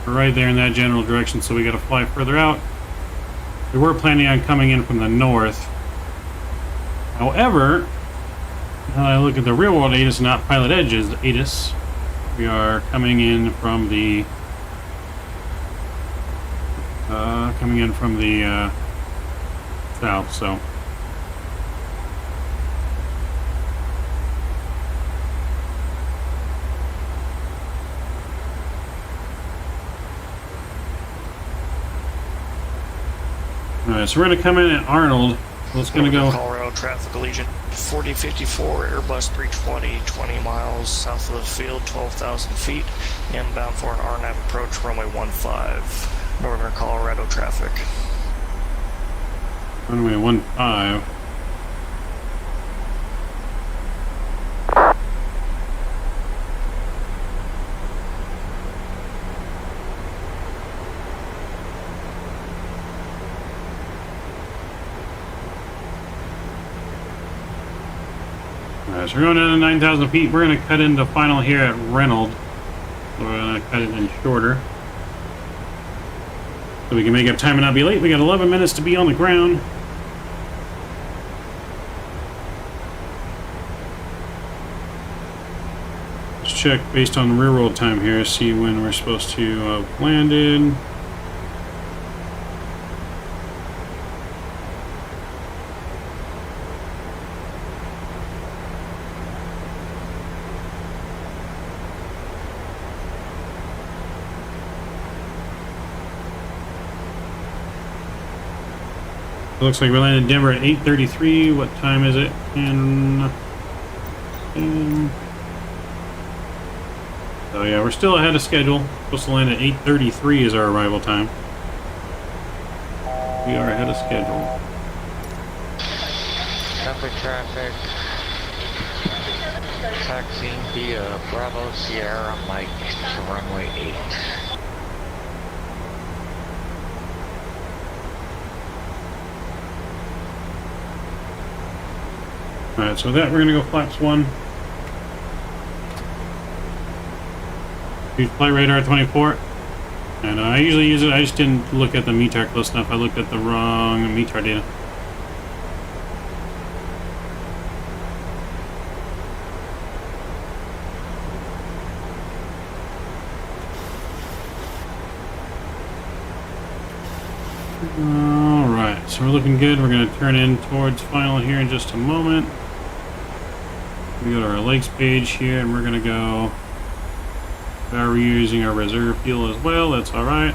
Speaker 2: We're right there in that general direction, so we got to fly further out. We were planning on coming in from the north. However, now I look at the real world ATIS, not Pilot Edge's ATIS. We are coming in from the south, so alright, so we're gonna come in at Arnold. Let's gonna go
Speaker 11: Colorado traffic Allegiant 4054 Airbus 320, 20 miles south of the field, 12,000 feet, inbound for an RNAV approach, runway 15, Northern Colorado traffic.
Speaker 2: runway 15. Alright, so we're going down to 9,000 feet. We're going to cut into final here at Reynolds. So we're going to cut it in shorter, so we can make up time and not be late. We got 11 minutes to be on the ground. Let's check based on the real world time here, see when we're supposed to have landed. Looks like we landed in Denver at 8:33. What time is it? So yeah, we're still ahead of schedule. Supposed to land at 8:33 is our arrival time. We are ahead of schedule.
Speaker 12: Traffic. Taxiing via Bravo Sierra Mike to runway 8.
Speaker 2: Alright, so with that, we're going to go flaps 1. Use flight radar 24. And I usually use it, I just didn't look at the METAR close enough. I looked at the wrong METAR data. Alright, so we're looking good. We're going to turn in towards final here in just a moment. We go to our legs page here, and we're going to go. We're using our reserve fuel as well. That's alright.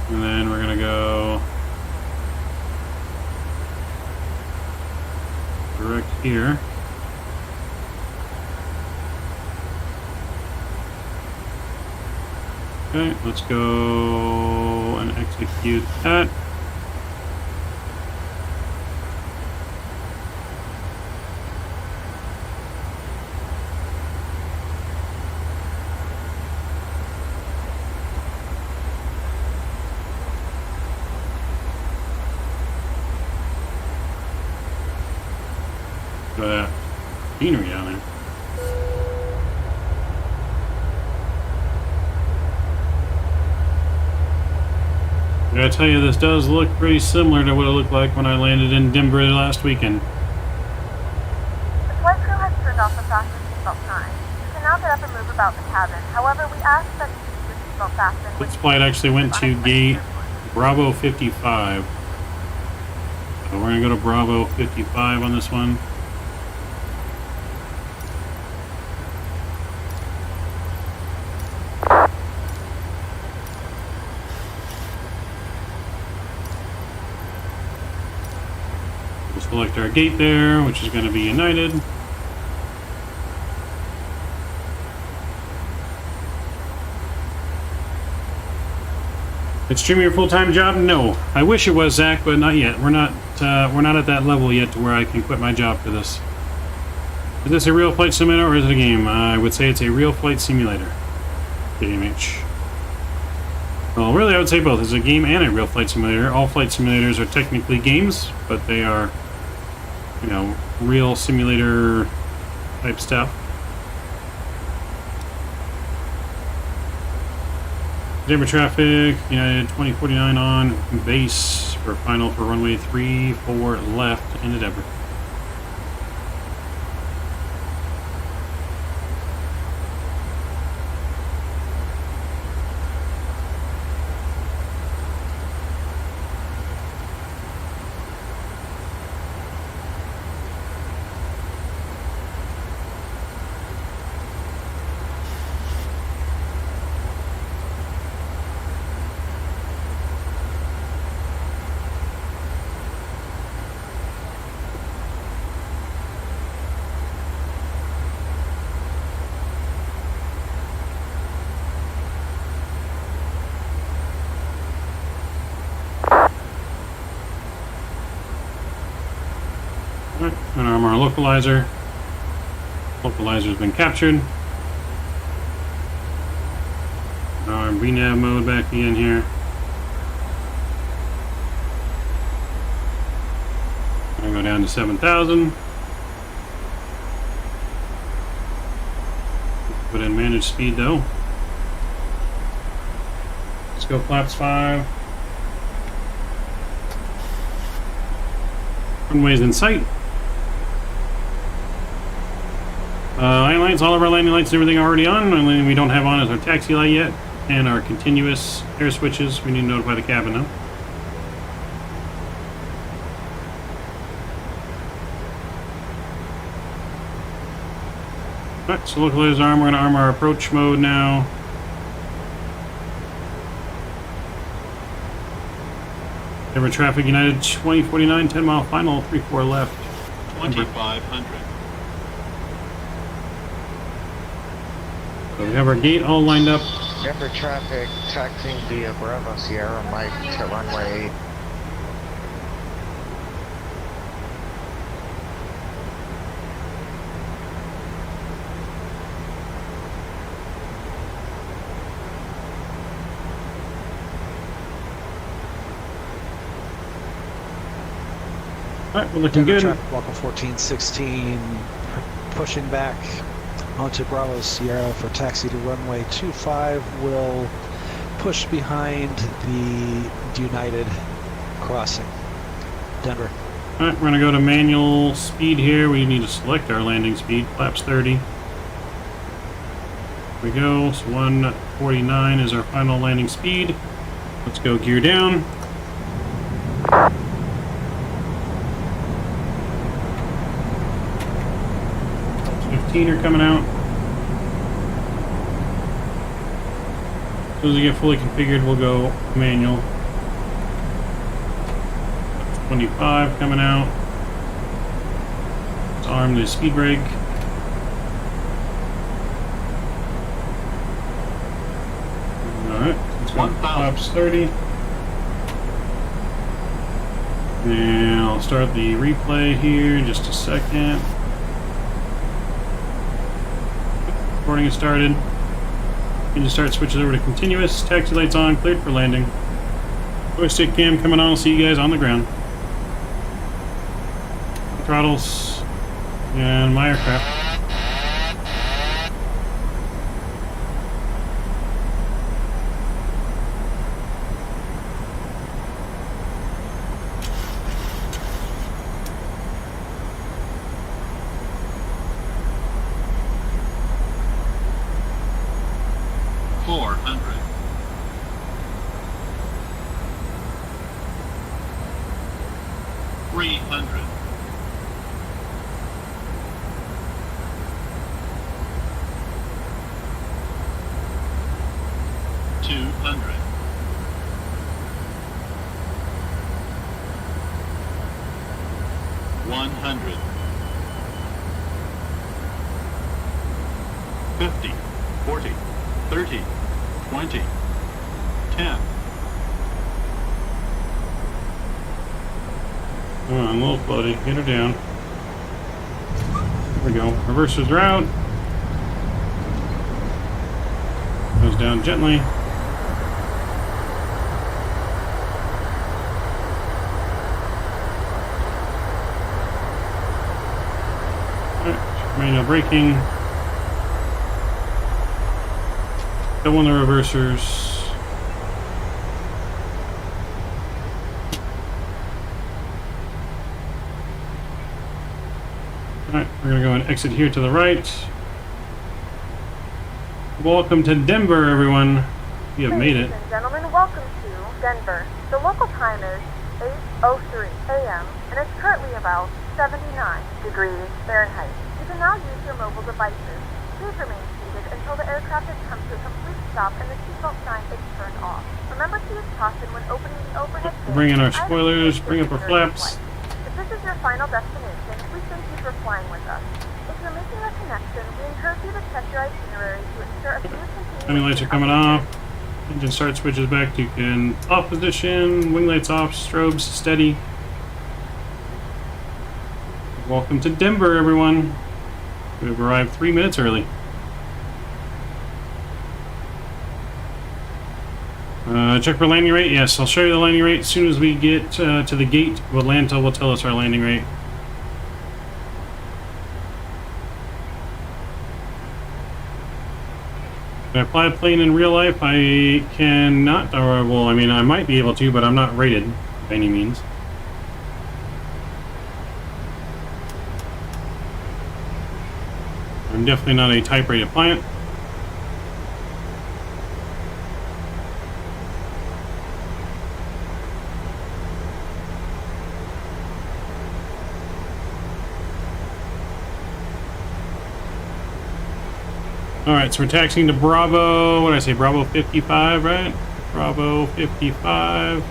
Speaker 2: And then we're going to go direct here. Okay, let's go and execute that. Scenery down there. I gotta tell you, this does look pretty similar to what it looked like when I landed in Denver last weekend.
Speaker 6: The flight crew has turned off the fasten seatbelt sign. You can now get up and move about the cabin. However, we ask that you keep your seatbelt fastened.
Speaker 2: This flight actually went to gate Bravo 55. So we're gonna go to Bravo 55 on this one. select our gate there, which is going to be United. It's Jimmy your full-time job? No. I wish it was, Zach, but not yet. We're not at that level yet to where I can quit my job for this. Is this a real flight simulator or is it a game? I would say it's a real flight simulator. KMH. Well, really, I would say both. It's a game and a real flight simulator. All flight simulators are technically games, but they are, you know, real simulator type stuff. Denver traffic, United 2049 on base for final for runway 34 left into Denver. And arm our localizer. Localizer's been captured. Our VNAV mode back again here. Gonna go down to 7,000. Put in managed speed though. Let's go flaps 5. Runway's in sight. Landing lights, all of our landing lights and everything are already on. The only thing we don't have on is our taxi light yet, and our continuous air switches. We need to notify the cabin now. Alright, so localize arm. We're going to arm our approach mode now. Denver traffic, United 2049, 10 mile final, 34 left.
Speaker 3: 2500.
Speaker 2: So we have our gate all lined up.
Speaker 12: Denver traffic, taxiing via Bravo Sierra Mike to runway 8.
Speaker 2: Alright, we're looking good.
Speaker 13: Traffic, Walker 1416, pushing back onto Bravo Sierra for taxi to runway 25. Will push behind the United crossing. Denver.
Speaker 2: Alright, we're going to go to manual speed here. We need to select our landing speed. Flaps 30. Here we go. So 149 is our final landing speed. Let's go gear down. 15 are coming out. As soon as we get fully configured, we'll go manual. 25 coming out. Let's arm the speed brake. Alright, let's go flaps 30. And I'll start the replay here in just a second. Recording is started. You can start switches over to continuous. Taxi lights on, cleared for landing. Joystick cam coming on. I'll see you guys on the ground. Throttles and my aircraft.
Speaker 3: 100. 50, 40, 30, 20, 10.
Speaker 2: Come on, little floaty, get her down. There we go. Reversers are out. Goes down gently. Alright, manual braking. Don't want the reversers. Alright, we're going to go and exit here to the right. Welcome to Denver, everyone. You have made it.
Speaker 6: Ladies and gentlemen, welcome to Denver. The local time is 8:03 a.m. and it's currently about 79 degrees Fahrenheit. You can now use your mobile devices. Please remain seated until the aircraft has come to a complete stop and the seatbelt sign is turned off. Remember to use caution when opening the overhead bin.
Speaker 2: Bring in our spoilers, bring up our flaps.
Speaker 6: If this is your final destination, we thank you for flying with us. If you're making a connection, we encourage you to check your itinerary to ensure a smooth continuation.
Speaker 2: Timing lights are coming off. Engine start switches back to in off position. Wing lights off. Strobes steady. Welcome to Denver, everyone. We've arrived 3 minutes early. Check for landing rate. Yes, I'll show you the landing rate as soon as we get to the gate. Atlanta will tell us our landing rate. Can I fly a plane in real life? I cannot, or well, I mean, I might be able to, but I'm not rated by any means. I'm definitely not a type-rated pilot. Alright, so we're taxiing to Bravo, what did I say, Bravo 55, right? Bravo 55.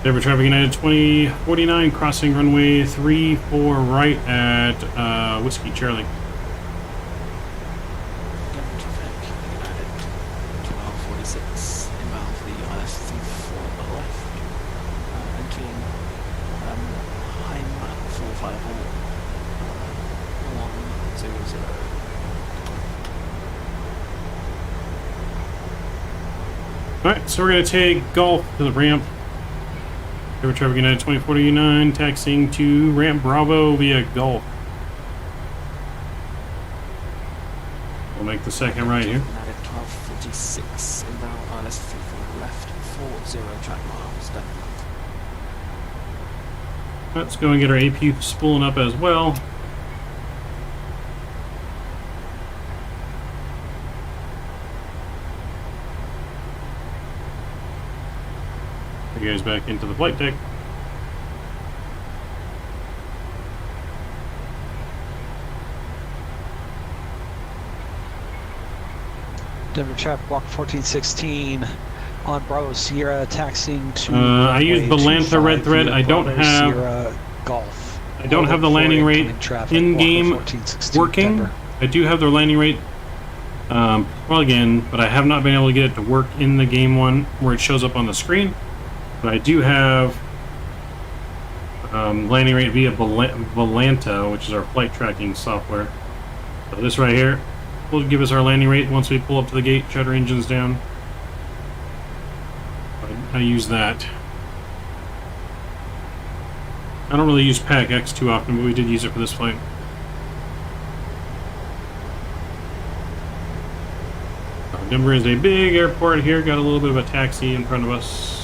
Speaker 2: Denver Traffic United 2049, crossing runway 34 right at Whiskey Charlie. Alright, so we're going to take Golf to the ramp. Denver Traffic United 2049, taxiing to ramp Bravo via Golf. We'll make the second right here.
Speaker 14: 1246, inbound ILS 34 left, 40 track miles, done.
Speaker 2: Let's go and get our AP spooling up as well. You guys back into the flight deck.
Speaker 13: Denver Traffic Block 1416 on Bravo Sierra, taxiing to.
Speaker 2: I use Balantha Red Thread. I don't
Speaker 13: Bravo
Speaker 2: have
Speaker 13: Sierra Golf.
Speaker 2: I don't have the landing rate in game working.
Speaker 13: Denver.
Speaker 2: I do have the landing rate plug-in, but I have not been able to get it to work in the game one where it shows up on the screen. But I do have landing rate via Balantha, which is our flight tracking software. So this right here will give us our landing rate once we pull up to the gate, shut our engines down. I use that. I don't really use PAC-X too often, but we did use it for this flight. Denver is a big airport here, got a little bit of a taxi in front of us.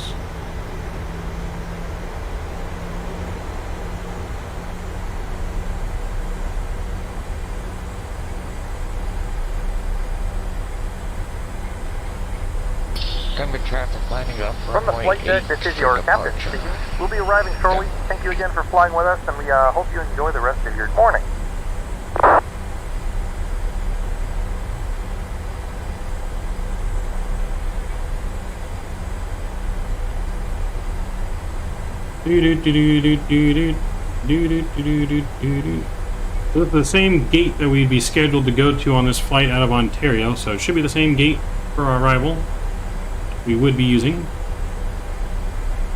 Speaker 12: Denver traffic lining up.
Speaker 8: From the flight deck, this is your captain speaking. We'll be arriving shortly. Thank you again for flying with us, and we hope you enjoy the rest of your morning.
Speaker 2: So it's the same gate that we'd be scheduled to go to on this flight out of Ontario, so it should be the same gate for our arrival we would be using.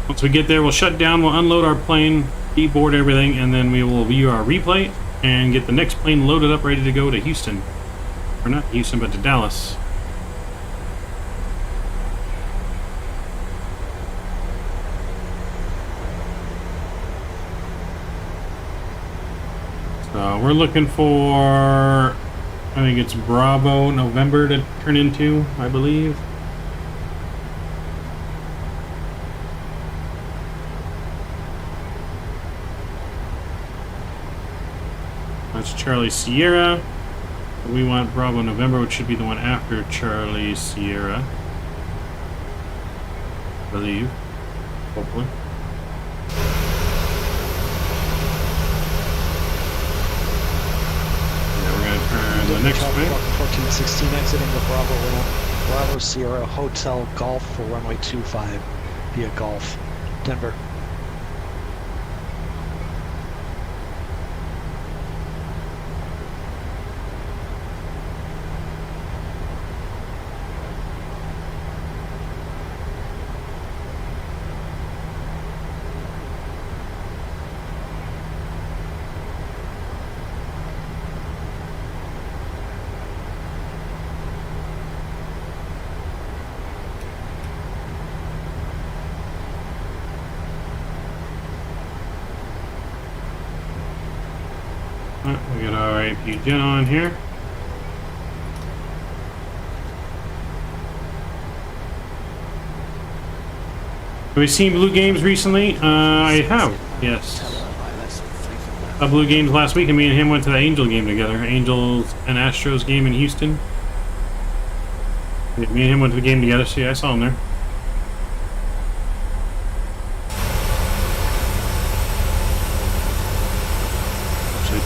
Speaker 2: Once we get there, we'll shut down, we'll unload our plane, deboard everything, and then we will view our replay and get the next plane loaded up, ready to go to Houston. Or not Houston, but to Dallas. So we're looking for, I think it's Bravo November to turn into, I believe. That's Charlie Sierra. We want Bravo November, which should be the one after Charlie Sierra. I believe. Hopefully. The next way.
Speaker 13: 1416 exiting the Bravo ramp. Bravo Sierra Hotel Golf for runway 25 via Golf, Denver.
Speaker 2: We got our AP Gen on here. Have we seen Blue Games recently? I have, yes. Blue Games last week, and me and him went to the Angel game together. Angels and Astros game in Houston. Me and him went to the game together, so yeah, I saw him there.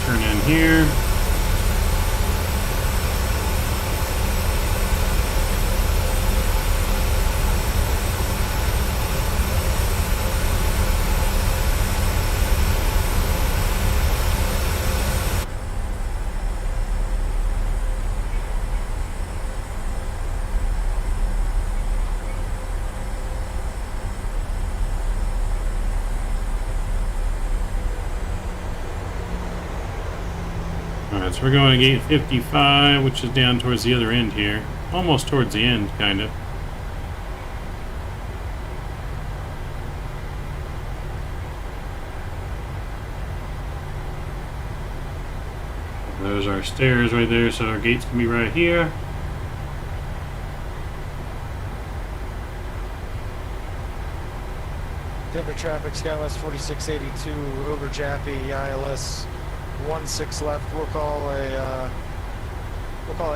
Speaker 2: Turn in here. Alright, so we're going to gate 55, which is down towards the other end here. Almost towards the end, kind of. There's our stairs right there, so our gates can be right here.
Speaker 15: Denver traffic, SkyWest 4682 over Jappy, ILS 16 left. We'll call a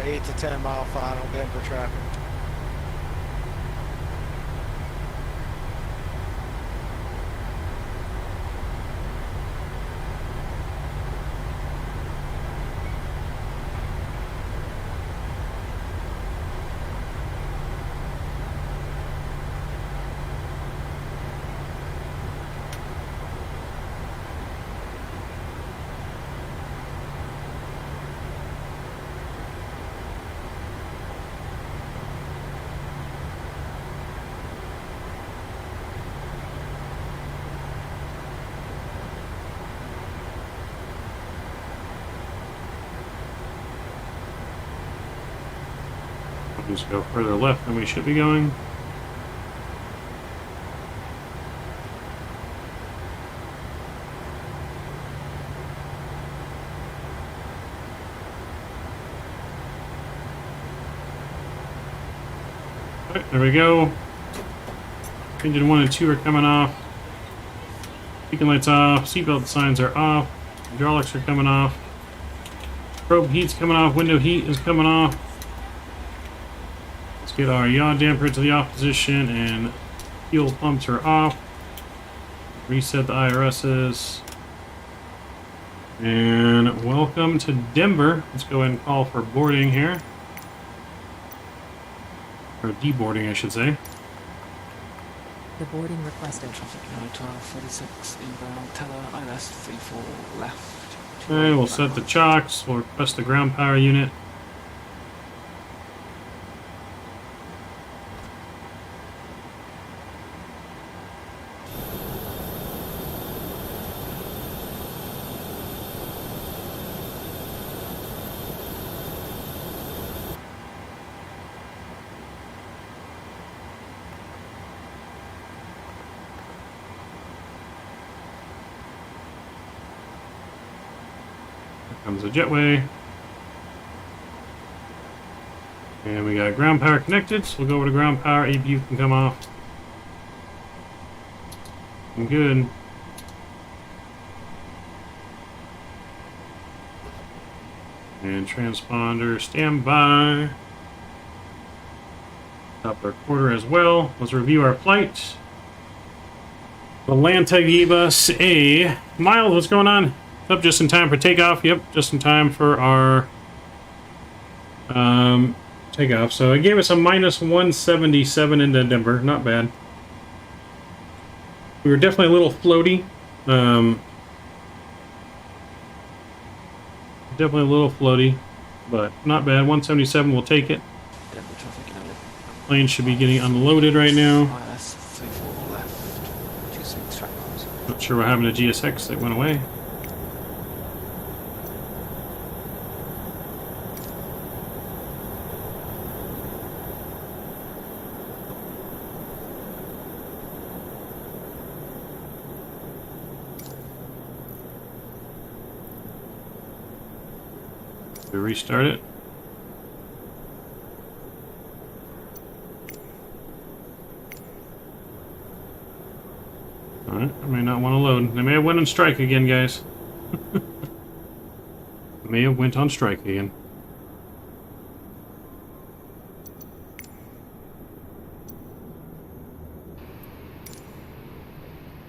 Speaker 15: 8 to 10 mile final Denver traffic.
Speaker 2: Just go further left than we should be going. Alright, there we go. Engine 1 and 2 are coming off. Beacon lights off. Seatbelt signs are off. Hydraulics are coming off. Probe heat's coming off. Window heat is coming off. get our yaw damper to the off position and fuel pumps are off. Reset the IRSs. And welcome to Denver. Let's go ahead and call for boarding here. Or deboarding, I should say.
Speaker 1: The boarding requested.
Speaker 14: Traffic now 1246 inbound, Teller, ILS 34 left.
Speaker 2: Okay, we'll set the chocks. We'll request the ground power unit. Comes the jetway. And we got ground power connected, so we'll go over to ground power. APU can come off. I'm good. And transponder standby. Doppler quarter as well. Let's review our flight. Atlanta gave us a Miles. What's going on? Up just in time for takeoff. Yep, just in time for our takeoff. So it gave us a minus 177 into Denver. Not bad. We were definitely a little floaty. Definitely a little floaty, but not bad. 177, we'll take it.
Speaker 14: Denver traffic now.
Speaker 2: Plane should be getting unloaded right now.
Speaker 14: ILS 34 left. 26 track miles.
Speaker 2: Not sure what happened to GSX. It went away. We restart it. Alright, I may not want to load. They may have went on strike again, guys. May have went on strike again.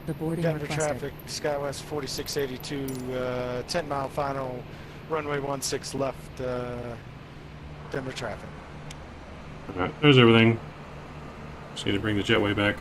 Speaker 1: The boarding
Speaker 15: Denver
Speaker 1: requested.
Speaker 15: traffic, SkyWest 4682, 10 mile final, runway 16 left, Denver traffic.
Speaker 2: Alright, there's everything. Just need to bring the jetway back.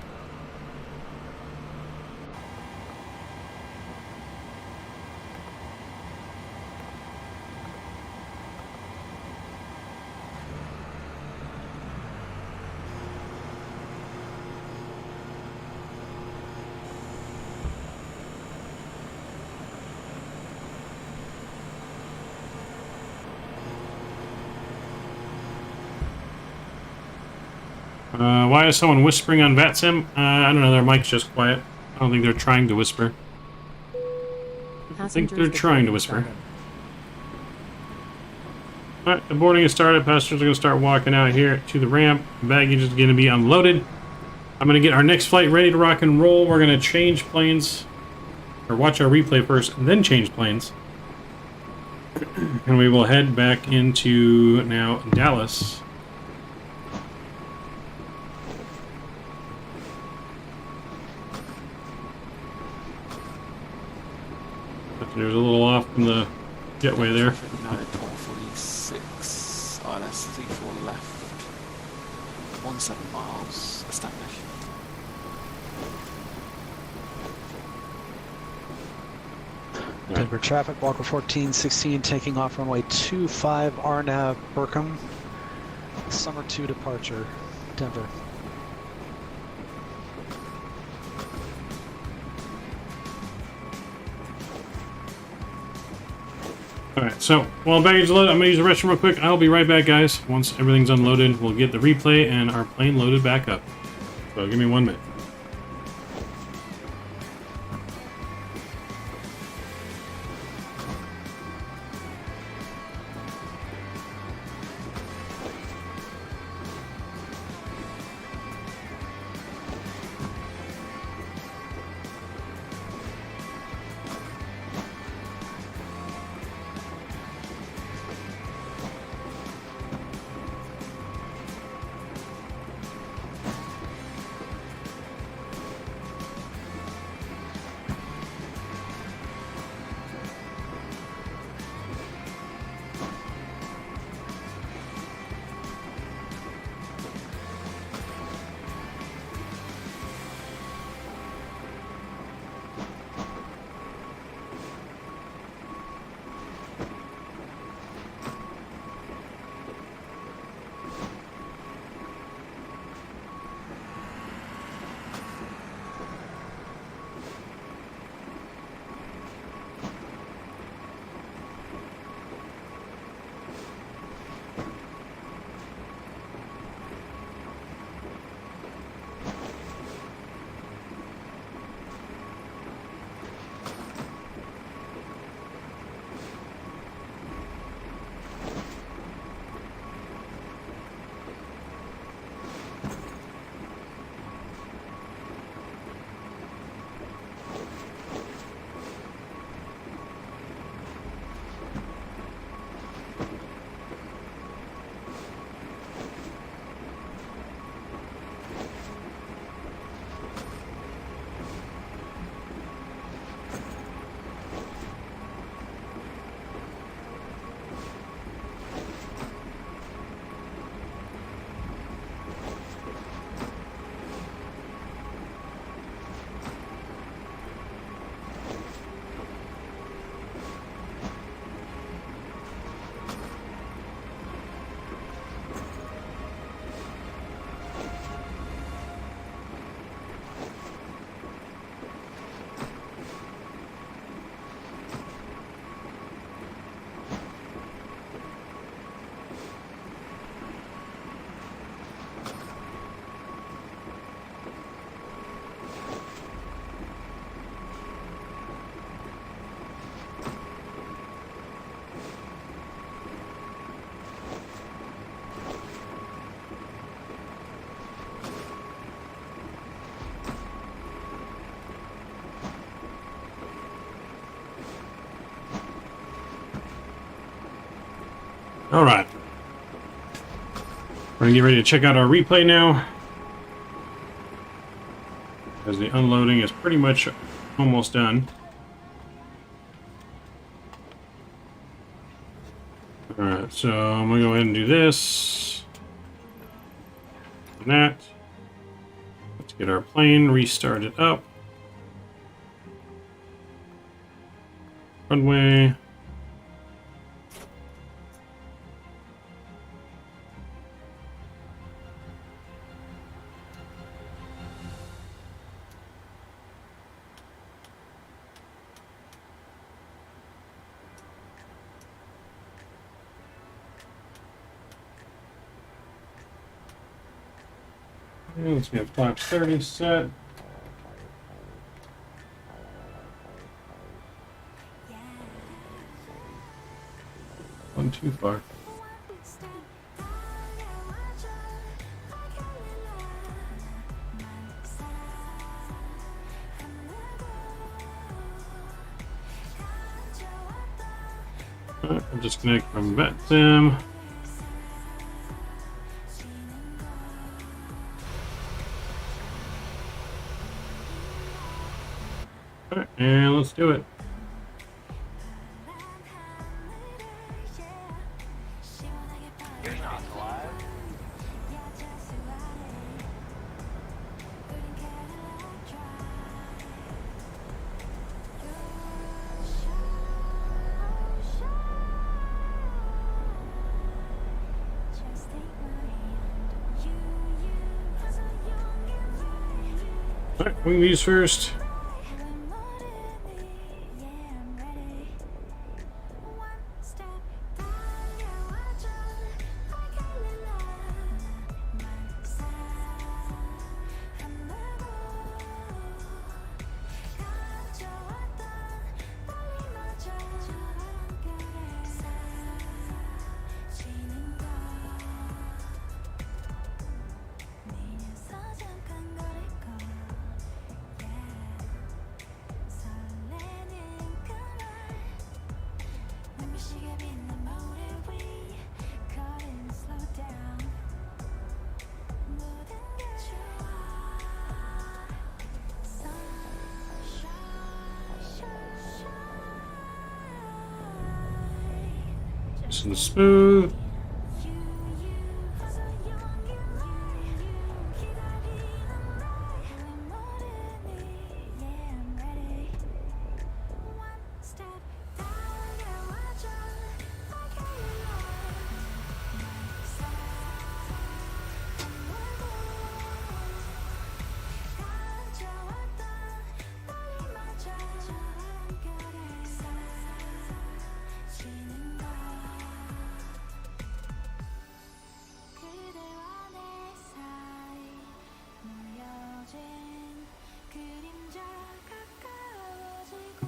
Speaker 2: Why is someone whispering on Vatsim? I don't know, their mic's just quiet. I don't think they're trying to whisper. I think they're trying to whisper. Alright, the boarding has started. Passengers are going to start walking out here to the ramp. Baggage is going to be unloaded. I'm going to get our next flight ready to rock and roll. We're going to change planes. Or watch our replay first, and then change planes. And we will head back into, now, Dallas. There's a little off from the jetway there.
Speaker 14: 1246, ILS 34 left, 17 miles, established.
Speaker 13: Denver traffic, Walker 1416, taking off runway 25, RNAV Burkham, summer 2 departure, Denver.
Speaker 2: Alright, so while baggage is loaded, I'm going to use the restroom real quick. I'll be right back, guys. Once everything's unloaded, we'll get the replay and our plane loaded back up. So give me 1 minute. All right. We're gonna get ready to check out our replay now, because the unloading is pretty much almost done. All right, so I'm gonna go ahead and do this and that. Let's get our plane restarted up. Runway. Let's get flaps 30 set. One too far. Alright, I'll disconnect from Vatsim. Alright, and let's do it. Alright, wing these first. Nice and smooth.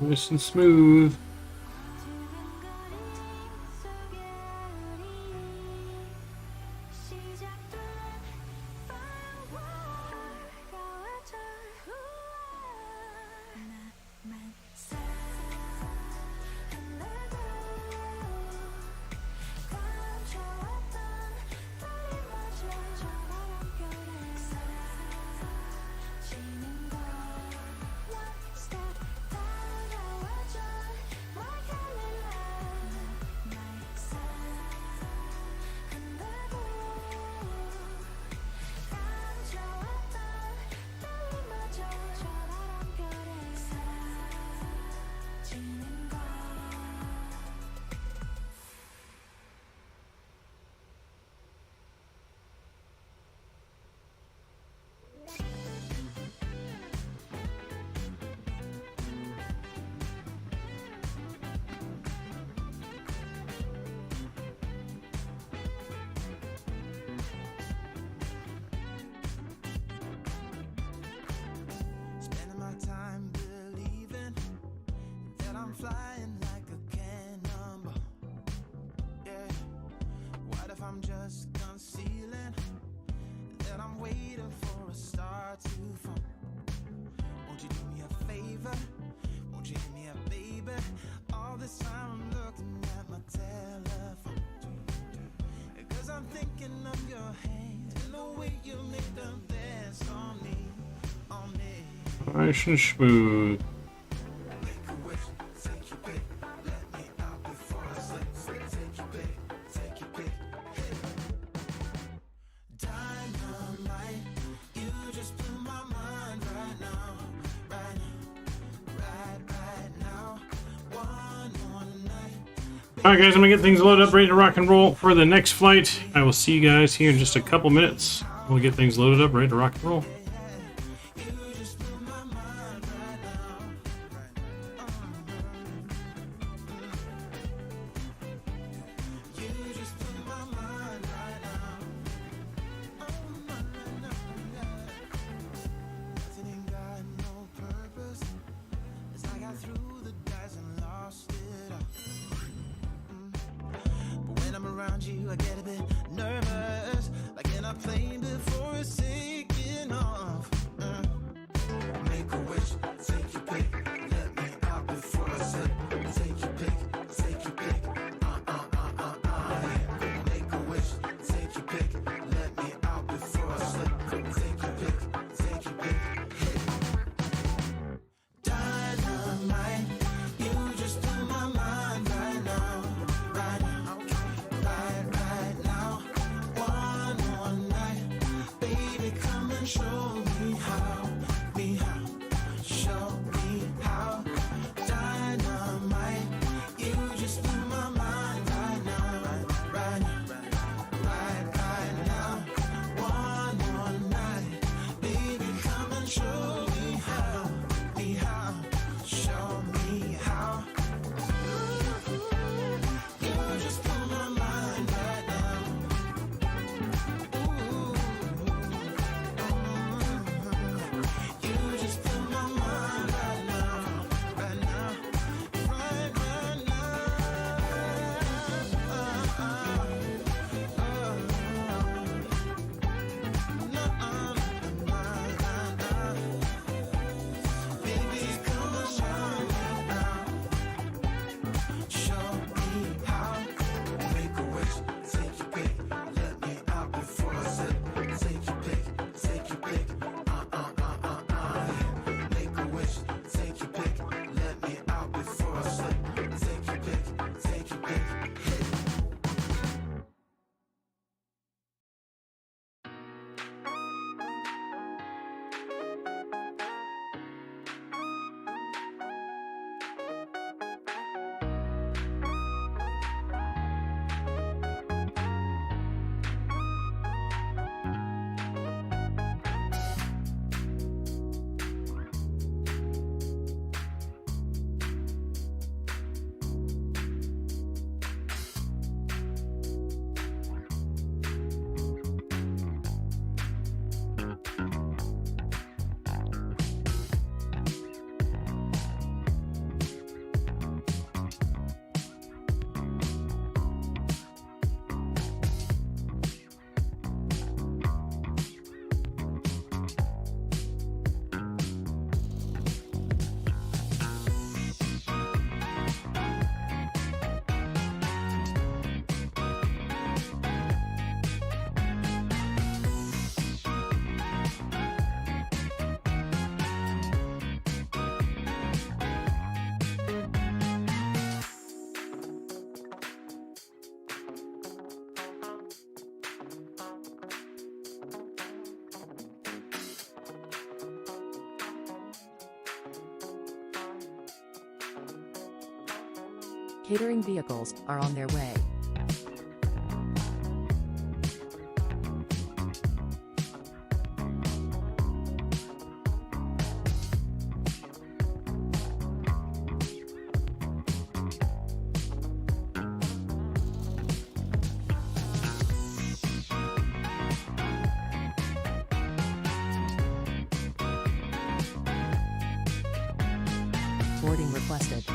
Speaker 2: Nice and smooth.
Speaker 9: Flying like a cannonball. Yeah. What if I'm just concealing that I'm waiting for a star to fall? Won't you do me a favor? Won't you hit me up, baby? All this time I'm looking at my telephone.
Speaker 2: Nice and smooth. Alright guys, I'm gonna get things loaded up, ready to rock and roll for the next flight. I will see you guys here in just a couple minutes. We'll get things loaded up, ready to rock and roll.
Speaker 9: I get a bit nervous, like in a plane before it's taking off. Make a wish, take your pick, let me out before I slip. Take your pick, take your pick. Yeah. Make a wish, take your pick, let me out before I slip. Take your pick, take your pick. Dynamite, you just blew my mind right now, right now. Show me how, show me how. Dynamite, you just blew my mind right now, right now. One more night, baby, come and show me how, show me how. You just blew my mind right now.
Speaker 1: Catering vehicles are on their way. Boarding requested.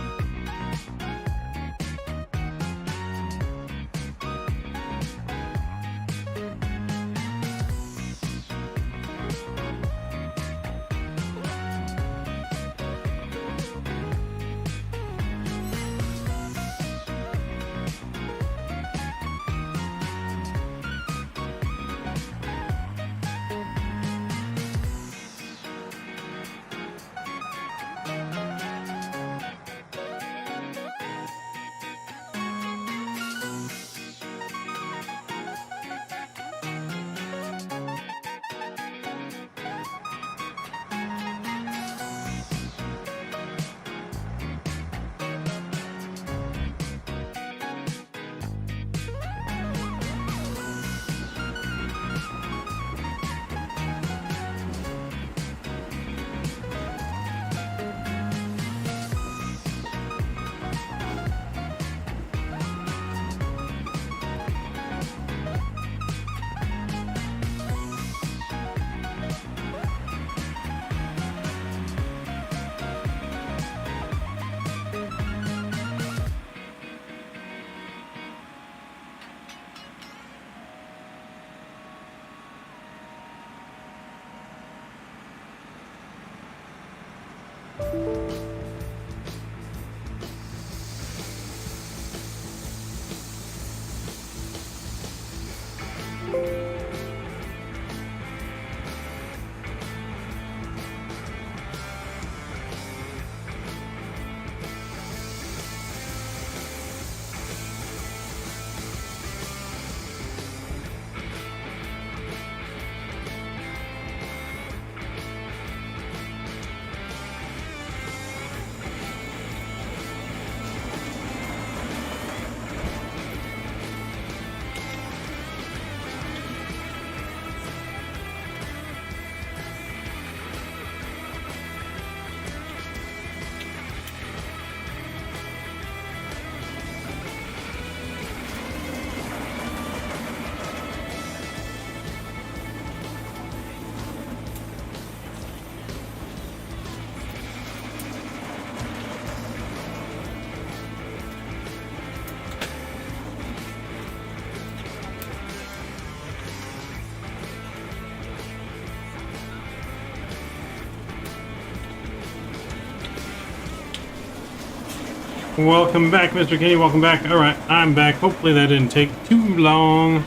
Speaker 2: Welcome back, Mr. Kenny. Welcome back. Alright, I'm back. Hopefully that didn't take too long.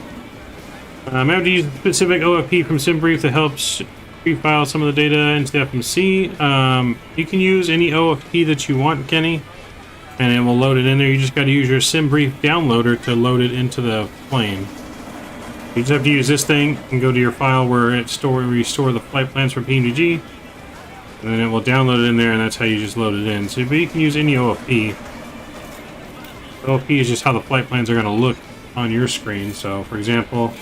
Speaker 2: I have to use a specific OFP from SimBrief that helps pre-file some of the data into the FMC. You can use any OFP that you want, Kenny, and it will load it in there. You just got to use your SimBrief downloader to load it into the plane. You just have to use this thing and go to your file where you store the flight plans from PMDG, and then it will download it in there, and that's how you just load it in. So, but you can use any OFP. OFP is just how the flight plans are going to look on your screen. So, for example,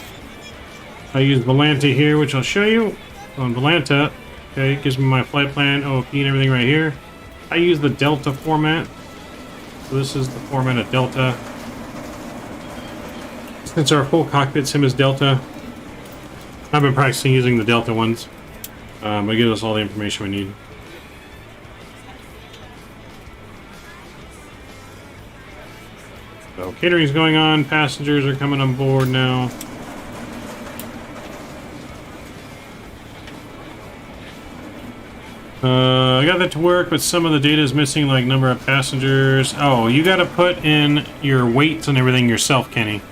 Speaker 2: I use Volanta here, which I'll show you. On Volanta, okay, it gives me my flight plan, OFP, and everything right here. I use the Delta format. So this is the format of Delta. Since our full cockpit sim is Delta, I've been practicing using the Delta ones. It gives us all the information we need. So catering's going on, passengers are coming on board now. I got that to work, but some of the data is missing, like number of passengers. Oh, you got to put in your weights and everything yourself, Kenny.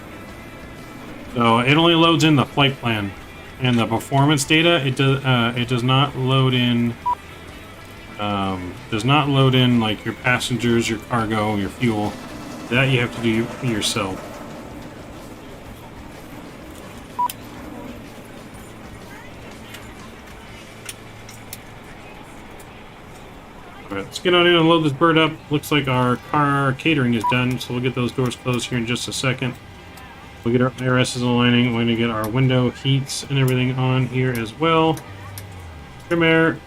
Speaker 2: So it only loads in the flight plan and the performance data. It does not load in. Does not load in like your passengers, your cargo, your fuel. That you have to do yourself. Alright, let's get on in and load this bird up. Looks like our car catering is done, so we'll get those doors closed here in just a second. We'll get our IRSs aligning. We're going to get our window heats and everything on here as well. Trim air.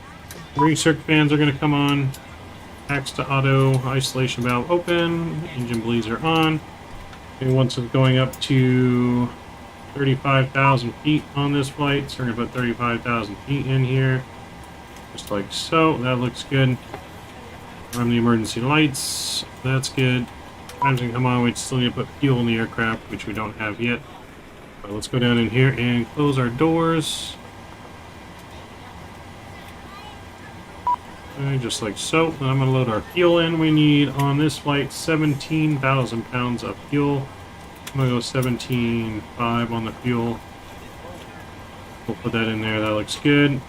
Speaker 2: Recirc fans are going to come on. Axe to auto. Isolation valve open. Engine bleeds are on. And once it's going up to 35,000 feet on this flight, so we're going to put 35,000 feet in here. Just like so. That looks good. Run the emergency lights. That's good. Times can come on. We still need to put fuel in the aircraft, which we don't have yet. But let's go down in here and close our doors. Okay, just like so. Then I'm going to load our fuel in. We need on this flight 17,000 pounds of fuel. I'm going to go 17.5 on the fuel. We'll put that in there. That looks good.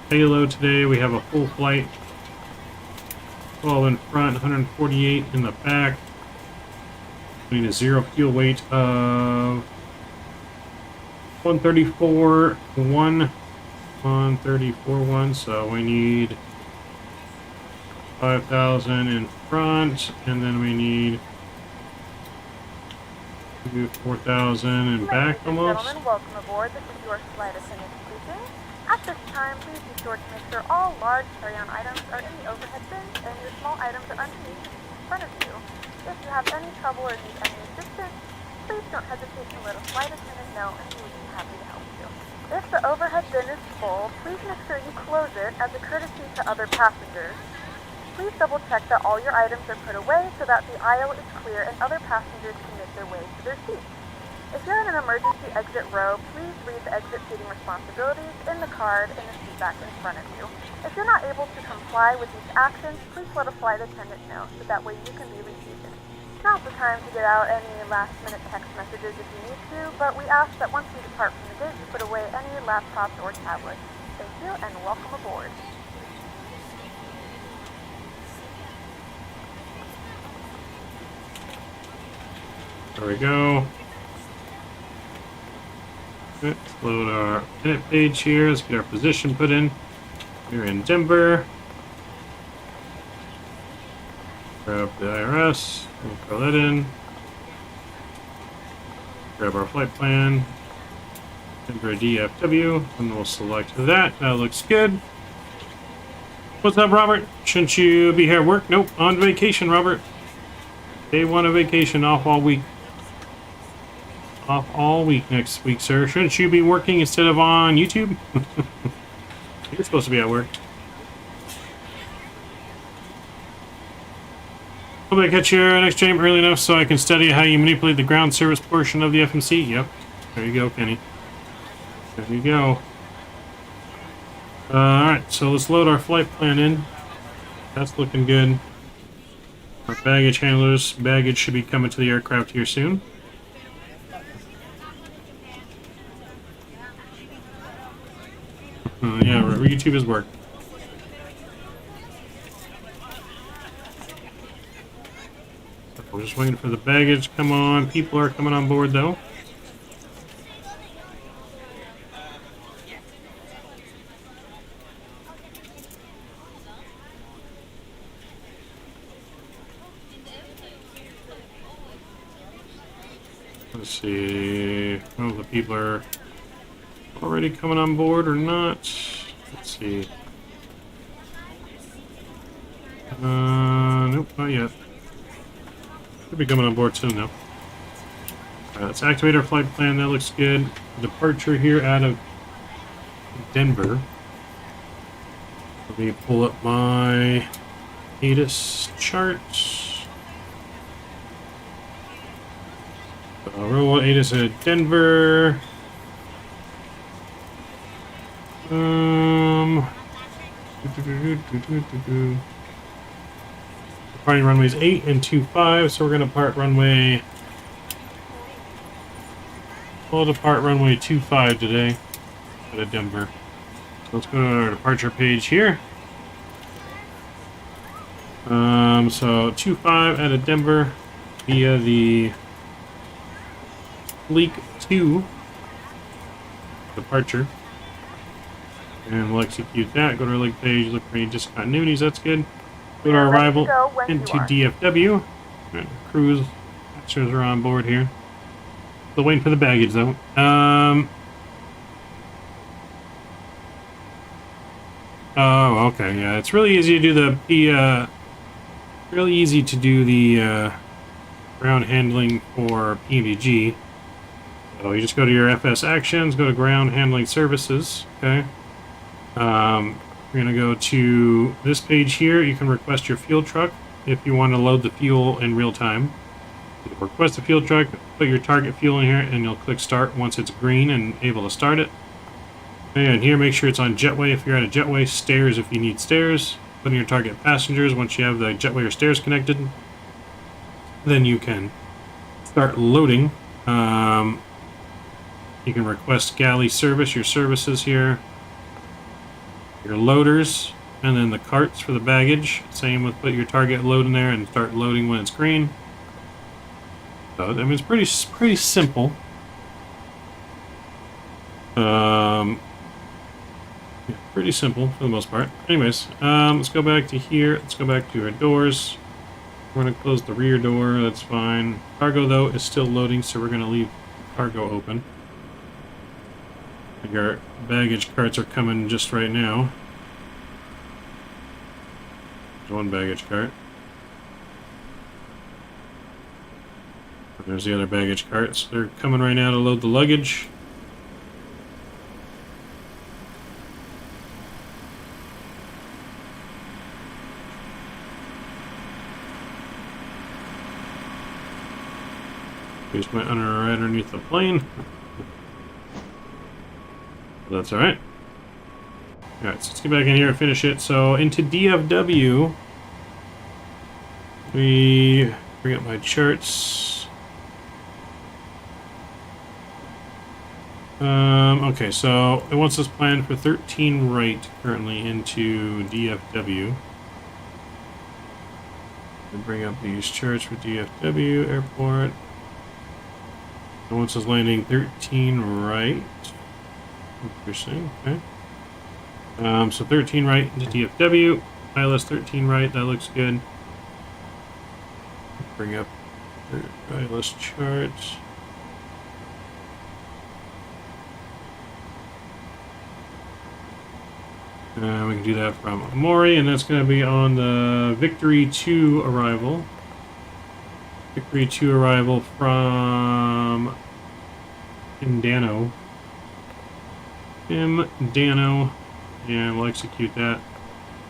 Speaker 2: Payload today, we have a full flight. 12 in front, 148 in the back. We need a zero fuel weight of 134.1, so we need 5,000 in front, and then we need 4,000 in back almost.
Speaker 6: Gentlemen, welcome aboard. This is your flight attendant speaking. At this time, please be sure to make sure all large carry-on items are in the overhead bins and your small items are underneath in front of you. If you have any trouble or need any assistance, please don't hesitate to let a flight attendant know and we will be happy to help you. If the overhead bin is full, please make sure you close it as a courtesy to other passengers. Please double check that all your items are put away so that the aisle is clear and other passengers can make their way to their seats. If you're in an emergency exit row, please read the exit seating responsibilities in the card in the seat back in front of you. If you're not able to comply with these actions, please let a flight attendant know so that way you can be reseated. Now's the time to get out any last-minute text messages if you need to, but we ask that once you depart from the gate, you put away any laptops or tablets. Thank you, and welcome aboard.
Speaker 2: There we go. Let's load our minute page here. Let's get our position put in. We're in Denver. Grab the IRS. We'll throw that in. Grab our flight plan. Denver DFW. And we'll select that. That looks good. What's up, Robert? Shouldn't you be here at work? Nope. On vacation, Robert. Day 1 of vacation. Off all week. Off all week next week, sir. Shouldn't you be working instead of on YouTube? You're supposed to be at work. Hope I catch your next stream early enough so I can study how you manipulate the ground service portion of the FMC. Yep. There you go, Kenny. There you go. Alright, so let's load our flight plan in. That's looking good. Our baggage handlers. Baggage should be coming to the aircraft here soon. Yeah, YouTube is work. We're just waiting for the baggage. Come on, people are coming on board though. Let's see. Oh, the people are already coming on board or not. Let's see. Nope, not yet. Should be coming on board soon though. Alright, let's activate our flight plan. That looks good. Departure here out of Denver. Let me pull up my ATIS chart. Row 1 ATIS at Denver. Departing runways 8 and 25, so we're going to depart runway. We'll depart runway 25 today out of Denver. So let's go to our departure page here. So 25 out of Denver via the Leak 2 departure. And we'll execute that. Go to our link page, look for any discontinuities, that's good. Go to our arrival into DFW. And cruise passengers are on board here. Still waiting for the baggage though. Oh, okay, yeah. It's really easy to do the ground handling for PMDG. So you just go to your FS actions, go to ground handling services, okay? We're going to go to this page here. You can request your fuel truck if you want to load the fuel in real time. You request the fuel truck, put your target fuel in here, and you'll click start once it's green and able to start it. And here, make sure it's on jetway if you're at a jetway, stairs if you need stairs. Put in your target passengers once you have the jetway or stairs connected. Then you can start loading. You can request galley service, your services here. Your loaders, and then the carts for the baggage. Same with put your target load in there and start loading when it's green. So I mean it's pretty simple. Yeah, pretty simple for the most part. Anyways, let's go back to here. Let's go back to our doors. We're gonna close the rear door. That's fine. Cargo though is still loading, so we're gonna leave cargo open. I think our baggage carts are coming just right now. There's one baggage cart. And there's the other baggage carts. They're coming right now to load the luggage. Just went right underneath the plane. That's alright. Alright, so let's get back in here and finish it. So into DFW, we bring up my charts. Okay, so it wants us planned for 13 right currently into DFW. We'll bring up these charts for DFW airport. It wants us landing 13 right. Interesting, okay. So 13 right into DFW, ILS 13 right, that looks good. Bring up the ILS charts. We can do that from Amori, and that's going to be on the Victory 2 arrival. Victory 2 arrival from Dano. Dano. And we'll execute that.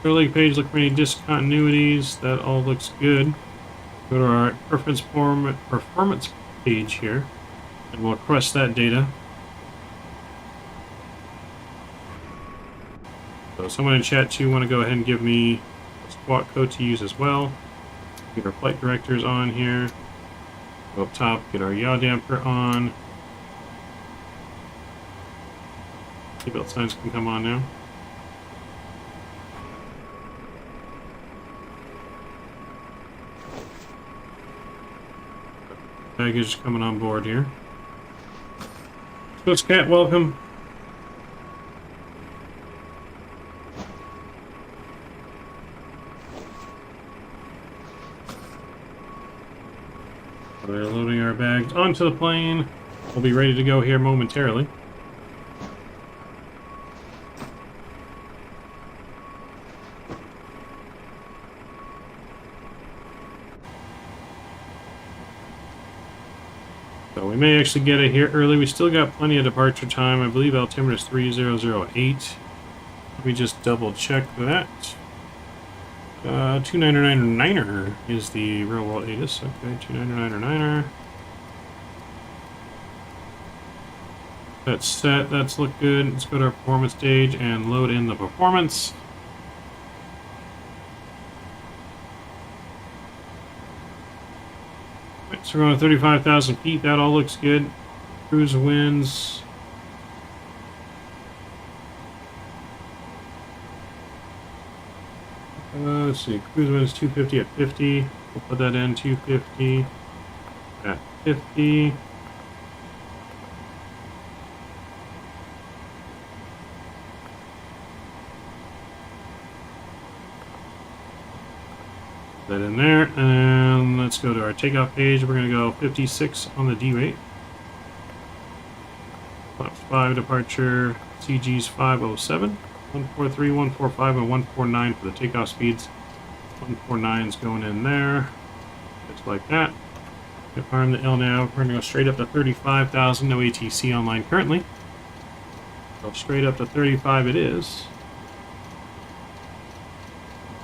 Speaker 2: Clear leg page, look for any discontinuities. That all looks good. Go to our performance page here, and we'll request that data. So someone in chat too want to go ahead and give me a squawk code to use as well. Get our flight directors on here. Go up top, get our yaw damper on. Seatbelt signs can come on now. Baggage coming on board here. Swiss Cat, welcome. We're loading our bags onto the plane. We'll be ready to go here momentarily. So we may actually get it here early. We still got plenty of departure time. I believe altimeter is 3008. Let me just double check that. 2999er is the real world ATIS. Okay, 2999er. That's set. That's looked good. Let's go to our performance stage and load in the performance. Right, so we're going to 35,000 feet. That all looks good. Cruise winds. Let's see, cruise winds 250 at 50. We'll put that in 250 at 50. Put that in there, and let's go to our takeoff page. We're going to go 56 on the D-rate. Flaps 5 departure, CG's 507. 143, 145, and 149 for the takeoff speeds. 149 is going in there. Just like that. Arm the LNAV. We're going to go straight up to 35,000. No ATC online currently. So straight up to 35 it is.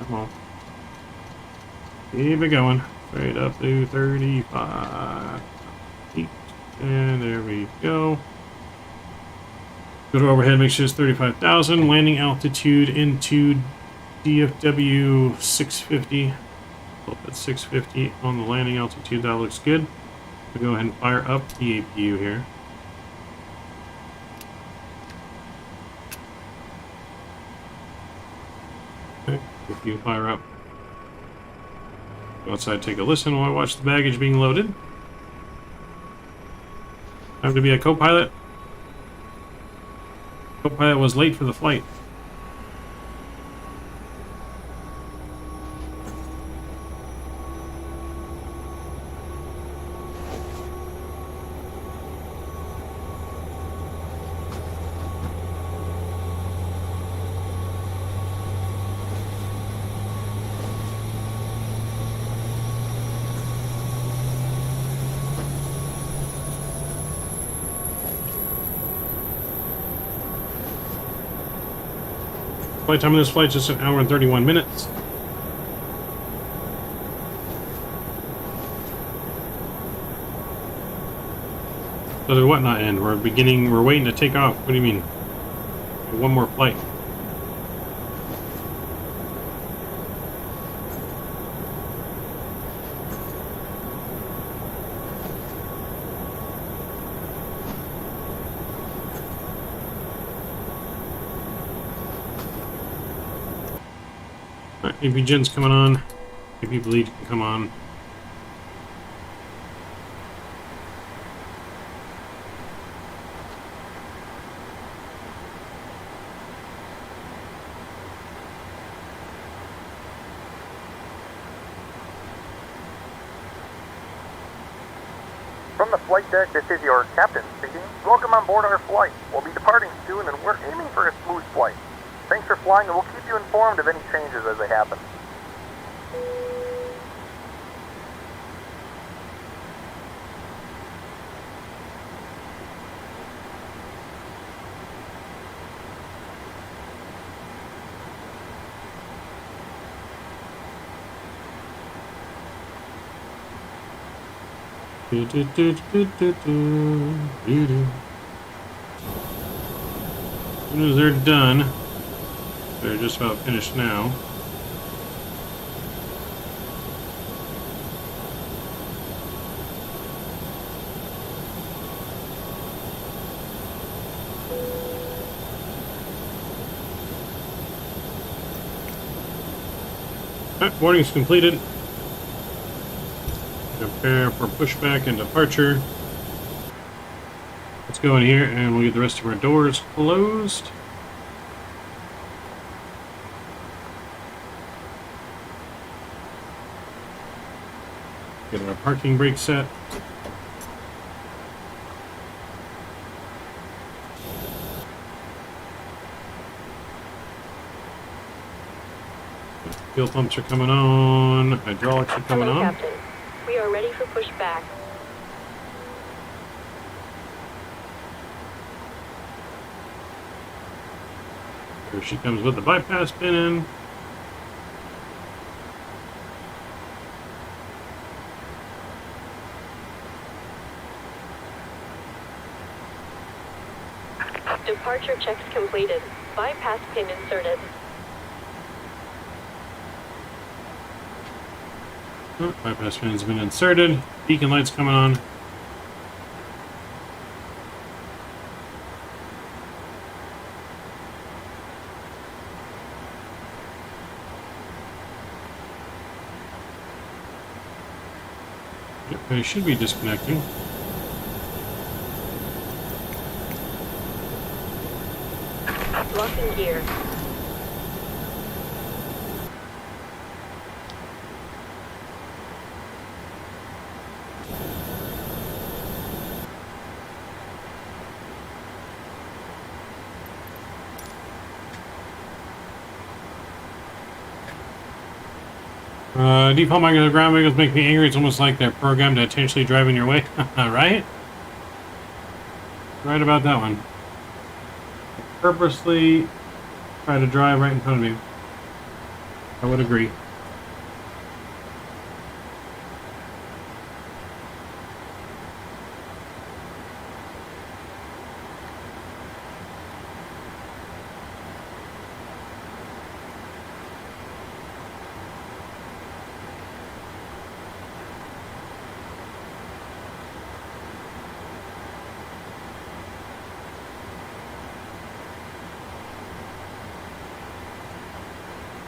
Speaker 2: Come on. Keep it going. Straight up to 35. And there we go. Go to overhead, make sure it's 35,000. Landing altitude into DFW 650. Up at 650 on the landing altitude. That looks good. We'll go ahead and fire up the APU here. Okay, APU fire up. Go outside, take a listen while I watch the baggage being loaded. Time to be a co-pilot. Co-pilot was late for the flight. Flight time of this flight is just 1 hour and 31 minutes. So the what not end? We're waiting to take off. What do you mean? One more flight. AP Gen's coming on. AP Bleed can come on.
Speaker 8: From the flight deck, this is your captain speaking. Welcome on board our flight. We'll be departing soon and we're aiming for a smooth flight. Thanks for flying and we'll keep you informed of any changes as they happen.
Speaker 2: As soon as they're done, they're just about finished now. Alright, boarding's completed. Prepare for pushback and departure. Let's go in here and we'll get the rest of our doors closed. Get our parking brake set. Fuel pumps are coming on. Hydraulics are coming on.
Speaker 16: Captain. We are ready for pushback.
Speaker 2: Here she comes with the bypass pin in.
Speaker 16: Departure checks completed. Bypass pin inserted.
Speaker 2: Oh, bypass pin's been inserted. Beacon lights coming on. Yep, they should be disconnecting.
Speaker 16: Locking gear.
Speaker 2: Default micro ground vehicles make me angry. It's almost like they're programmed to intentionally drive in your way. Right? Right about that one. Purposely try to drive right in front of me. I would agree.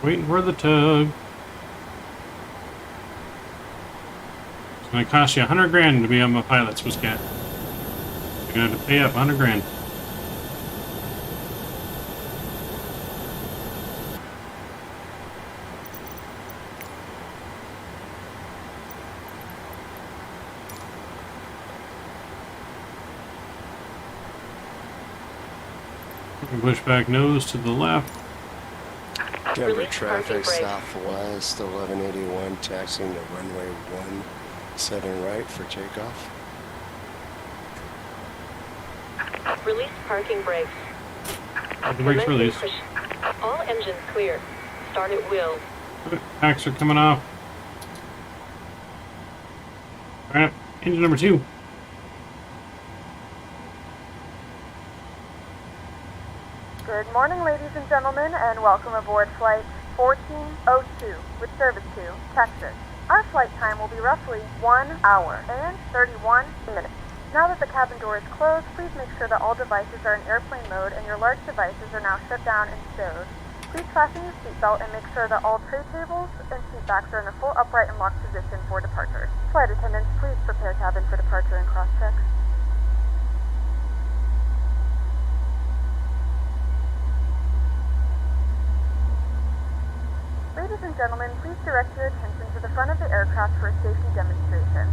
Speaker 2: Waiting for the tug. It's gonna cost you 100 grand to be on my pilot's Wiscat. You're gonna have to pay up 100 grand. Push back nose to the left.
Speaker 17: Denver traffic southwest 1181, taxiing to runway 17 right for takeoff.
Speaker 16: Release parking brakes.
Speaker 2: The brakes released.
Speaker 16: All engines clear. Start at will.
Speaker 2: Packs are coming off. Alright, engine number 2.
Speaker 6: Good morning, ladies and gentlemen, and welcome aboard Flight 1402 with service to Texas. Our flight time will be roughly 1 hour and 31 minutes. Now that the cabin door is closed, please make sure that all devices are in airplane mode and your large devices are now shut down and stowed. Please fasten your seatbelt and make sure that all tray tables and seat backs are in a full upright and locked position for departure. Flight attendants, please prepare cabin for departure and cross-check. Ladies and gentlemen, please direct your attention to the front of the aircraft for a safety demonstration.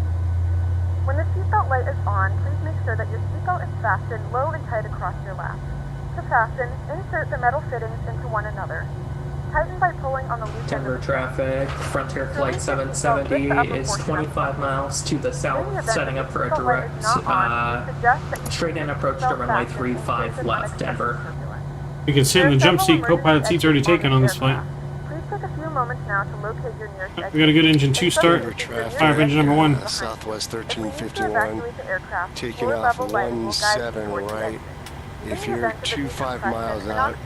Speaker 6: When the seatbelt light is on, please make sure that your seatbelt is fastened low and tight across your lap. To fasten, insert the metal fittings into one another. Tighten by pulling on the loose end
Speaker 18: Denver
Speaker 6: of the
Speaker 18: traffic, Frontier Flight 770 is 25 miles to the south, setting up for a direct straight-in approach to runway 35 left, Denver.
Speaker 2: You can sit in the jump seat. Co-pilot seat's already taken on this flight.
Speaker 6: Take a few moments now to locate your nearest exit.
Speaker 2: We got a good engine 2 start. Fire engine number 1.
Speaker 17: Southwest 1351, taking off 17 right. If you're 25 miles out,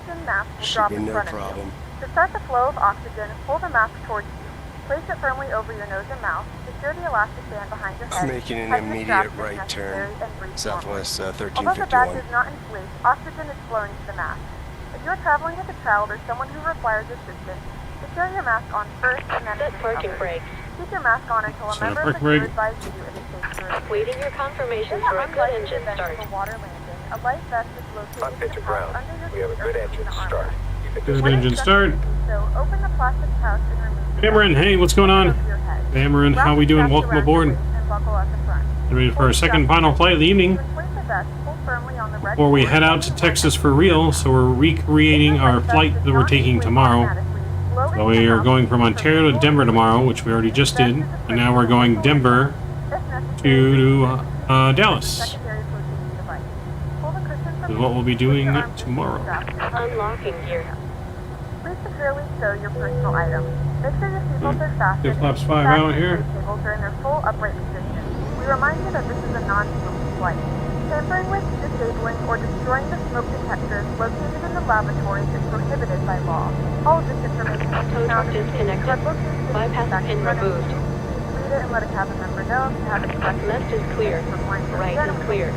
Speaker 17: should be no problem.
Speaker 6: To start the flow of oxygen, pull the mask towards you. Place it firmly over your nose and mouth. Secure the elastic band behind your head.
Speaker 17: Making an immediate right turn. Southwest
Speaker 6: Although the bag
Speaker 17: 1351.
Speaker 6: is not inflated, oxygen is flowing to the mask. If you're traveling with a child or someone who requires assistance, secure your mask on first and then
Speaker 16: Set parking brakes.
Speaker 6: Keep your mask on until a member of the crew advises you it is safe to release.
Speaker 16: Waiting your confirmation for a good engine start.
Speaker 6: Water landing. A life vest is located
Speaker 7: On pitch to ground. We have a good engine start.
Speaker 2: Good engine start.
Speaker 6: So open the plastic pouch and remove
Speaker 2: Cameron, hey, what's going on? Cameron, how we doing? Welcome aboard.
Speaker 6: and buckle at the front.
Speaker 2: Ready for our second final flight of the evening.
Speaker 6: Place the vest, pull firmly on the red
Speaker 2: Before we head out to Texas for real, so we're recreating our flight that we're taking tomorrow. So we are going from Ontario to Denver tomorrow, which we already just did, and now we're going Denver to Dallas. This is what we'll be doing tomorrow.
Speaker 16: Unlocking gear.
Speaker 6: Please securely stow your personal items. Make sure your seatbelts are fastened.
Speaker 2: Good flaps 5 out here.
Speaker 6: Tables are in their full upright position. We remind you that this is a non-smoking flight. Tampering with, disabling, or destroying the smoke detectors located in the lavatories is prohibited by law. All of this information is found in
Speaker 16: disconnected. Bypass pin removed.
Speaker 6: Read it and let a cabin member know if you have any questions.
Speaker 16: Left is clear. Right is clear.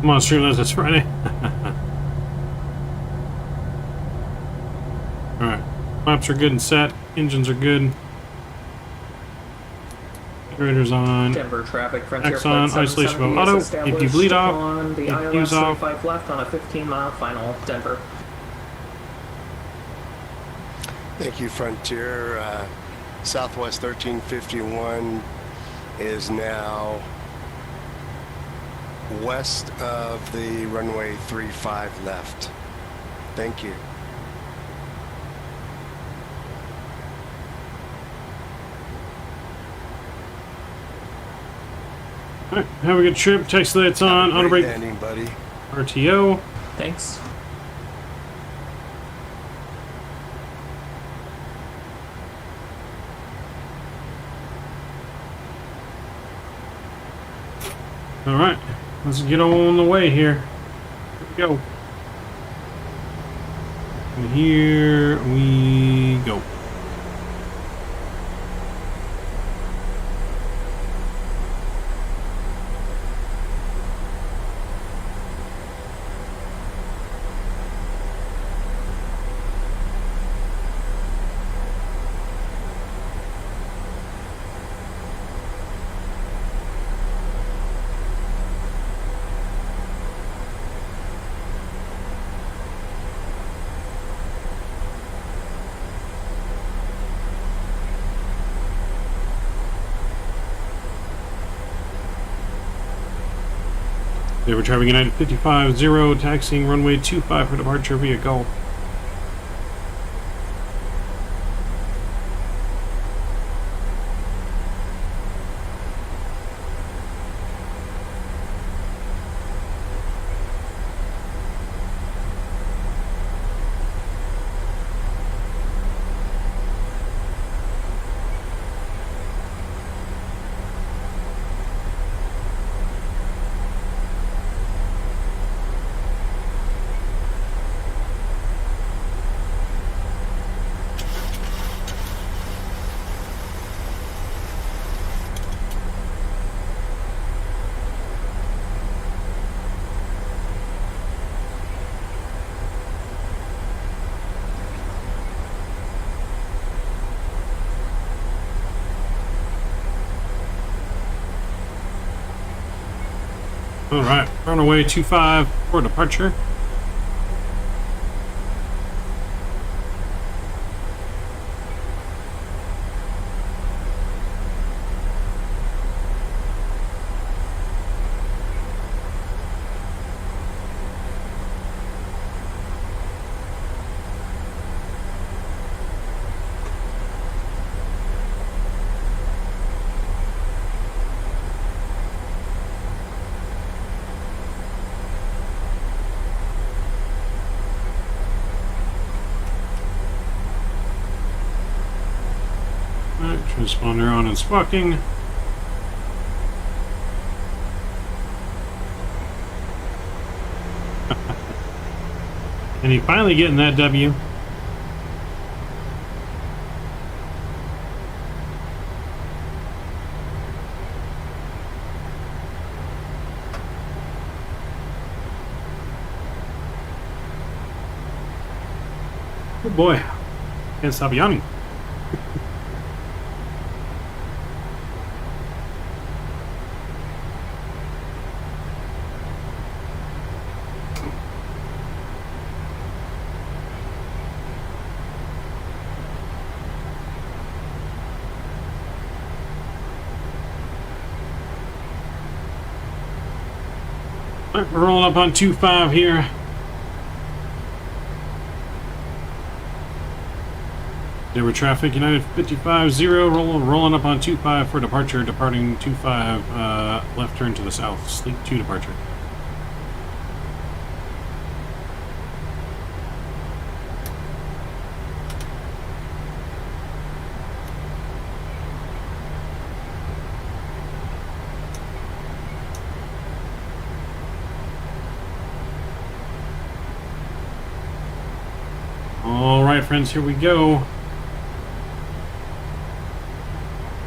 Speaker 2: Come on, Streamlabs, it's Friday. Alright. Maps are good and set. Engines are good. Generator's on.
Speaker 18: Denver traffic, Frontier
Speaker 2: X on.
Speaker 18: Flight
Speaker 2: Isolation
Speaker 18: 770
Speaker 2: mode auto.
Speaker 18: is
Speaker 2: If you bleed off,
Speaker 18: on the
Speaker 2: fuse
Speaker 18: ILS
Speaker 2: off.
Speaker 18: 35 left on a 15-mile final, Denver.
Speaker 17: Thank you, Frontier. Southwest 1351 is now west of the runway 35 left. Thank you.
Speaker 2: Alright, have a good trip. Text lights on. Auto brake.
Speaker 17: Landing, buddy.
Speaker 2: RTO.
Speaker 18: Thanks.
Speaker 2: Alright, let's get on the way here. Here we go. And here we go. They were traveling United 55-0, taxiing runway 25 for departure via Gulf. Alright, runway 25 for departure. Transponder on and sparking. And he finally getting that W. Good boy. Can't stop yawning. Alright, we're rolling up on 2.5 here. Denver traffic, United 55-0, rolling up on 2.5 for departure, departing 2.5, left turn to the south, sleep 2 departure. Alright friends, here we go.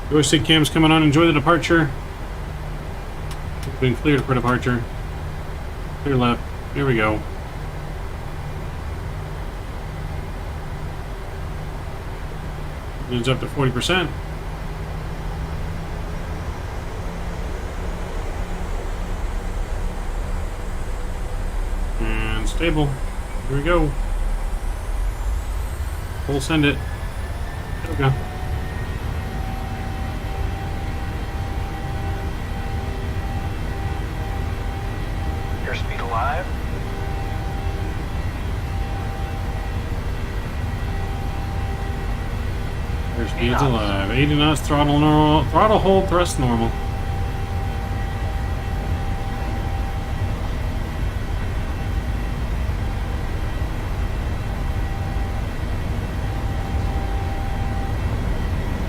Speaker 2: Joystick cam's coming on, enjoy the departure. Been cleared for departure. Clear left, here we go. It's up to 40%. And stable, here we go. We'll send it. There we go.
Speaker 12: Airspeed alive.
Speaker 2: Airspeed's alive. 80 knots, throttle normal, throttle hold, thrust normal.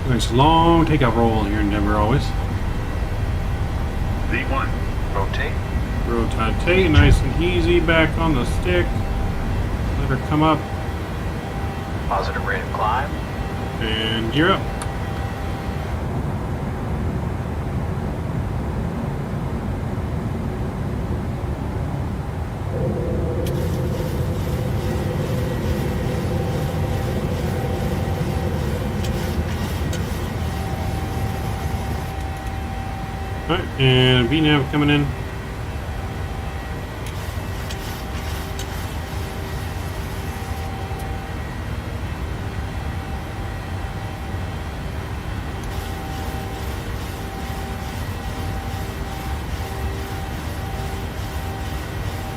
Speaker 2: Nice long takeoff roll here in Denver always.
Speaker 3: V1.
Speaker 12: Rotate.
Speaker 2: Rotate, nice and easy, back on the stick. Let her come up.
Speaker 12: Positive rate of climb.
Speaker 2: And gear up. Alright, and VNAV coming in.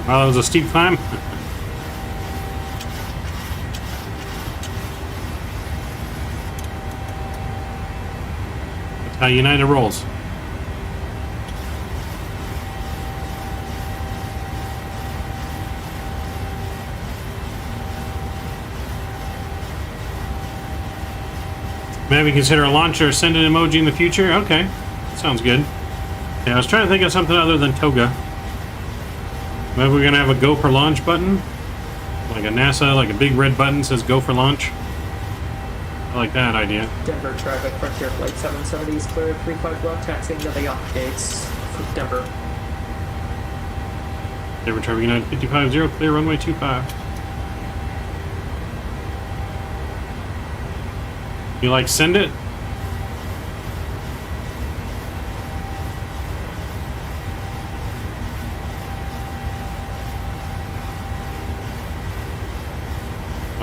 Speaker 2: Wow, that was a steep climb. That's how United rolls. Maybe consider a launcher send an emoji in the future? Okay, sounds good. Yeah, I was trying to think of something other than toga. Maybe we're gonna have a go for launch button? Like a NASA, like a big red button says go for launch. I like that idea.
Speaker 18: Denver traffic, Frontier Flight 770 is clear, 35 left, taxiing to the off gates. Denver.
Speaker 2: Denver traffic United 55-0, clear runway 25. You like send it?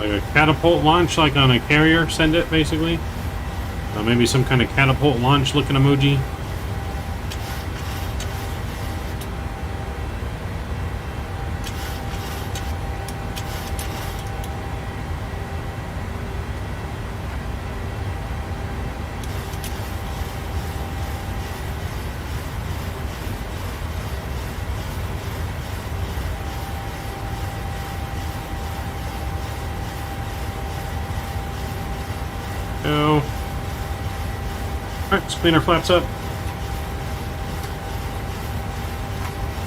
Speaker 2: like a catapult launch, like on a carrier, send it basically. Maybe some kind of catapult launch looking emoji. Go. Alright, let's clean our flaps up.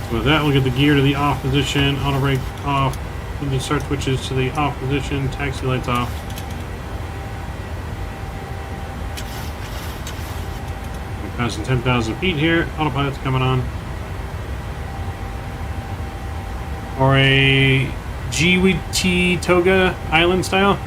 Speaker 2: So with that, we'll get the gear to the off position, auto brake off, engine start switches to the off position, taxi lights off. We're passing 10,000 feet here, autopilot's coming on. Or a GWT Toga Island style.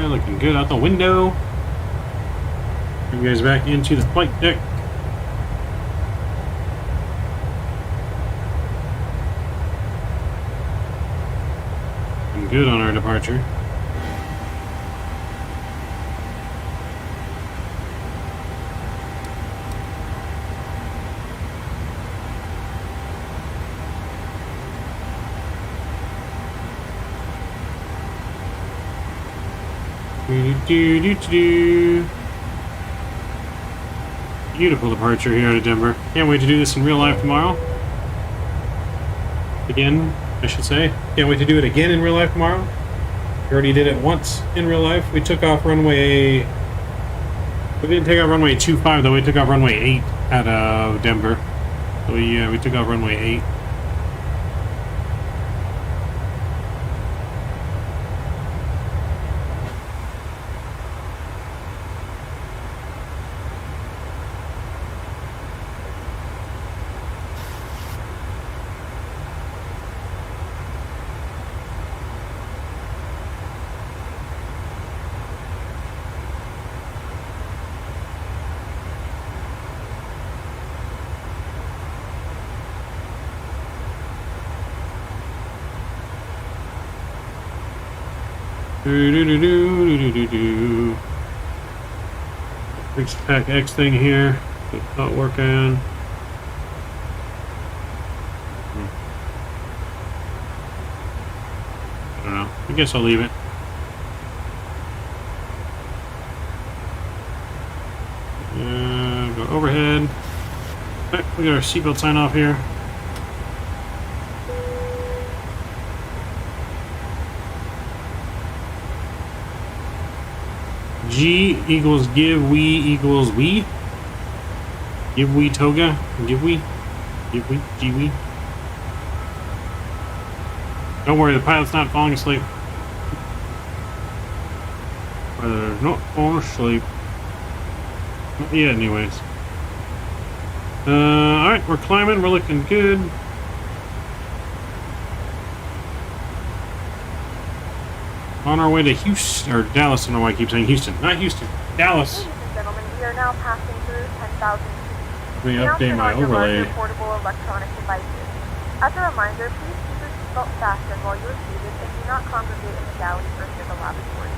Speaker 2: Looking good out the window. Bring you guys back into the flight deck. Looking good on our departure. Beautiful departure here out of Denver. Can't wait to do this in real life tomorrow. Again, I should say. Can't wait to do it again in real life tomorrow. We already did it once in real life. We took off runway... We didn't take off runway 25 though. We took off runway 8 out of Denver. So we took off runway 8. Fix pack X thing here. It's not working. I don't know. I guess I'll leave it. Go overhead. Right, we got our seatbelt sign off here. G equals give, we equals we. Give we toga, give we, G we. Don't worry, the pilot's not falling asleep. They're not falling asleep. Not yet, anyways. Alright, we're climbing, we're looking good. On our way to Houston, or Dallas, I don't know why I keep saying Houston. Not Houston, Dallas.
Speaker 6: Ladies and gentlemen, we are now passing through 10,000 feet.
Speaker 2: Let me update my overlay.
Speaker 6: Portable electronic devices. As a reminder, please keep your seatbelt fastened while you are seated and do not congregate in the galley or near the lavatory.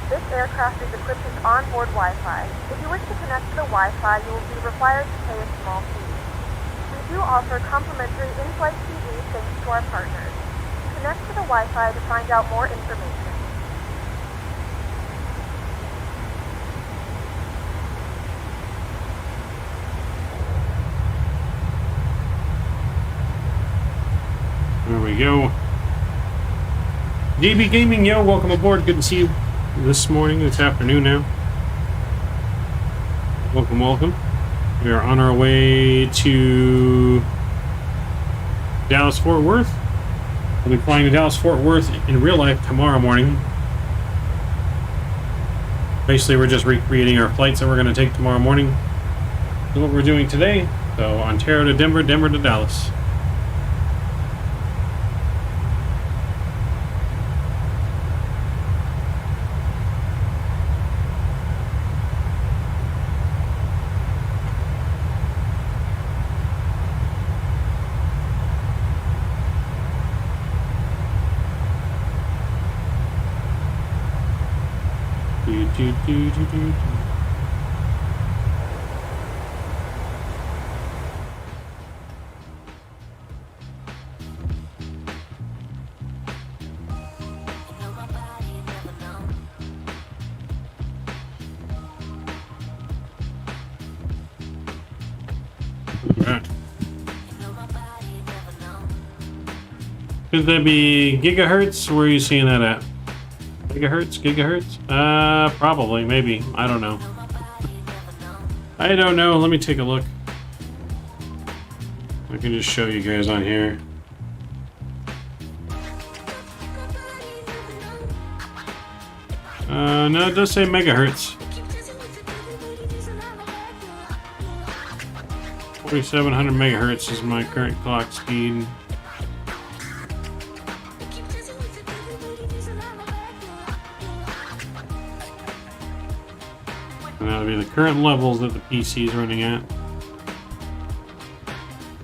Speaker 6: This aircraft is equipped with onboard Wi-Fi. If you wish to connect to the Wi-Fi, you will be required to pay a small fee. We do offer complimentary in-flight TV thanks to our partners. Connect to the Wi-Fi to find out more information.
Speaker 2: There we go. JB Gaming, yo, welcome aboard. Good to see you this morning, this afternoon now. Welcome, welcome. We are on our way to Dallas-Fort Worth. We'll be flying to Dallas-Fort Worth in real life tomorrow morning. Basically, we're just recreating our flights that we're going to take tomorrow morning. That's what we're doing today. So, Ontario to Denver, Denver to Dallas. Could that be gigahertz? Where are you seeing that at? Gigahertz? Gigahertz? Probably, maybe. I don't know. I don't know. Let me take a look. I can just show you guys on here. No, it does say megahertz. 4700 megahertz is my current clock speed. And that would be the current levels that the PC is running at.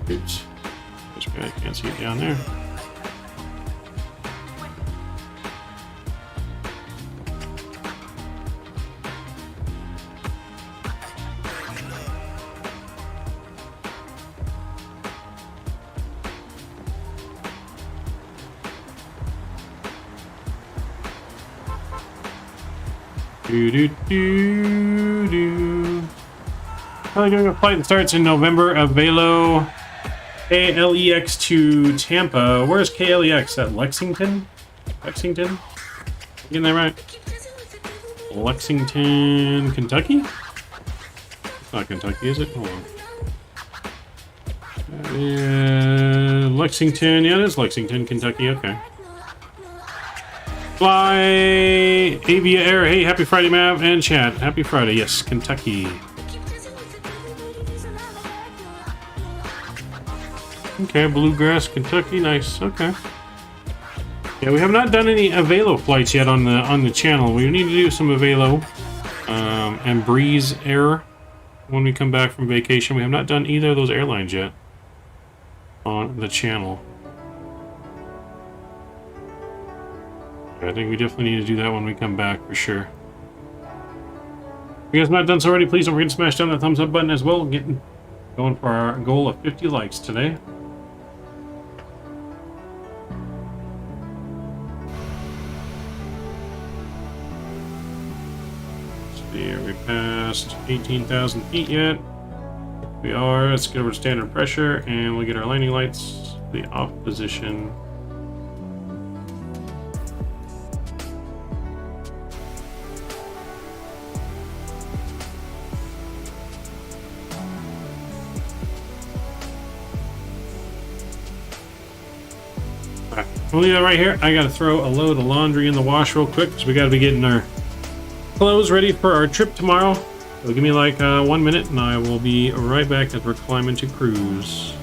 Speaker 2: Oops. I can't see it down there. Probably doing a flight that starts in November of Velo KLEX to Tampa. Where's KLEX? At Lexington? Lexington? Getting that right? Lexington, Kentucky? It's not Kentucky, is it? Hold on. Lexington, yeah, it is Lexington, Kentucky, okay. Fly Avia Air. Hey, happy Friday, Mav and chat. Happy Friday. Yes, Kentucky. Okay, Bluegrass, Kentucky. Nice. Okay. Yeah, we have not done any Avelo flights yet on the channel. We need to do some Avelo and Breeze Air when we come back from vacation. We have not done either of those airlines yet on the channel. I think we definitely need to do that when we come back for sure. If you guys have not done so already, please don't forget to smash down that thumbs up button as well. Getting going for our goal of 50 likes today. Let's see, are we past 18,000 feet yet? We are. Let's get over to standard pressure and we'll get our landing lights to the off position. We'll leave that right here. I gotta throw a load of laundry in the wash real quick because we gotta be getting our clothes ready for our trip tomorrow. So give me like 1 minute and I will be right back as we're climbing to cruise.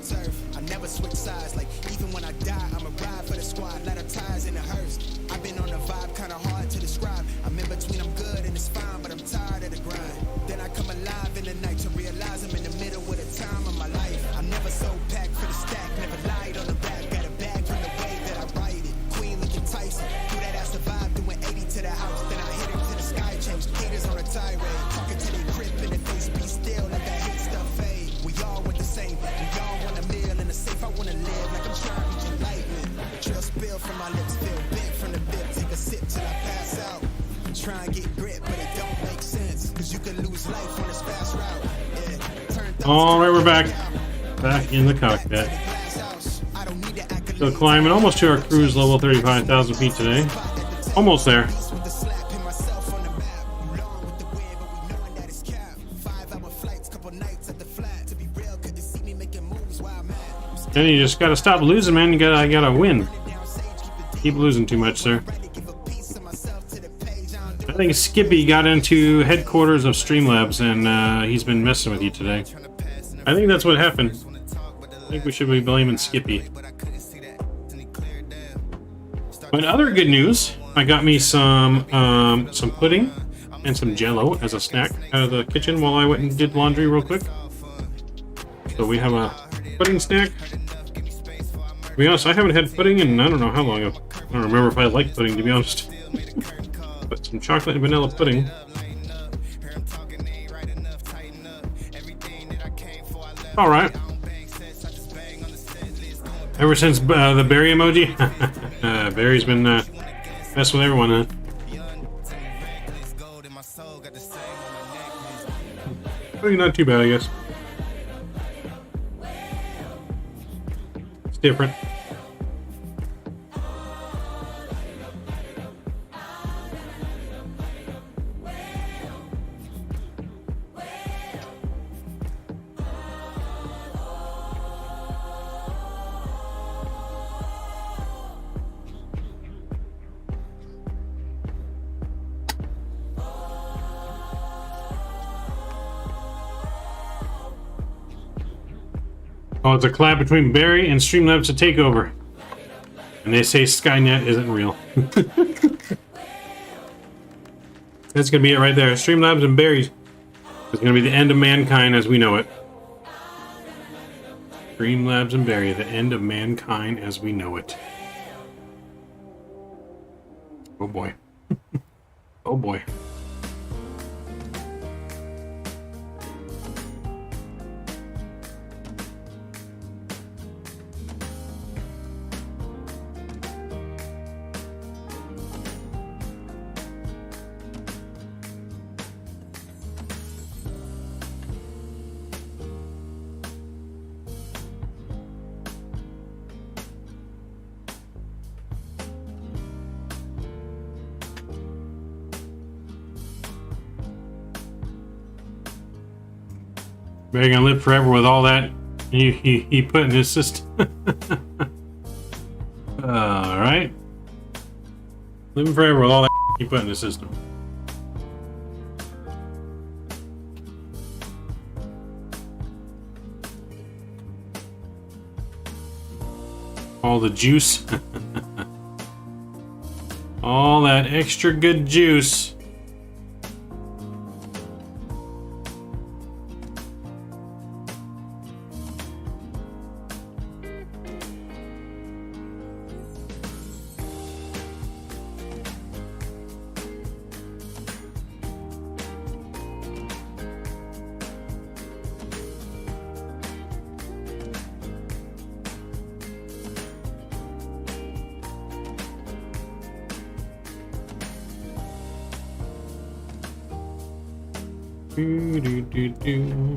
Speaker 9: turf. I never switch sides, like even when I die, I'ma ride for the squad, let her ties in the hearse. I've been on the vibe, kinda hard to describe. I'm in between, I'm good and it's fine, but I'm tired of the grind. Then I come alive in the night to realize I'm in the middle of the time of my life. I'm never so packed for the stack, never lied on the rap, got a bag from the way that I write it. Queen looking Tyson, do that ass survive, doing 80 to the house, then I hit it to the sky, change haters on a tirade, talking to their grip in the face, be still, let that hate stuff fade. We all want the same, we all want a meal in the safe, I wanna live like I'm trying to reach enlightenment. Trail spill from my lips, feel bent from the bib, take a sip till I pass out. Try and get grit, but it don't make sense, cause you can lose life on this fast route. Yeah.
Speaker 2: Alright, we're back. Back in the cockpit. Still climbing almost to our cruise level, 35,000 feet today. Almost there. Then you just gotta stop losing, man. You gotta win. Keep losing too much, sir. I think Skippy got into headquarters of Streamlabs and he's been messing with you today. I think that's what happened. I think we should be blaming Skippy. But other good news, I got me some pudding and some Jell-O as a snack out of the kitchen while I went and did laundry real quick. So we have a pudding snack. To be honest, I haven't had pudding in I don't know how long. I don't remember if I like pudding, to be honest. But some chocolate and vanilla pudding. Alright. Ever since the berry emoji? Barry's been messing with everyone, huh? Well, not too bad, I guess. It's different. Oh, it's a collab between Barry and Streamlabs to take over. And they say Skynet isn't real. That's going to be it right there. Streamlabs and Barry is going to be the end of mankind as we know it. Streamlabs and Barry, the end of mankind as we know it. Oh boy. Oh boy. Barry gonna live forever with all that he put in his system. Alright. Living forever with all that he put in his system. All the juice. All that extra good juice. Do.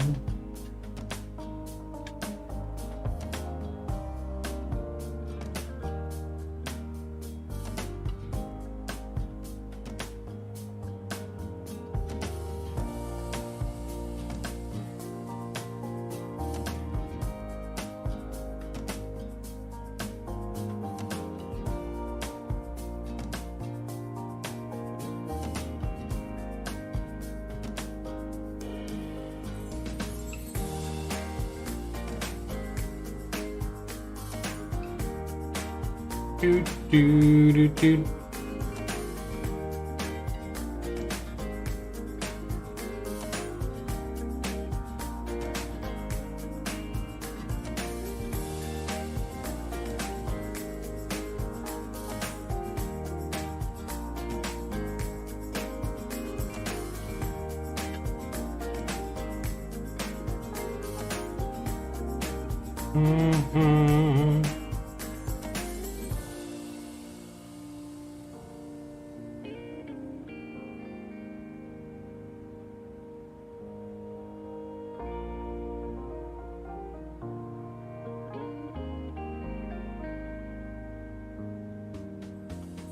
Speaker 2: do, do, do, do.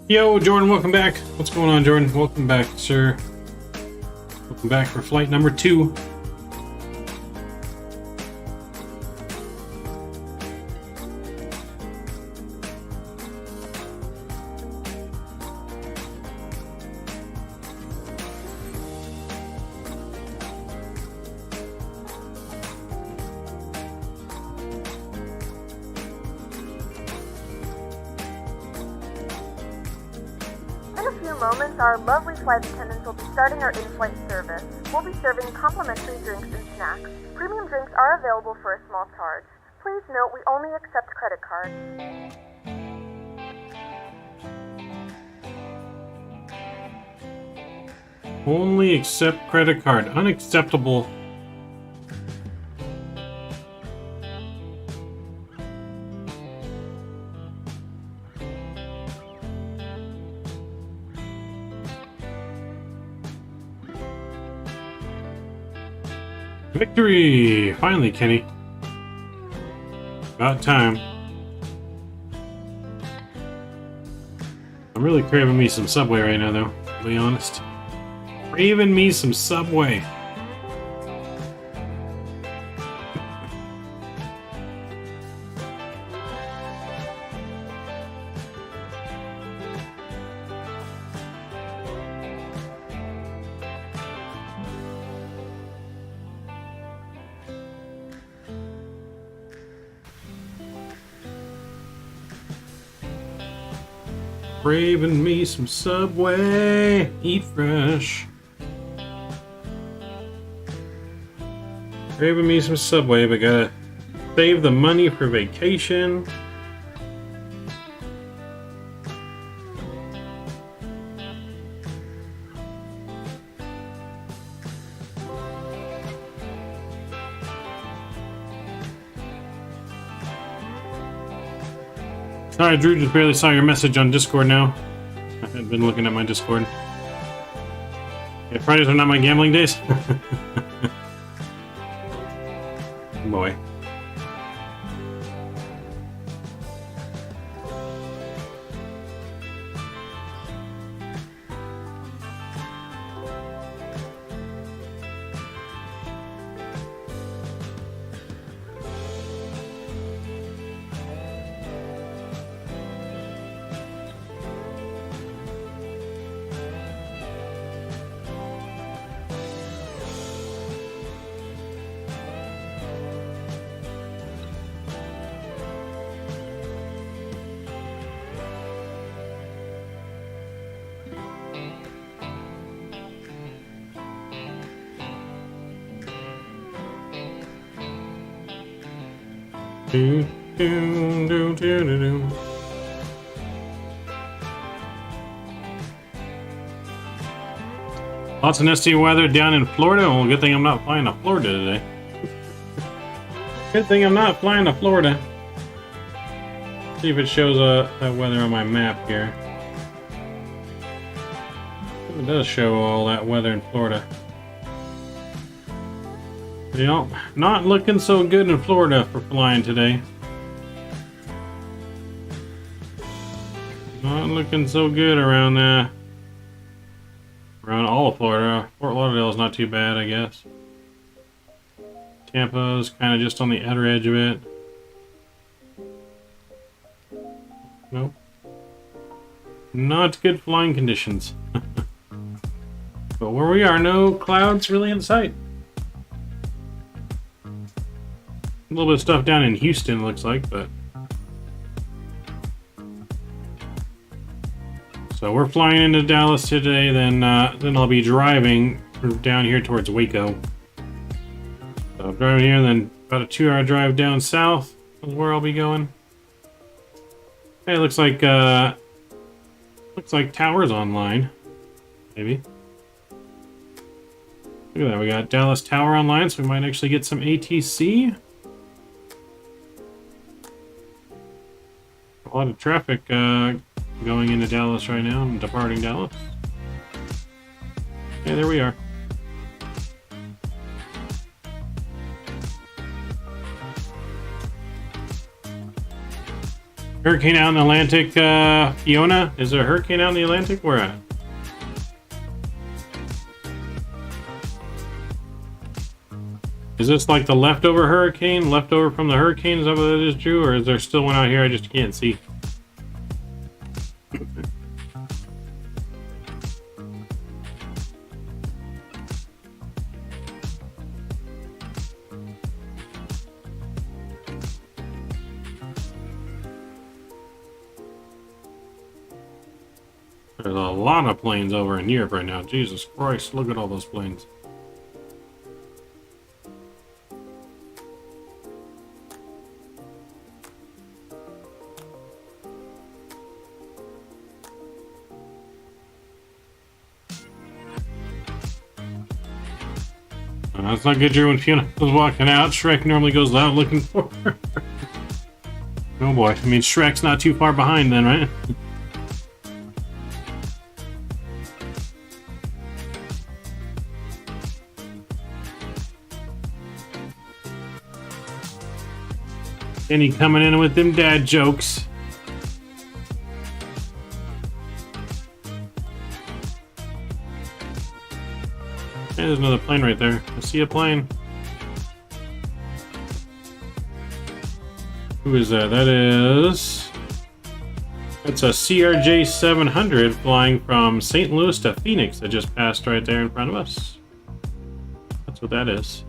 Speaker 2: Yo, Jordan, welcome back. What's going on, Jordan? Welcome back, sir. Welcome back for flight number 2.
Speaker 6: Our lovely flight attendants will be starting our in-flight service. We'll be serving complimentary drinks and snacks. Premium drinks are available for a small charge. Please note we only accept credit cards.
Speaker 2: Only accept credit card. Unacceptable. Victory! Finally, Kenny. About time. I'm really craving me some Subway right now, though, to be honest. Craving me some Subway. Craving me some Subway. Eat fresh. Craving me some Subway, but gotta save the money for vacation. Sorry, Drew, just barely saw your message on Discord now. I had been looking at my Discord. Yeah, Fridays are not my gambling days. Boy. Do, do, do, do, do, do. Lots of nasty weather down in Florida. Well, good thing I'm not flying to Florida today. Good thing I'm not flying to Florida. See if it shows that weather on my map here. It does show all that weather in Florida. You know, not looking so good in Florida for flying today. Not looking so good around all of Florida. Fort Lauderdale is not too bad, I guess. Tampa's kind of just on the outer edge of it. Nope. Not good flying conditions. But where we are, no clouds really in sight. A little bit of stuff down in Houston, looks like, but So we're flying into Dallas today, then I'll be driving down here towards Waco. So I'm driving here, then about a 2-hour drive down south is where I'll be going. Hey, looks like Tower's online. Maybe. Look at that, we got Dallas Tower online, so we might actually get some ATC. A lot of traffic going into Dallas right now and departing Dallas. Hey, there we are. Hurricane out in the Atlantic, Fiona? Is there a hurricane out in the Atlantic? Where at? Is this like the leftover hurricane? Leftover from the hurricane? Is that what it is, Drew? Or is there still one out here I just can't see? There's a lot of planes over in Europe right now. Jesus Christ, look at all those planes. That's not good, Drew. When Fiona was walking out, Shrek normally goes out looking for her. Oh boy, I mean, Shrek's not too far behind then, right? And he coming in with them dad jokes. Hey, there's another plane right there. I see a plane. Who is that? That's a CRJ 700 flying from St. Louis to Phoenix that just passed right there in front of us. That's what that is.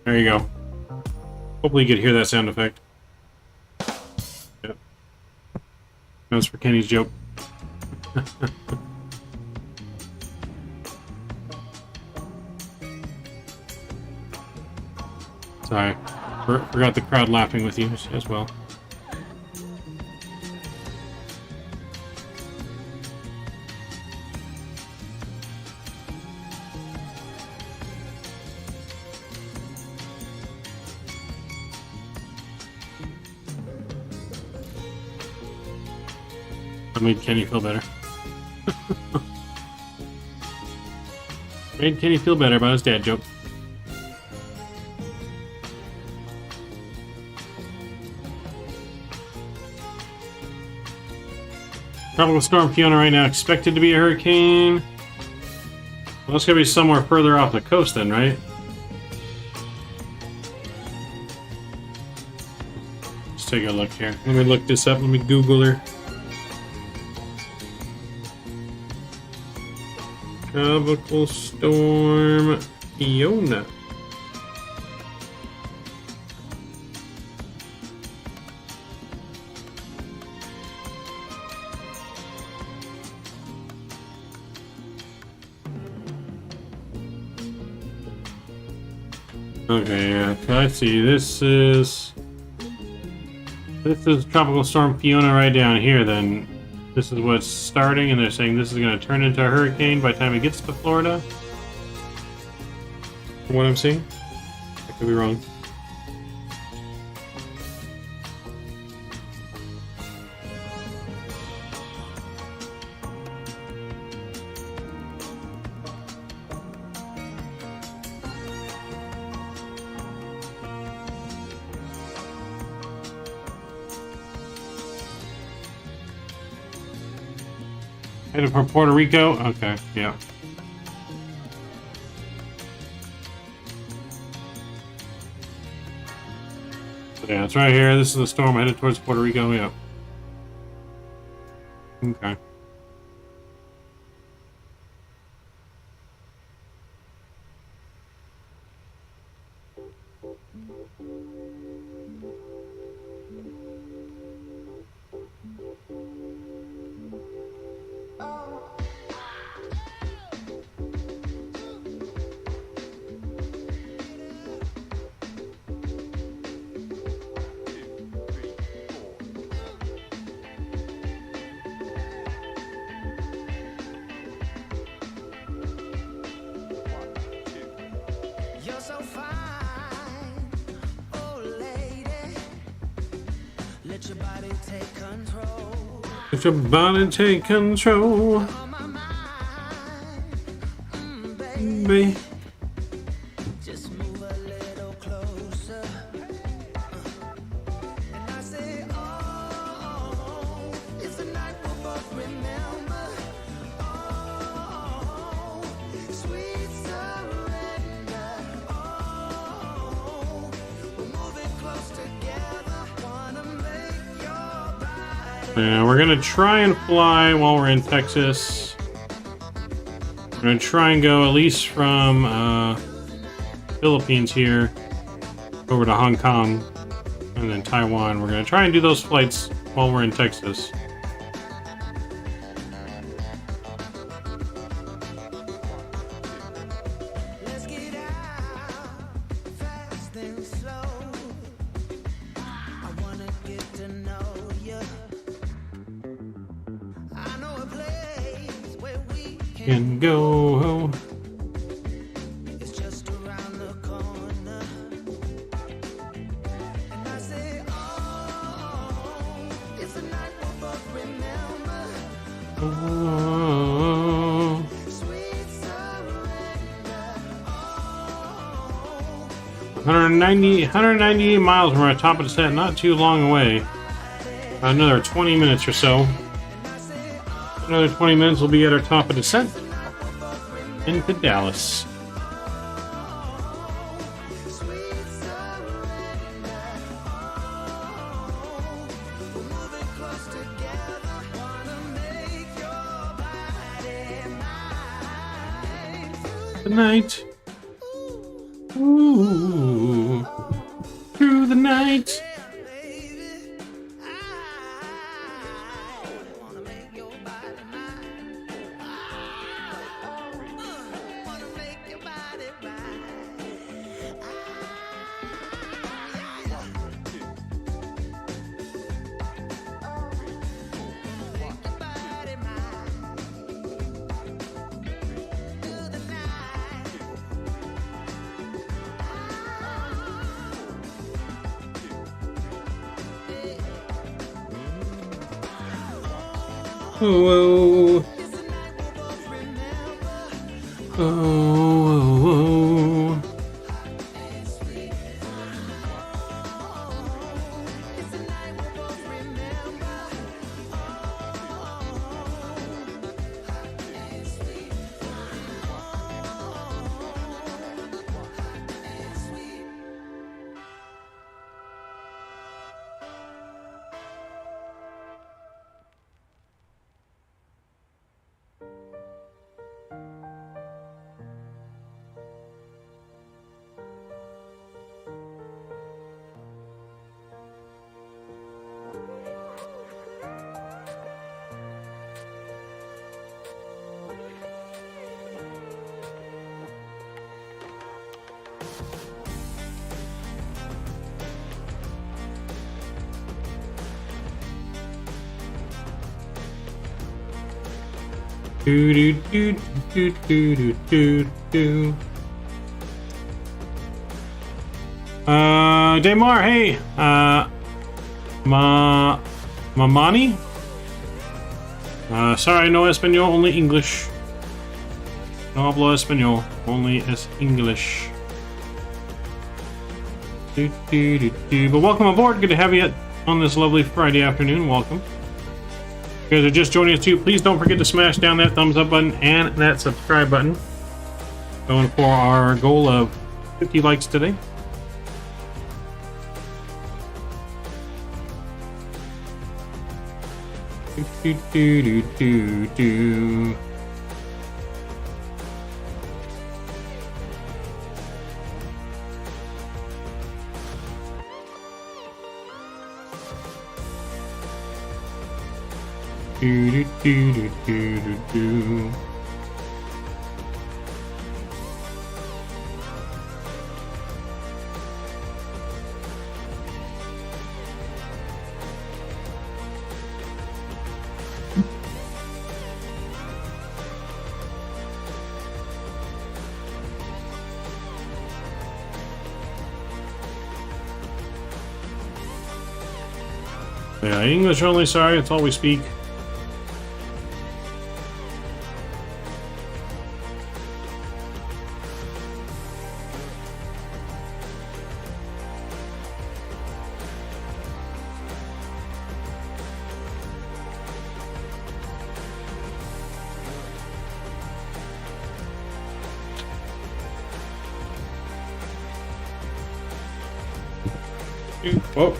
Speaker 2: There you go. Hopefully you could hear that sound effect. Yep. That was for Kenny's joke. Sorry. Forgot the crowd laughing with you as well. I made Kenny feel better. Made Kenny feel better about his dad joke. Tropical Storm Fiona right now expected to be a hurricane. Well, it's gonna be somewhere further off the coast then, right? Let's take a look here. Let me look this up. Let me Google her. Tropical Storm Fiona. Okay, yeah, I see. This is Tropical Storm Fiona right down here then. This is what's starting, and they're saying this is going to turn into a hurricane by the time it gets to Florida. From what I'm seeing. I could be wrong. Headed for Puerto Rico? Okay, yeah. So yeah, it's right here. This is the storm headed towards Puerto Rico, yeah. Okay. Let your body take control. Baby. Yeah, we're gonna try and fly while we're in Texas. We're gonna try and go at least from Philippines here over to Hong Kong and then Taiwan. We're gonna try and do those flights while we're in Texas. Can go. Oh. 198 miles from our top of the set, not too long away. Another 20 minutes or so. Another 20 minutes we'll be at our top of descent into Dallas. Tonight. Ooh. Through the night. Oh, oh, oh, oh. Do do do do do do do do. Daymar, hey, Mamani? Sorry, no Espanol, only English. No hablo Espanol, only es English. Do do do do. But welcome aboard. Good to have you on this lovely Friday afternoon. Welcome. If you guys are just joining us too, please don't forget to smash down that thumbs up button and that subscribe button. Going for our goal of 50 likes today. Do do do do do. Do do do do do do do. Yeah, English only, sorry, that's all we speak. Whoa.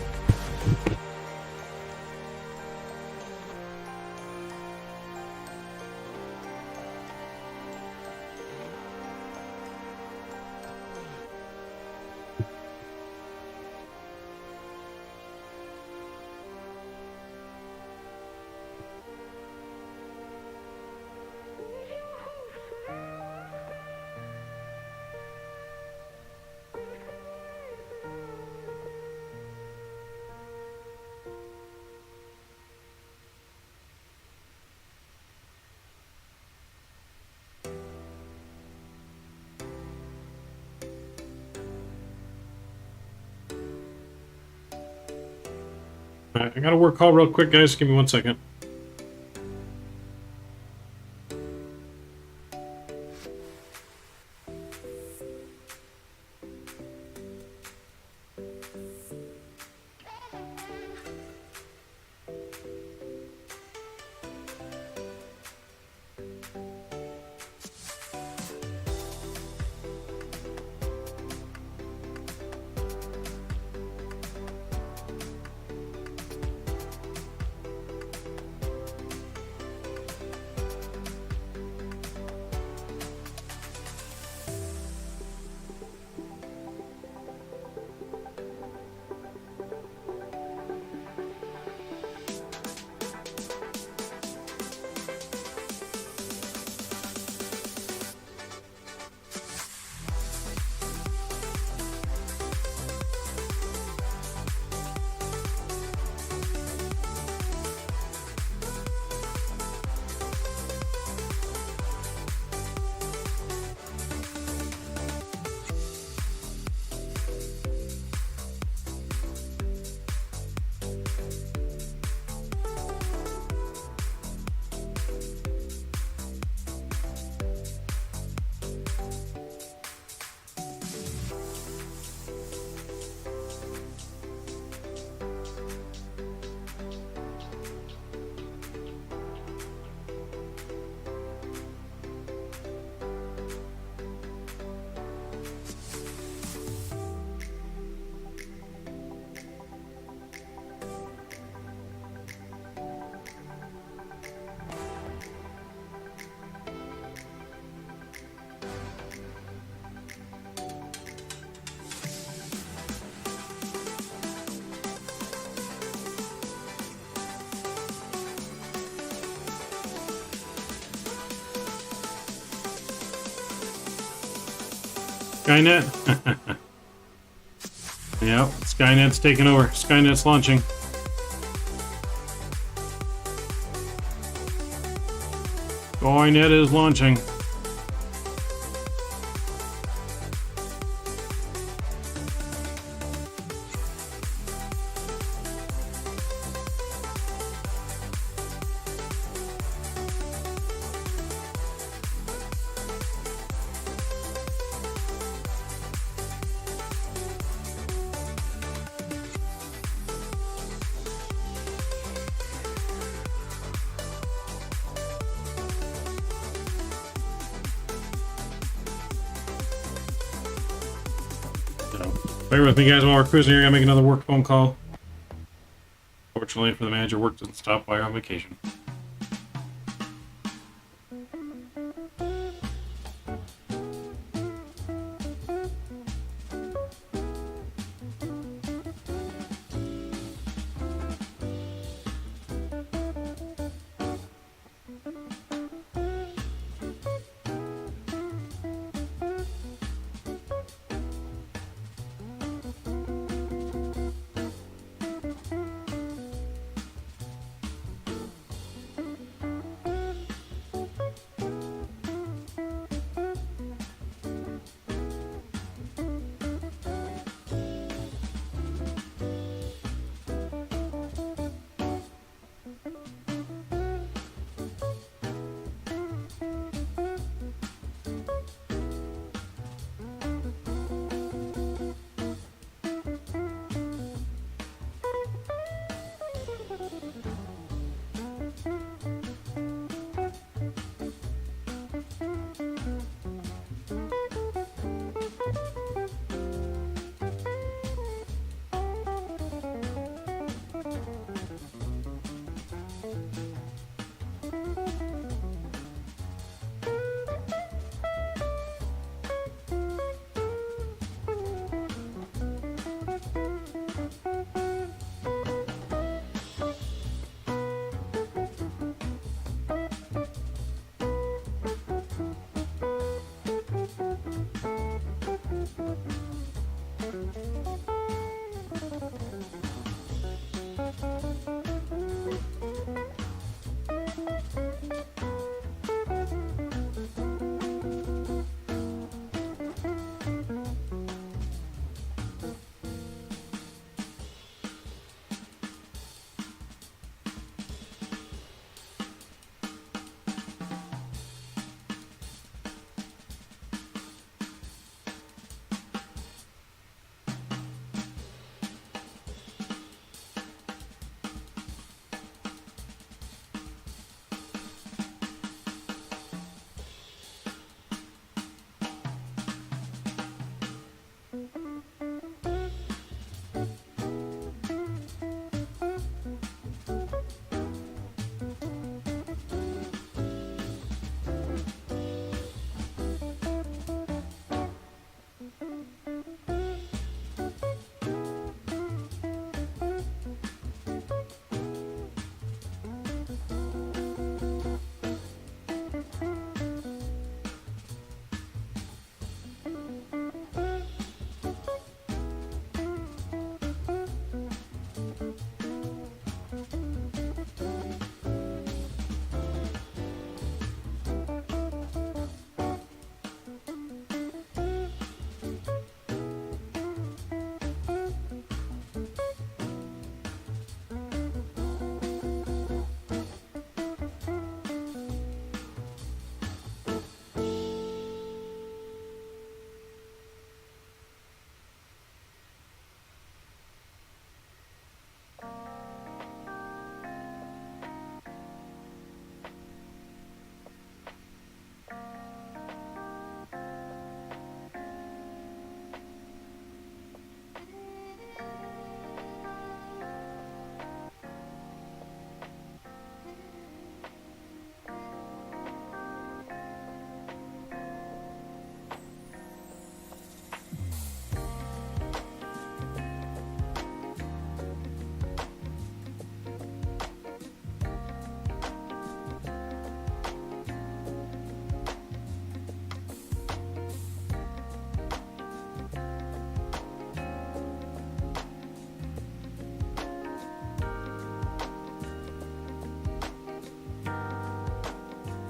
Speaker 2: Alright, I got a work call real quick, guys. Give me 1 second. Skynet? Yep, Skynet's taking over. Skynet's launching. Skynet is launching. Bear with me, guys, while we're cruising here. I gotta make another work phone call. Fortunately for the manager, work doesn't stop while you're on vacation.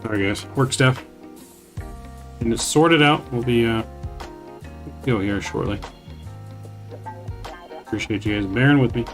Speaker 2: Alright guys, work stuff. And it's sorted out. We'll be go here shortly. Appreciate you guys bearing with me.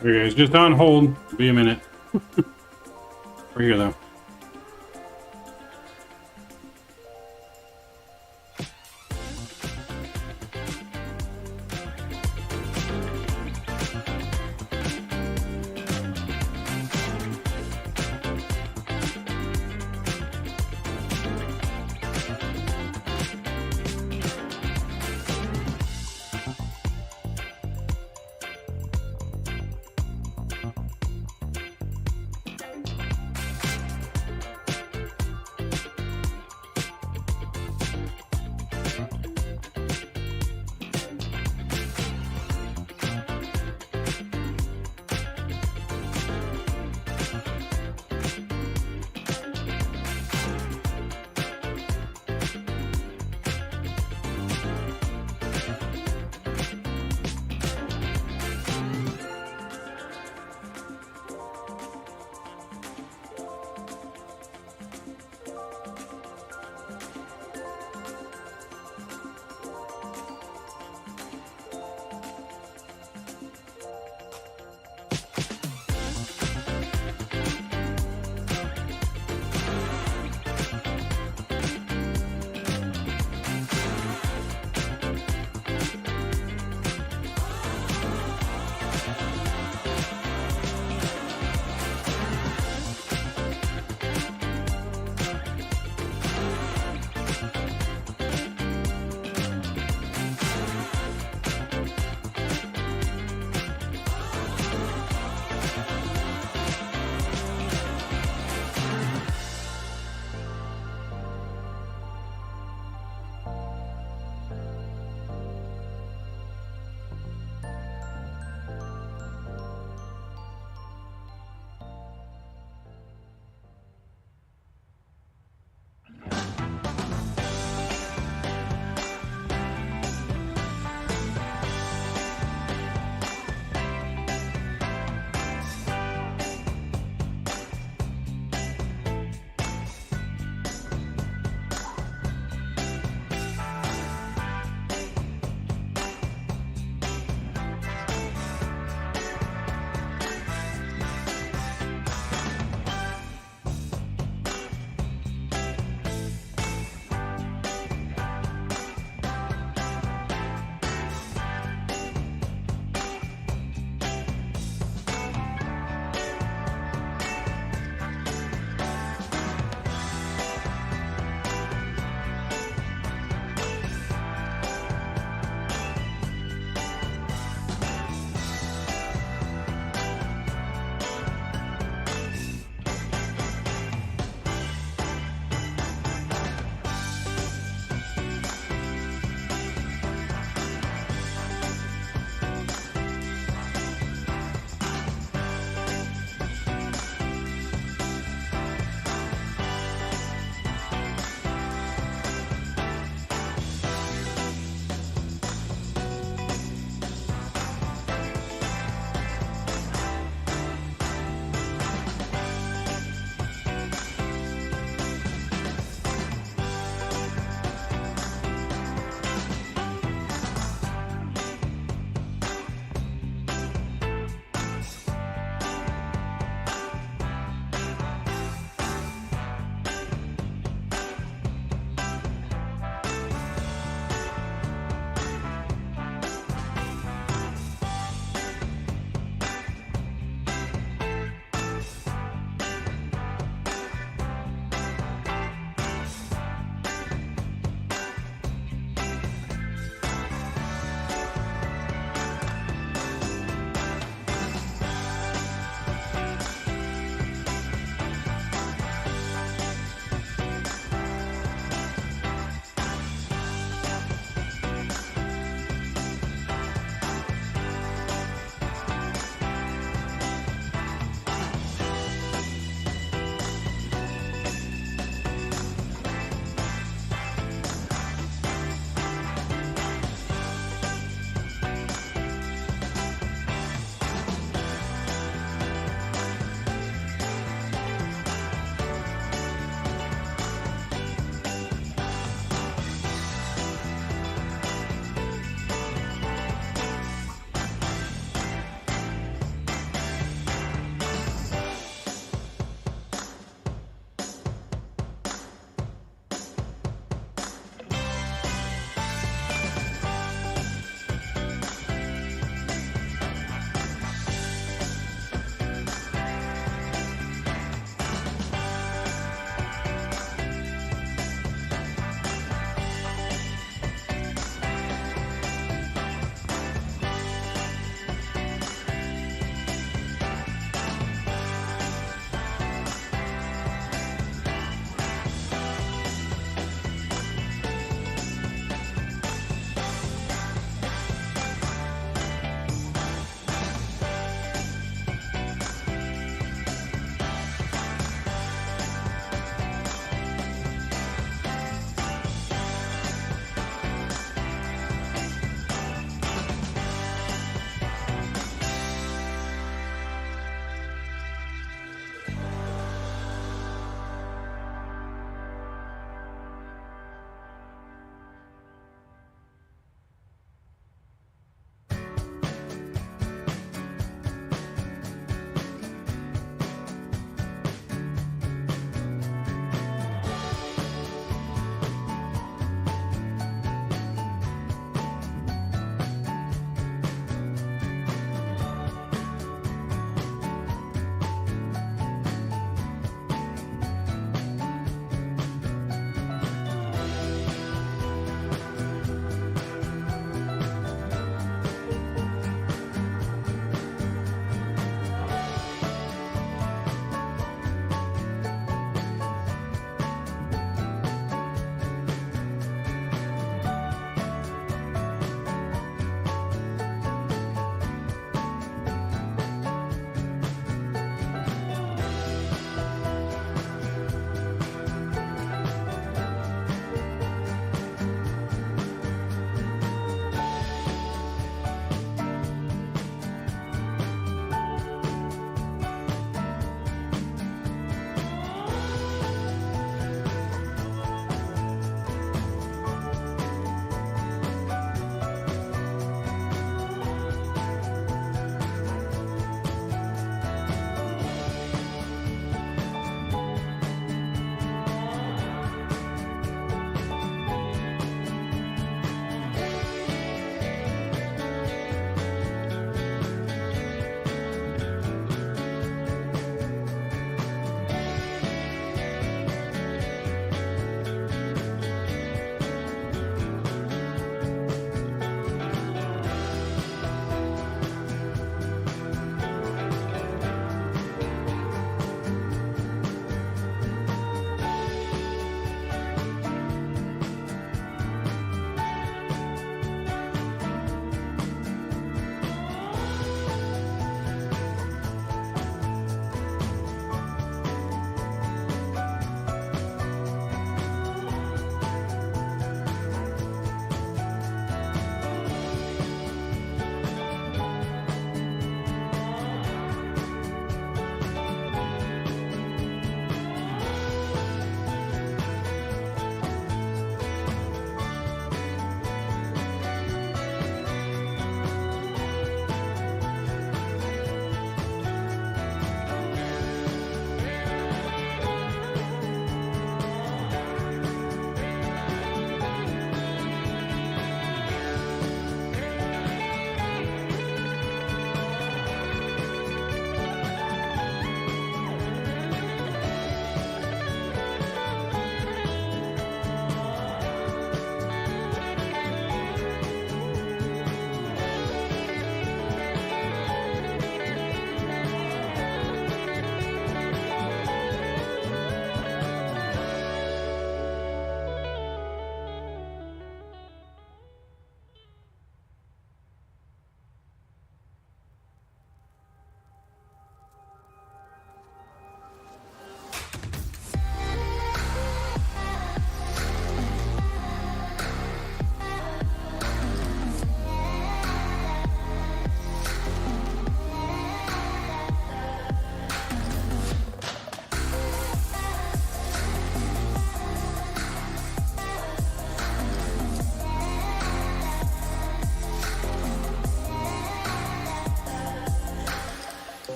Speaker 2: Okay guys, just on hold. Be a minute. We're here though.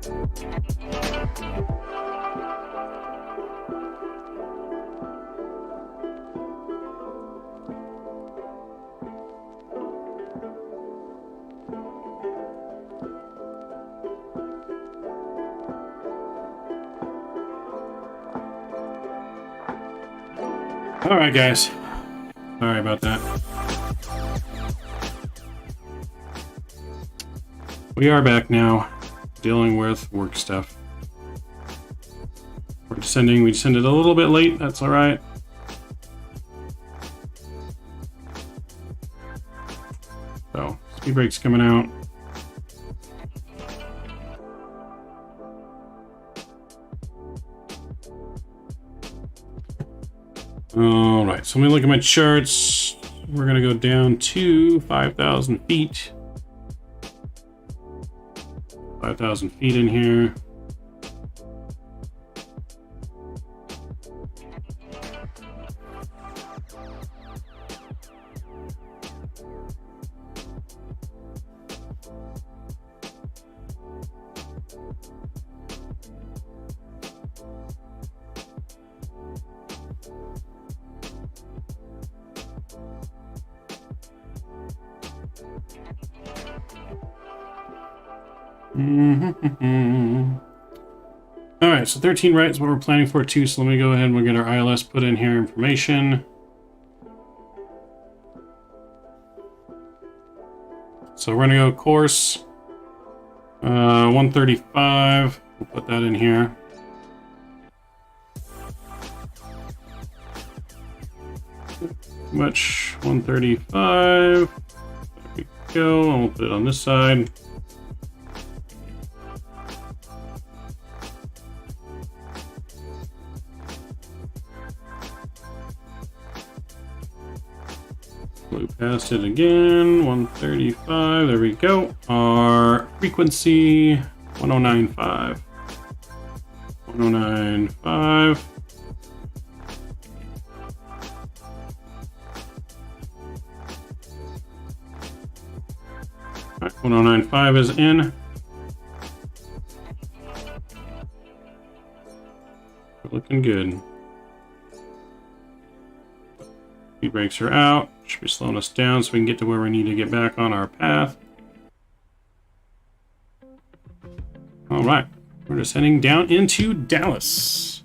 Speaker 2: All right, guys. Sorry about that. We are back now, dealing with work stuff. We're descending. We descended a little bit late. That's all right. So, speed brake's coming out. All right, so let me look at my charts. We're gonna go down to 5,000 feet. 5,000 feet in here. All right, so 13 right is what we're planning for too. So let me go ahead and we'll get our ILS put in here information. So we're gonna go course 135. We'll put that in here. Much 135. There we go. And we'll put it on this side. Flew past it again, 135, there we go. Our frequency, 1095. 1095. All right, 1095 is in. We're looking good. Speed brakes are out. Should be slowing us down so we can get to where we need to get back on our path. All right, we're just heading down into Dallas.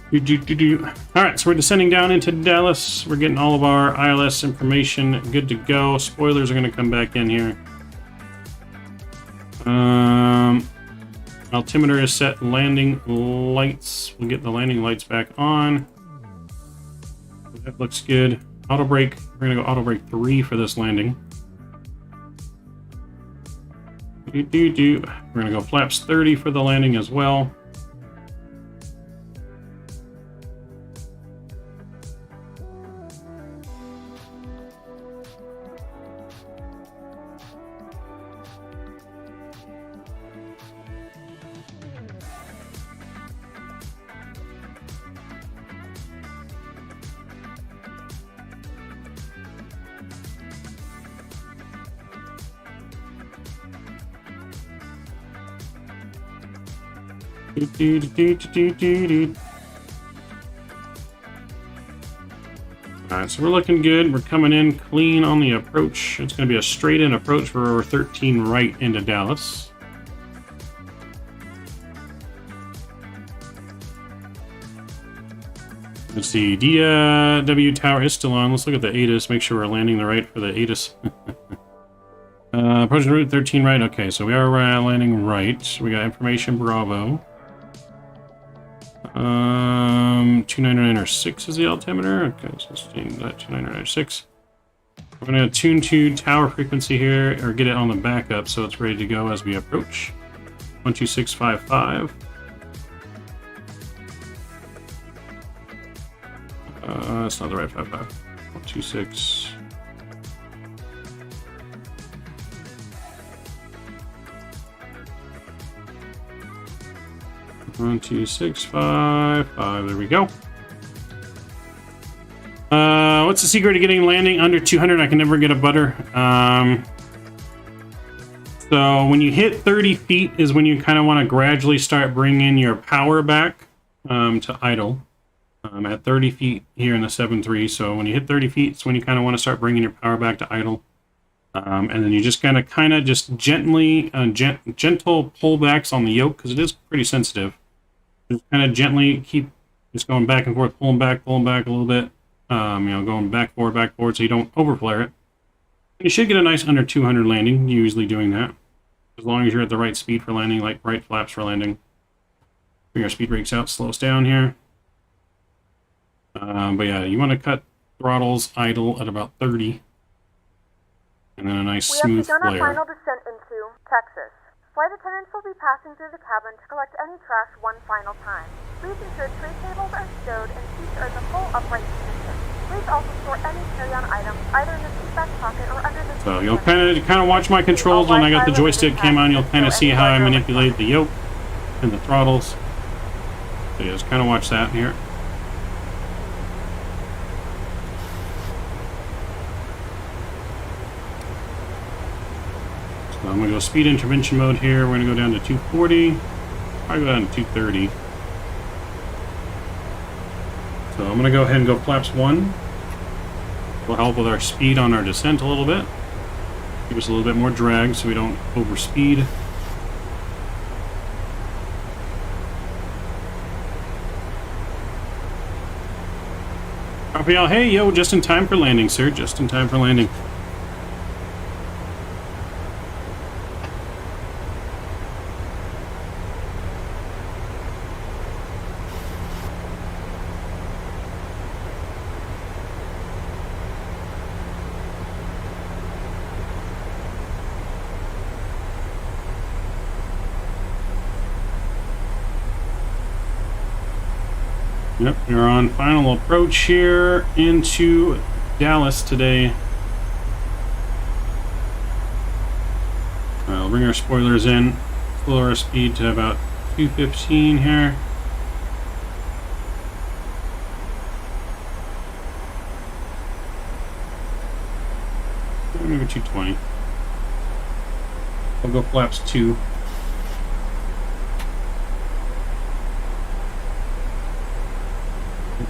Speaker 2: Alright, so we're descending down into Dallas. We're getting all of our ILS information good to go. Spoilers are going to come back in here. Altimeter is set. Landing lights. We'll get the landing lights back on. That looks good. Auto brake. We're going to go auto brake 3 for this landing. We're going to go flaps 30 for the landing as well. Alright, so we're looking good. We're coming in clean on the approach. It's going to be a straight-in approach for 13 right into Dallas. Let's see, DW tower is still on. Let's look at the ATIS, make sure we're landing the right for the ATIS. Approaching route 13 right. Okay, so we are landing right. We got information Bravo. 29906 is the altimeter. Okay, so let's change that 29906. We're going to tune to tower frequency here, or get it on the backup so it's ready to go as we approach. 12655. That's not the right 55. 126. One, 2, 6, 5, 5. There we go. What's the secret to getting landing under 200? I can never get a butter. So when you hit 30 feet is when you kind of want to gradually start bringing your power back to idle. At 30 feet here in the 7.3. So when you hit 30 feet, it's when you kind of want to start bringing your power back to idle. And then you just kind of just gently, gentle pullbacks on the yoke because it is pretty sensitive. Just kind of gently keep just going back and forth, pulling back a little bit. Going back forward, so you don't overflare it. You should get a nice under 200 landing. Usually doing that, as long as you're at the right speed for landing, like right flaps for landing. Bring our speed brakes out, slow us down here. But yeah, you want to cut throttles idle at about 30, and then a nice smooth flare.
Speaker 6: We have begun our final descent into Texas. Flight attendants will be passing through the cabin to collect any trash one final time. Please ensure tray tables are stowed and seats are in the full upright position. Please also store any carry-on items either in the seat back pocket or under the seat.
Speaker 2: So you'll kind of watch my controls when I got the joystick cam on. You'll kind of see how I manipulate the yoke and the throttles. So you just kind of watch that here. So I'm going to go speed intervention mode here. We're going to go down to 240. Probably go down to 230. So I'm going to go ahead and go flaps 1. Will help with our speed on our descent a little bit. Give us a little bit more drag so we don't overspeed. Copy all. Hey, yo, just in time for landing, sir. Just in time for landing. Yep, we're on final approach here into Dallas today. We'll bring our spoilers in, lower our speed to about 215 here. Maybe 220. We'll go flaps 2.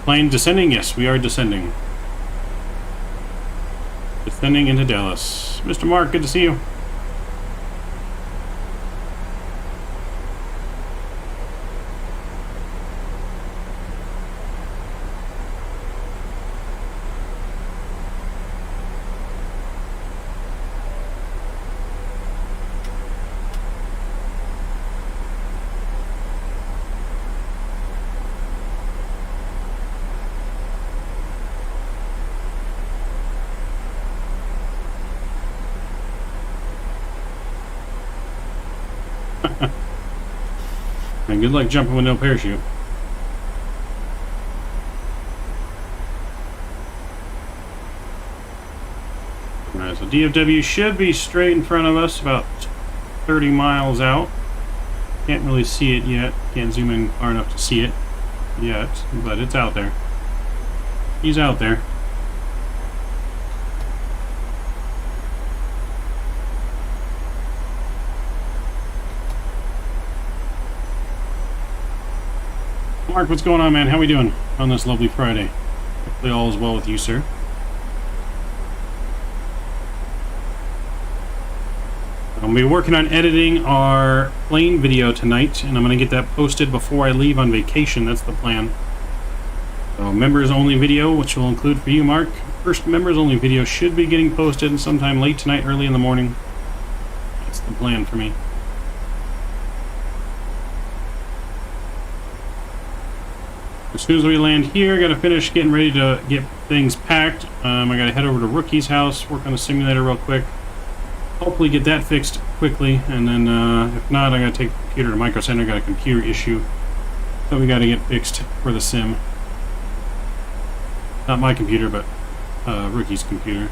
Speaker 2: Plane descending? Yes, we are descending. Descending into Dallas. Mr. Mark, good to see you. And good luck jumping with no parachute. Alright, so DFW should be straight in front of us, about 30 miles out. Can't really see it yet. Can't zoom in far enough to see it yet, but it's out there. He's out there. Mark, what's going on, man? How we doing on this lovely Friday? Hopefully all is well with you, sir. I'm going to be working on editing our plane video tonight, and I'm going to get that posted before I leave on vacation. That's the plan. So, members only video, which will include for you, Mark. First members only video should be getting posted sometime late tonight, early in the morning. That's the plan for me. As soon as we land here, I got to finish getting ready to get things packed. I got to head over to Rookie's house, work on the simulator real quick. Hopefully get that fixed quickly, and then if not, I got to take the computer to Micro Center. Got a computer issue that we got to get fixed for the sim. Not my computer, but Rookie's computer.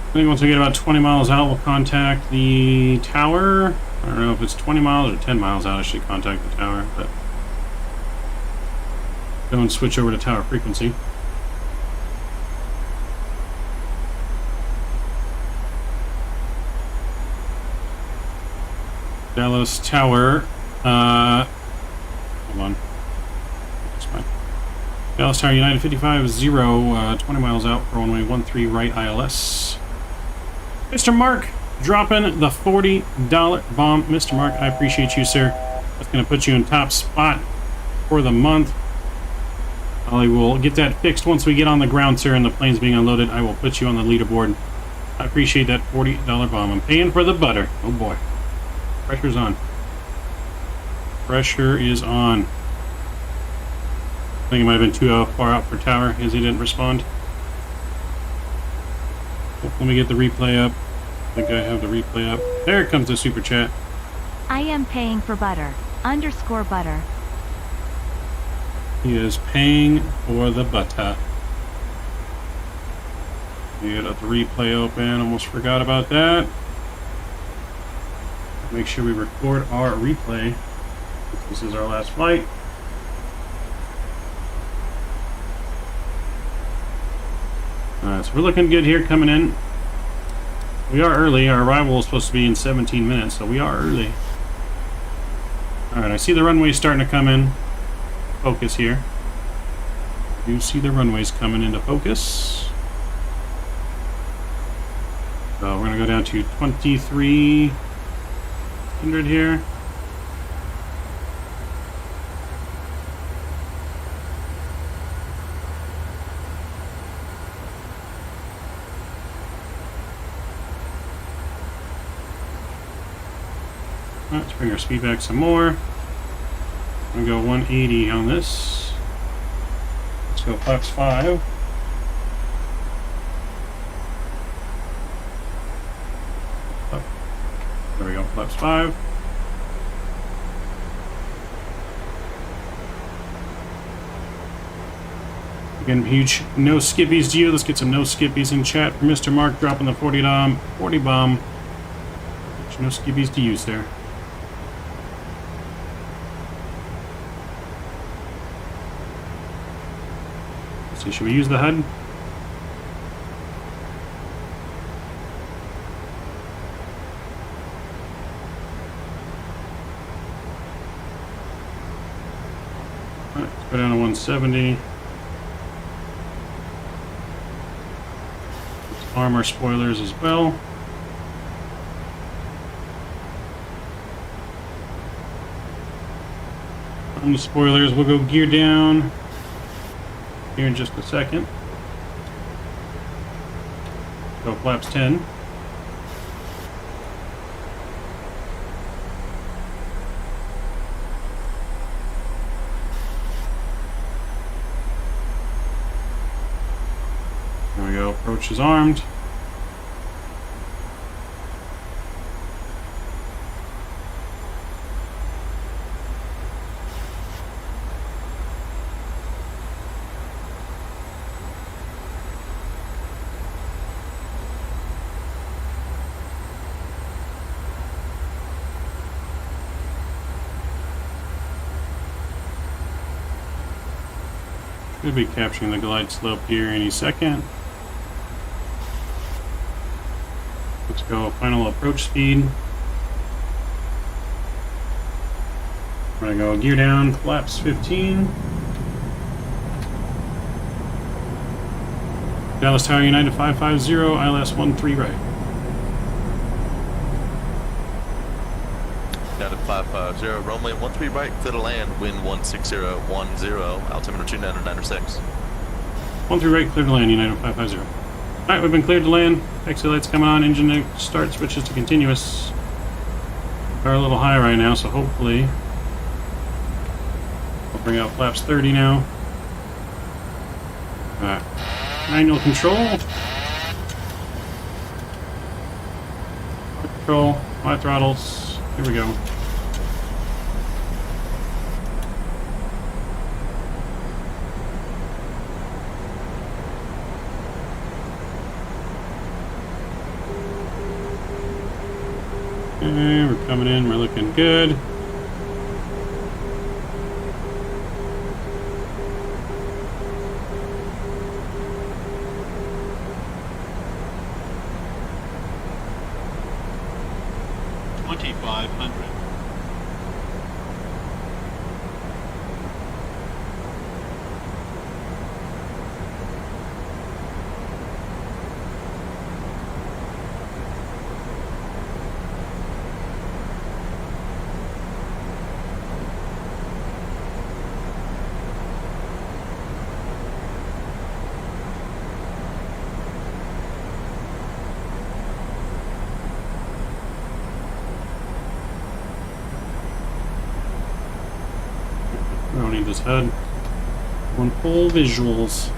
Speaker 2: I think once we get about 20 miles out, we'll contact the tower. I don't know if it's 20 miles or 10 miles out I should contact the tower, but go and switch over to tower frequency. Dallas Tower. Hold on. That's fine. Dallas Tower United 55-0, 20 miles out for runway 13 right ILS. Mr. Mark dropping the $40 bomb. Mr. Mark, I appreciate you, sir. That's going to put you in top spot for the month. I will get that fixed once we get on the ground, sir, and the plane's being unloaded. I will put you on the leaderboard. I appreciate that $40 bomb. I'm paying for the butter. Oh boy. Pressure's on. Pressure is on. I think it might have been too far out for tower as he didn't respond. Let me get the replay up. I think I have the replay up. There comes the super chat.
Speaker 19: I am paying for butter. _butter.
Speaker 2: He is paying for the butter. Get the replay open. Almost forgot about that. Make sure we record our replay. This is our last flight. Alright, so we're looking good here coming in. We are early. Our arrival is supposed to be in 17 minutes, so we are early. Alright, I see the runways starting to come in. Focus here. You see the runways coming into focus. So we're going to go down to 2300 here. Let's bring our speed back some more. I'm going to go 180 on this. Let's go flaps 5. Oh, there we go, flaps 5. Again, huge no skippies to you. Let's get some no skippies in chat for Mr. Mark dropping the 40 bomb. Huge no skippies to use there. So should we use the HUD? Let's go down to 170. Let's arm our spoilers as well. On the spoilers, we'll go gear down here in just a second. Go flaps 10. There we go. Approach is armed. Should be capturing the glide slope here any second. Let's go final approach speed. We're gonna go gear down, flaps 15. Dallas Tower United 550, ILS 13 right.
Speaker 20: United 550, runway 13 right, clear to land, wind 16010, altimeter 2996.
Speaker 2: 13 right, clear to land, United 550. Alright, we've been cleared to land. Exit lights coming on, engine start switches to continuous. We're a little high right now, so hopefully we'll bring out flaps 30 now. Manual control. Control, high throttles. Here we go. Okay, we're coming in, we're looking good. I don't need this HUD. One full visuals.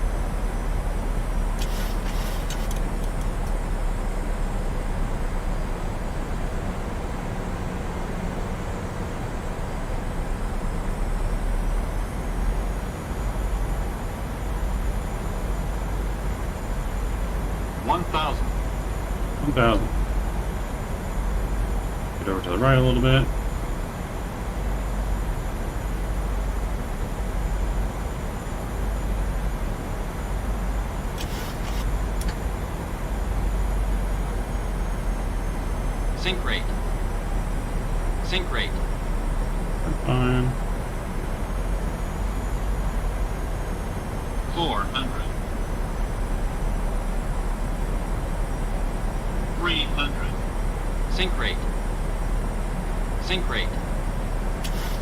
Speaker 2: $1,000. Get over to the right a little bit.
Speaker 5: Sync rate. Sync rate.
Speaker 2: Fine.
Speaker 3: 400. 300.
Speaker 5: Sync rate. Sync rate.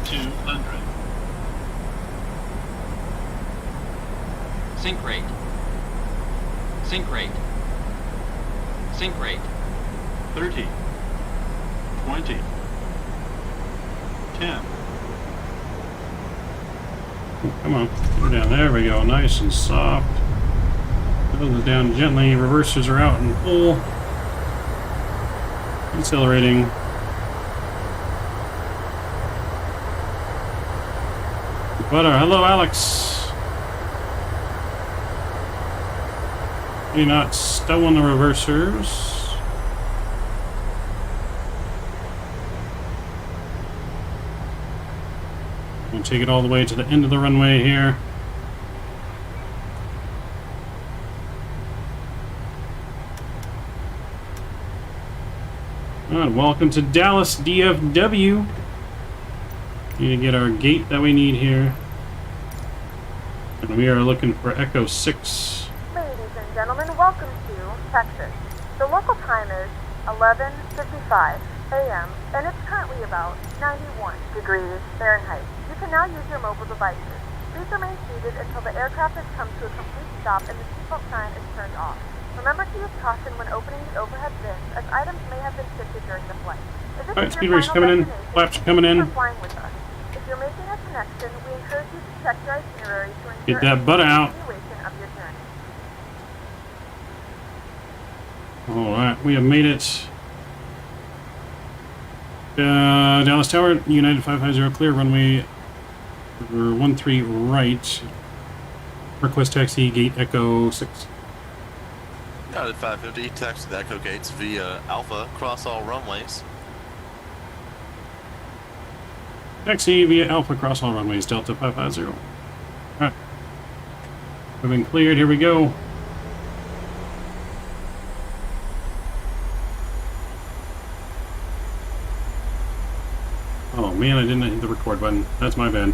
Speaker 3: 200.
Speaker 5: Sync rate. Sync rate. Sync rate.
Speaker 3: 30. 20. 10.
Speaker 2: Come on, get down. There we go. Nice and soft. Those down gently. Reversers are out in full. Accelerating. Butter. Hello, Alex. You're not stowing the reversers. We'll take it all the way to the end of the runway here. And welcome to Dallas DFW. Need to get our gate that we need here. And we are looking for Echo 6.
Speaker 6: Ladies and gentlemen, welcome to Texas. The local time is 11:55 a.m. and it's currently about 91 degrees Fahrenheit. You can now use your mobile devices. Please remain seated until the aircraft has come to a complete stop and the seatbelt sign is turned off. Remember to use caution when opening the overhead bins, as items may have been shifted during the flight.
Speaker 2: Alright, speed race coming in, flaps coming in.
Speaker 6: Flying with us. If you're making a connection, we encourage you to check your itinerary to ensure
Speaker 2: Get that butt out.
Speaker 6: continuation of your journey.
Speaker 2: Alright, we have made it. Dallas Tower, United 550 clear, runway 13 right. Request taxi, gate Echo 6.
Speaker 20: United 550, taxi the Echo gates via Alpha, cross all runways.
Speaker 2: Taxi via Alpha, cross all runways, Delta 550. Alright. We've been cleared, here we go. Oh man, I didn't hit the record button. That's my bad.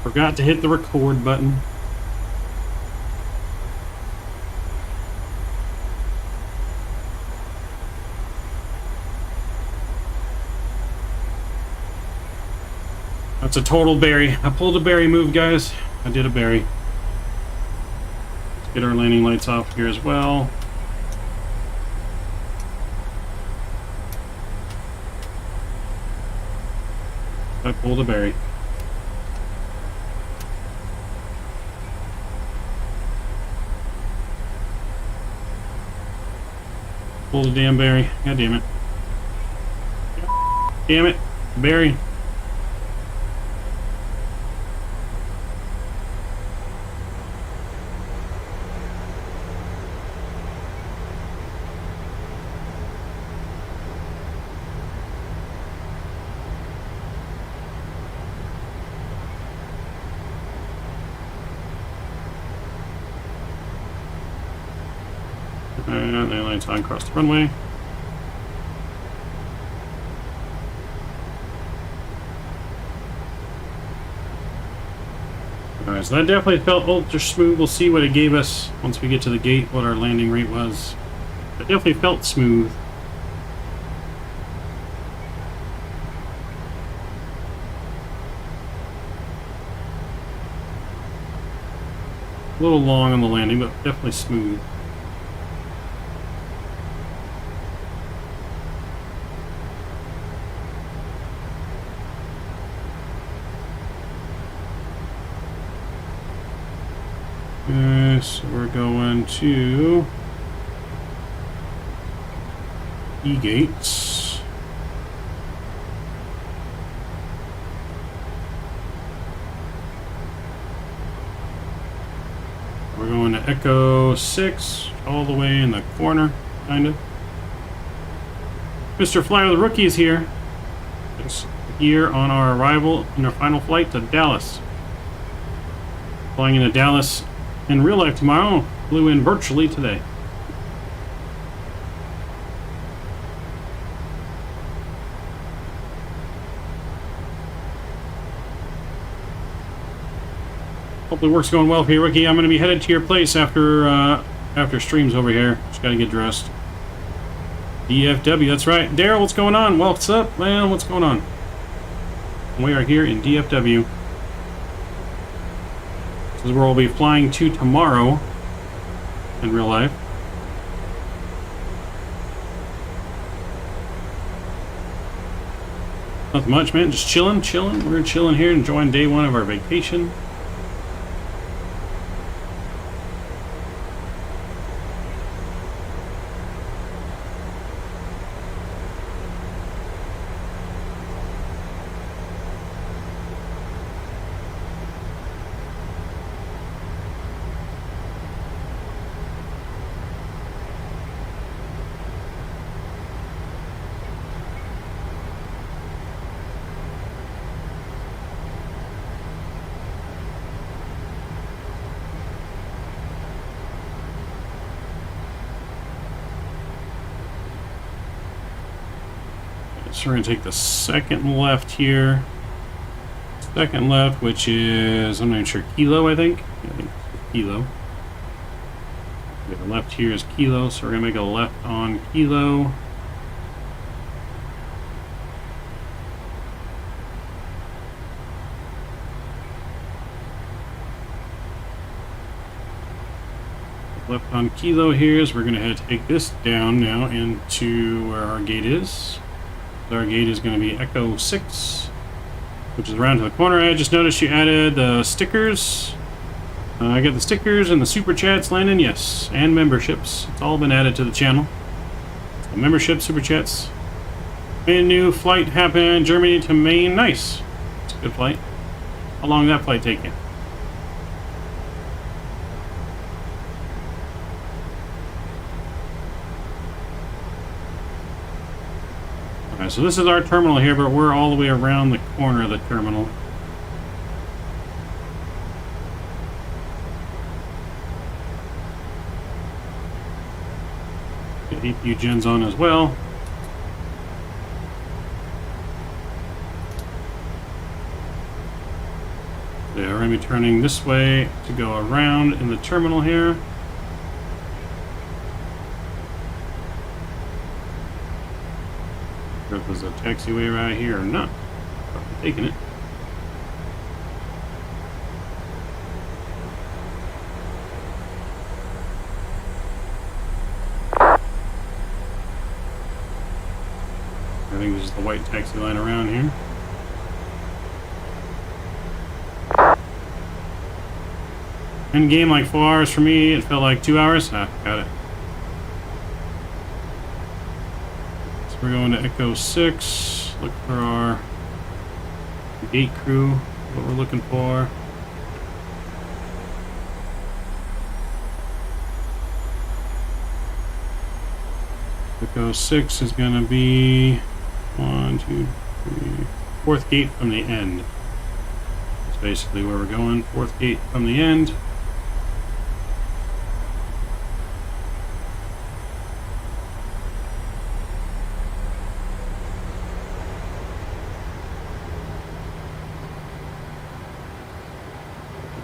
Speaker 2: Forgot to hit the record button. That's a total berry. I pulled a berry move, guys. I did a berry. Let's get our landing lights off here as well. I pulled a berry. Pulled a damn berry. God damn it. Damn it. Berry. And the lights on across the runway. Alright, so that definitely felt ultra smooth. We'll see what it gave us once we get to the gate, what our landing rate was. It definitely felt smooth. A little long on the landing, but definitely smooth. So we're going to E-gates. We're going to Echo 6, all the way in the corner, kind of. Mr. Flyer the Rookie is here. Just here on our arrival in our final flight to Dallas. Flying into Dallas in real life tomorrow, flew in virtually today. Hopefully work's going well for you, Rookie. I'm going to be headed to your place after streams over here. Just got to get dressed. DFW, that's right. Daryl, what's going on? What's up, man? What's going on? We are here in DFW. This is where we'll be flying to tomorrow in real life. Nothing much, man. Just chilling. We're chilling here, enjoying day one of our vacation. So we're going to take the second left here. Second left, which is, I'm not even sure, Kilo, I think. Yeah, I think it's Kilo. Okay, the left here is Kilo, so we're going to make a left on Kilo. Left on Kilo here is we're going to have to take this down now into where our gate is. Our gate is going to be Echo 6, which is around to the corner. I just noticed you added the stickers I got the stickers and the super chats landing, yes, and memberships. It's all been added to the channel. So membership, super chats. A new flight happened, Germany to Maine. Nice. It's a good flight. How long did that flight take you? Alright, so this is our terminal here, but we're all the way around the corner of the terminal. Get APU gens on as well. They are going to be turning this way to go around in the terminal here. If there's a taxiway right here or not. Probably taking it. I think this is the white taxi line around here. End game like 4 hours for me. It felt like 2 hours. Ah, got it. So we're going to Echo 6. Look for our gate crew. What we're looking for. Echo 6 is going to be 1, 2, 3, 4th gate from the end. That's basically where we're going. 4th gate from the end.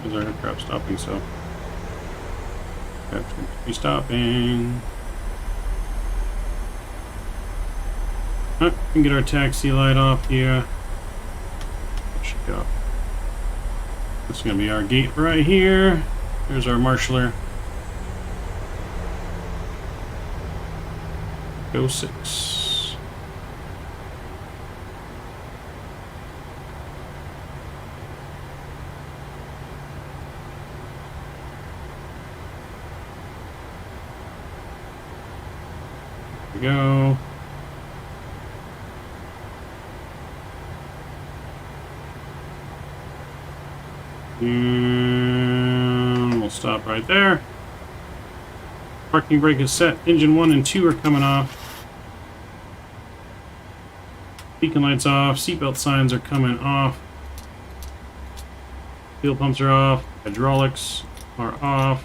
Speaker 2: There's our aircraft stopping, so aircraft should be stopping. We can get our taxi light off here. There should go. This is going to be our gate right here. There's our marshaller. Go 6. There we go. And we'll stop right there. Parking brake is set. Engine 1 and 2 are coming off. Beacon lights off. Seatbelt signs are coming off. Fuel pumps are off. Hydraulics are off.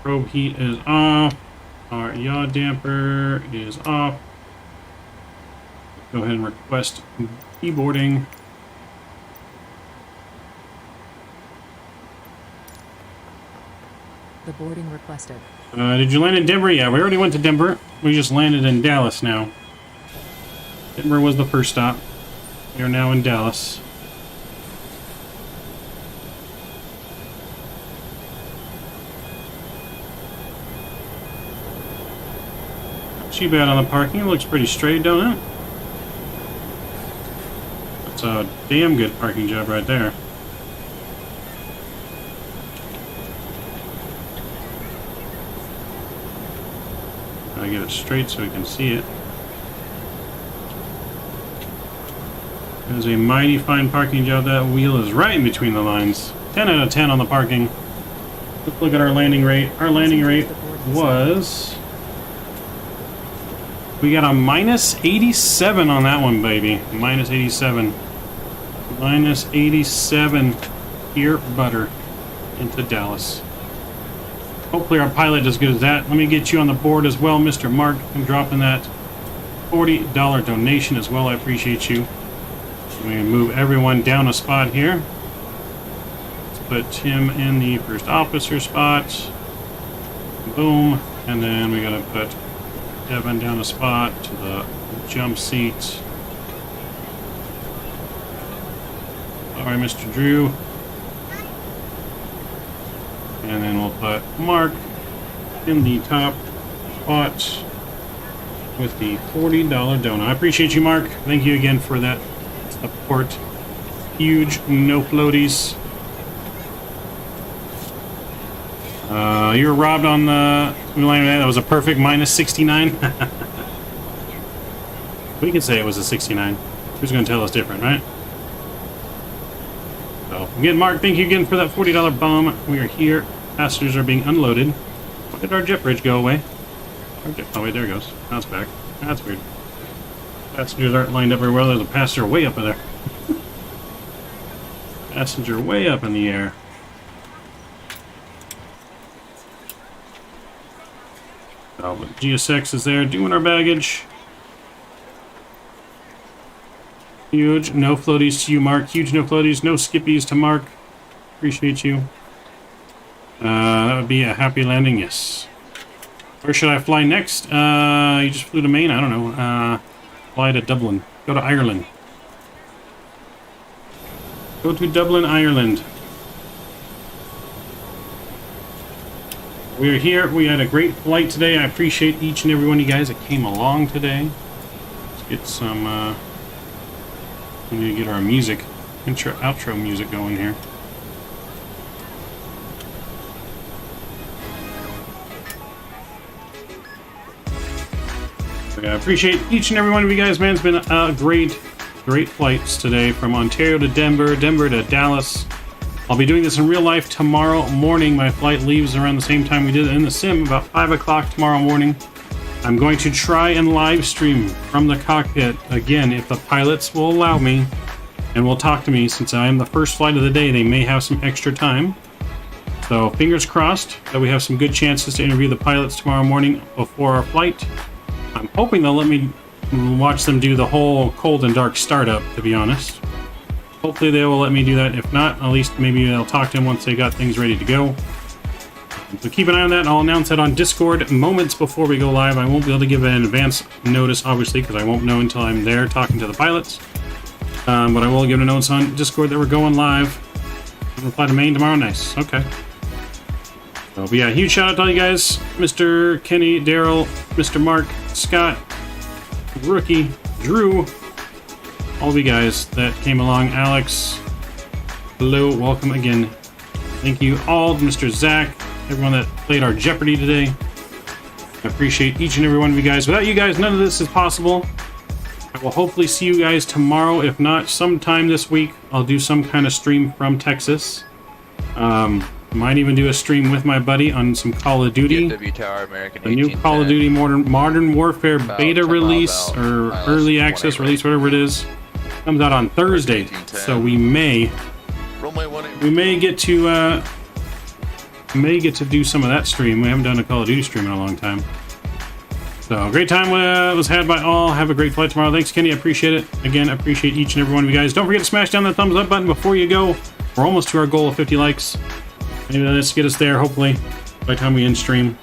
Speaker 2: Probe heat is off. Our yaw damper is off. Go ahead and request deboarding.
Speaker 1: The boarding requested.
Speaker 2: Did you land in Denver? Yeah, we already went to Denver. We just landed in Dallas now. Denver was the first stop. We are now in Dallas. Not too bad on the parking. It looks pretty straight, don't it? That's a damn good parking job right there. I get it straight so we can see it. It is a mighty fine parking job. That wheel is right in between the lines. 10 out of 10 on the parking. Let's look at our landing rate. Our landing rate was... We got a minus 87 on that one, baby. Minus 87. Minus 87 here, butter, into Dallas. Hopefully our pilot is as good as that. Let me get you on the board as well, Mr. Mark. I'm dropping that $40 donation as well. I appreciate you. I'm going to move everyone down a spot here. Let's put Tim in the first officer spot. Boom. And then we got to put Devin down a spot to the jump seat. All right, Mr. Drew. And then we'll put Mark in the top spot with the $40 donut. I appreciate you, Mark. Thank you again for that support. Huge no floaties. You were robbed on the line. That was a perfect minus 69. We can say it was a 69. Who's going to tell us different, right? So, again, Mark, thank you again for that $40 bomb. We are here. Passengers are being unloaded. Why did our jet bridge go away? Oh, wait, there it goes. Now it's back. That's weird. Passengers aren't lined up very well. There's a passenger way up in there. Passenger way up in the air. Oh, but GSX is there doing our baggage. Huge. No floaties to you, Mark. Huge no floaties. No skippies to Mark. Appreciate you. That would be a happy landing, yes. Where should I fly next? You just flew to Maine? I don't know. Fly to Dublin. Go to Ireland. Go to Dublin, Ireland. We're here. We had a great flight today. I appreciate each and every one of you guys that came along today. Let's get some, we need to get our music, outro music going here. I appreciate each and every one of you guys, man. It's been a great flights today from Ontario to Denver, Denver to Dallas. I'll be doing this in real life tomorrow morning. My flight leaves around the same time we did it in the sim, about 5 o'clock tomorrow morning. I'm going to try and live stream from the cockpit again if the pilots will allow me and will talk to me. Since I am the first flight of the day, they may have some extra time. So fingers crossed that we have some good chances to interview the pilots tomorrow morning before our flight. I'm hoping they'll let me watch them do the whole cold and dark startup, to be honest. Hopefully they will let me do that. If not, at least maybe they'll talk to them once they got things ready to go. So keep an eye on that. I'll announce that on Discord moments before we go live. I won't be able to give an advance notice, obviously, because I won't know until I'm there talking to the pilots. But I will give a notice on Discord that we're going live. We'll fly to Maine tomorrow. Nice. Okay. So, but yeah, huge shout out to all you guys. Mr. Kenny, Daryl, Mr. Mark, Scott, Rookie, Drew, all of you guys that came along. Alex, hello, welcome again. Thank you all, Mr. Zach, everyone that played our Jeopardy today. I appreciate each and every one of you guys. Without you guys, none of this is possible. I will hopefully see you guys tomorrow. If not, sometime this week, I'll do some kind of stream from Texas. Might even do a stream with my buddy on some Call of Duty.
Speaker 20: KDFW Tower, American
Speaker 2: the new Call of Duty Modern Warfare beta release or early access release, whatever it is, comes out on Thursday. So we may get to do some of that stream. We haven't done a Call of Duty stream in a long time. So great time was had by all. Have a great flight tomorrow. Thanks, Kenny. I appreciate it. Again, I appreciate each and every one of you guys. Don't forget to smash down that thumbs up button before you go. We're almost to our goal of 50 likes. Maybe let's get us there, hopefully, by the time we end stream.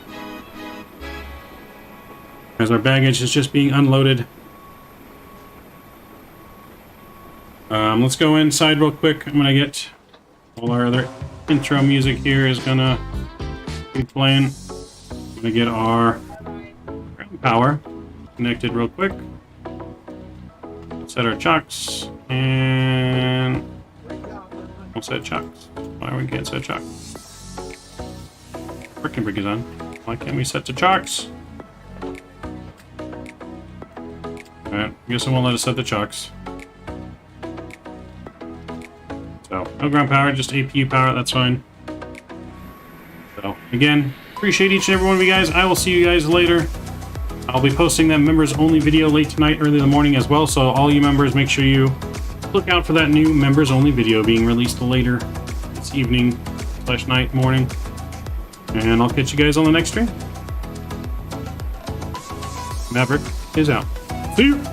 Speaker 2: As our baggage is just being unloaded. Let's go inside real quick. I'm gonna get all our other intro music here is gonna be playing. I'm gonna get our ground power connected real quick. Set our chocks and we'll set chocks. Why we can't set chocks? Parking brake is on. Why can't we set the chocks? Alright, I guess it won't let us set the chocks. So, no ground power, just APU power, that's fine. So, again, appreciate each and every one of you guys. I will see you guys later. I'll be posting that members only video late tonight, early in the morning as well, so all you members, make sure you look out for that new members only video being released later this evening / night, morning. And I'll catch you guys on the next stream. Maverick is out. See you!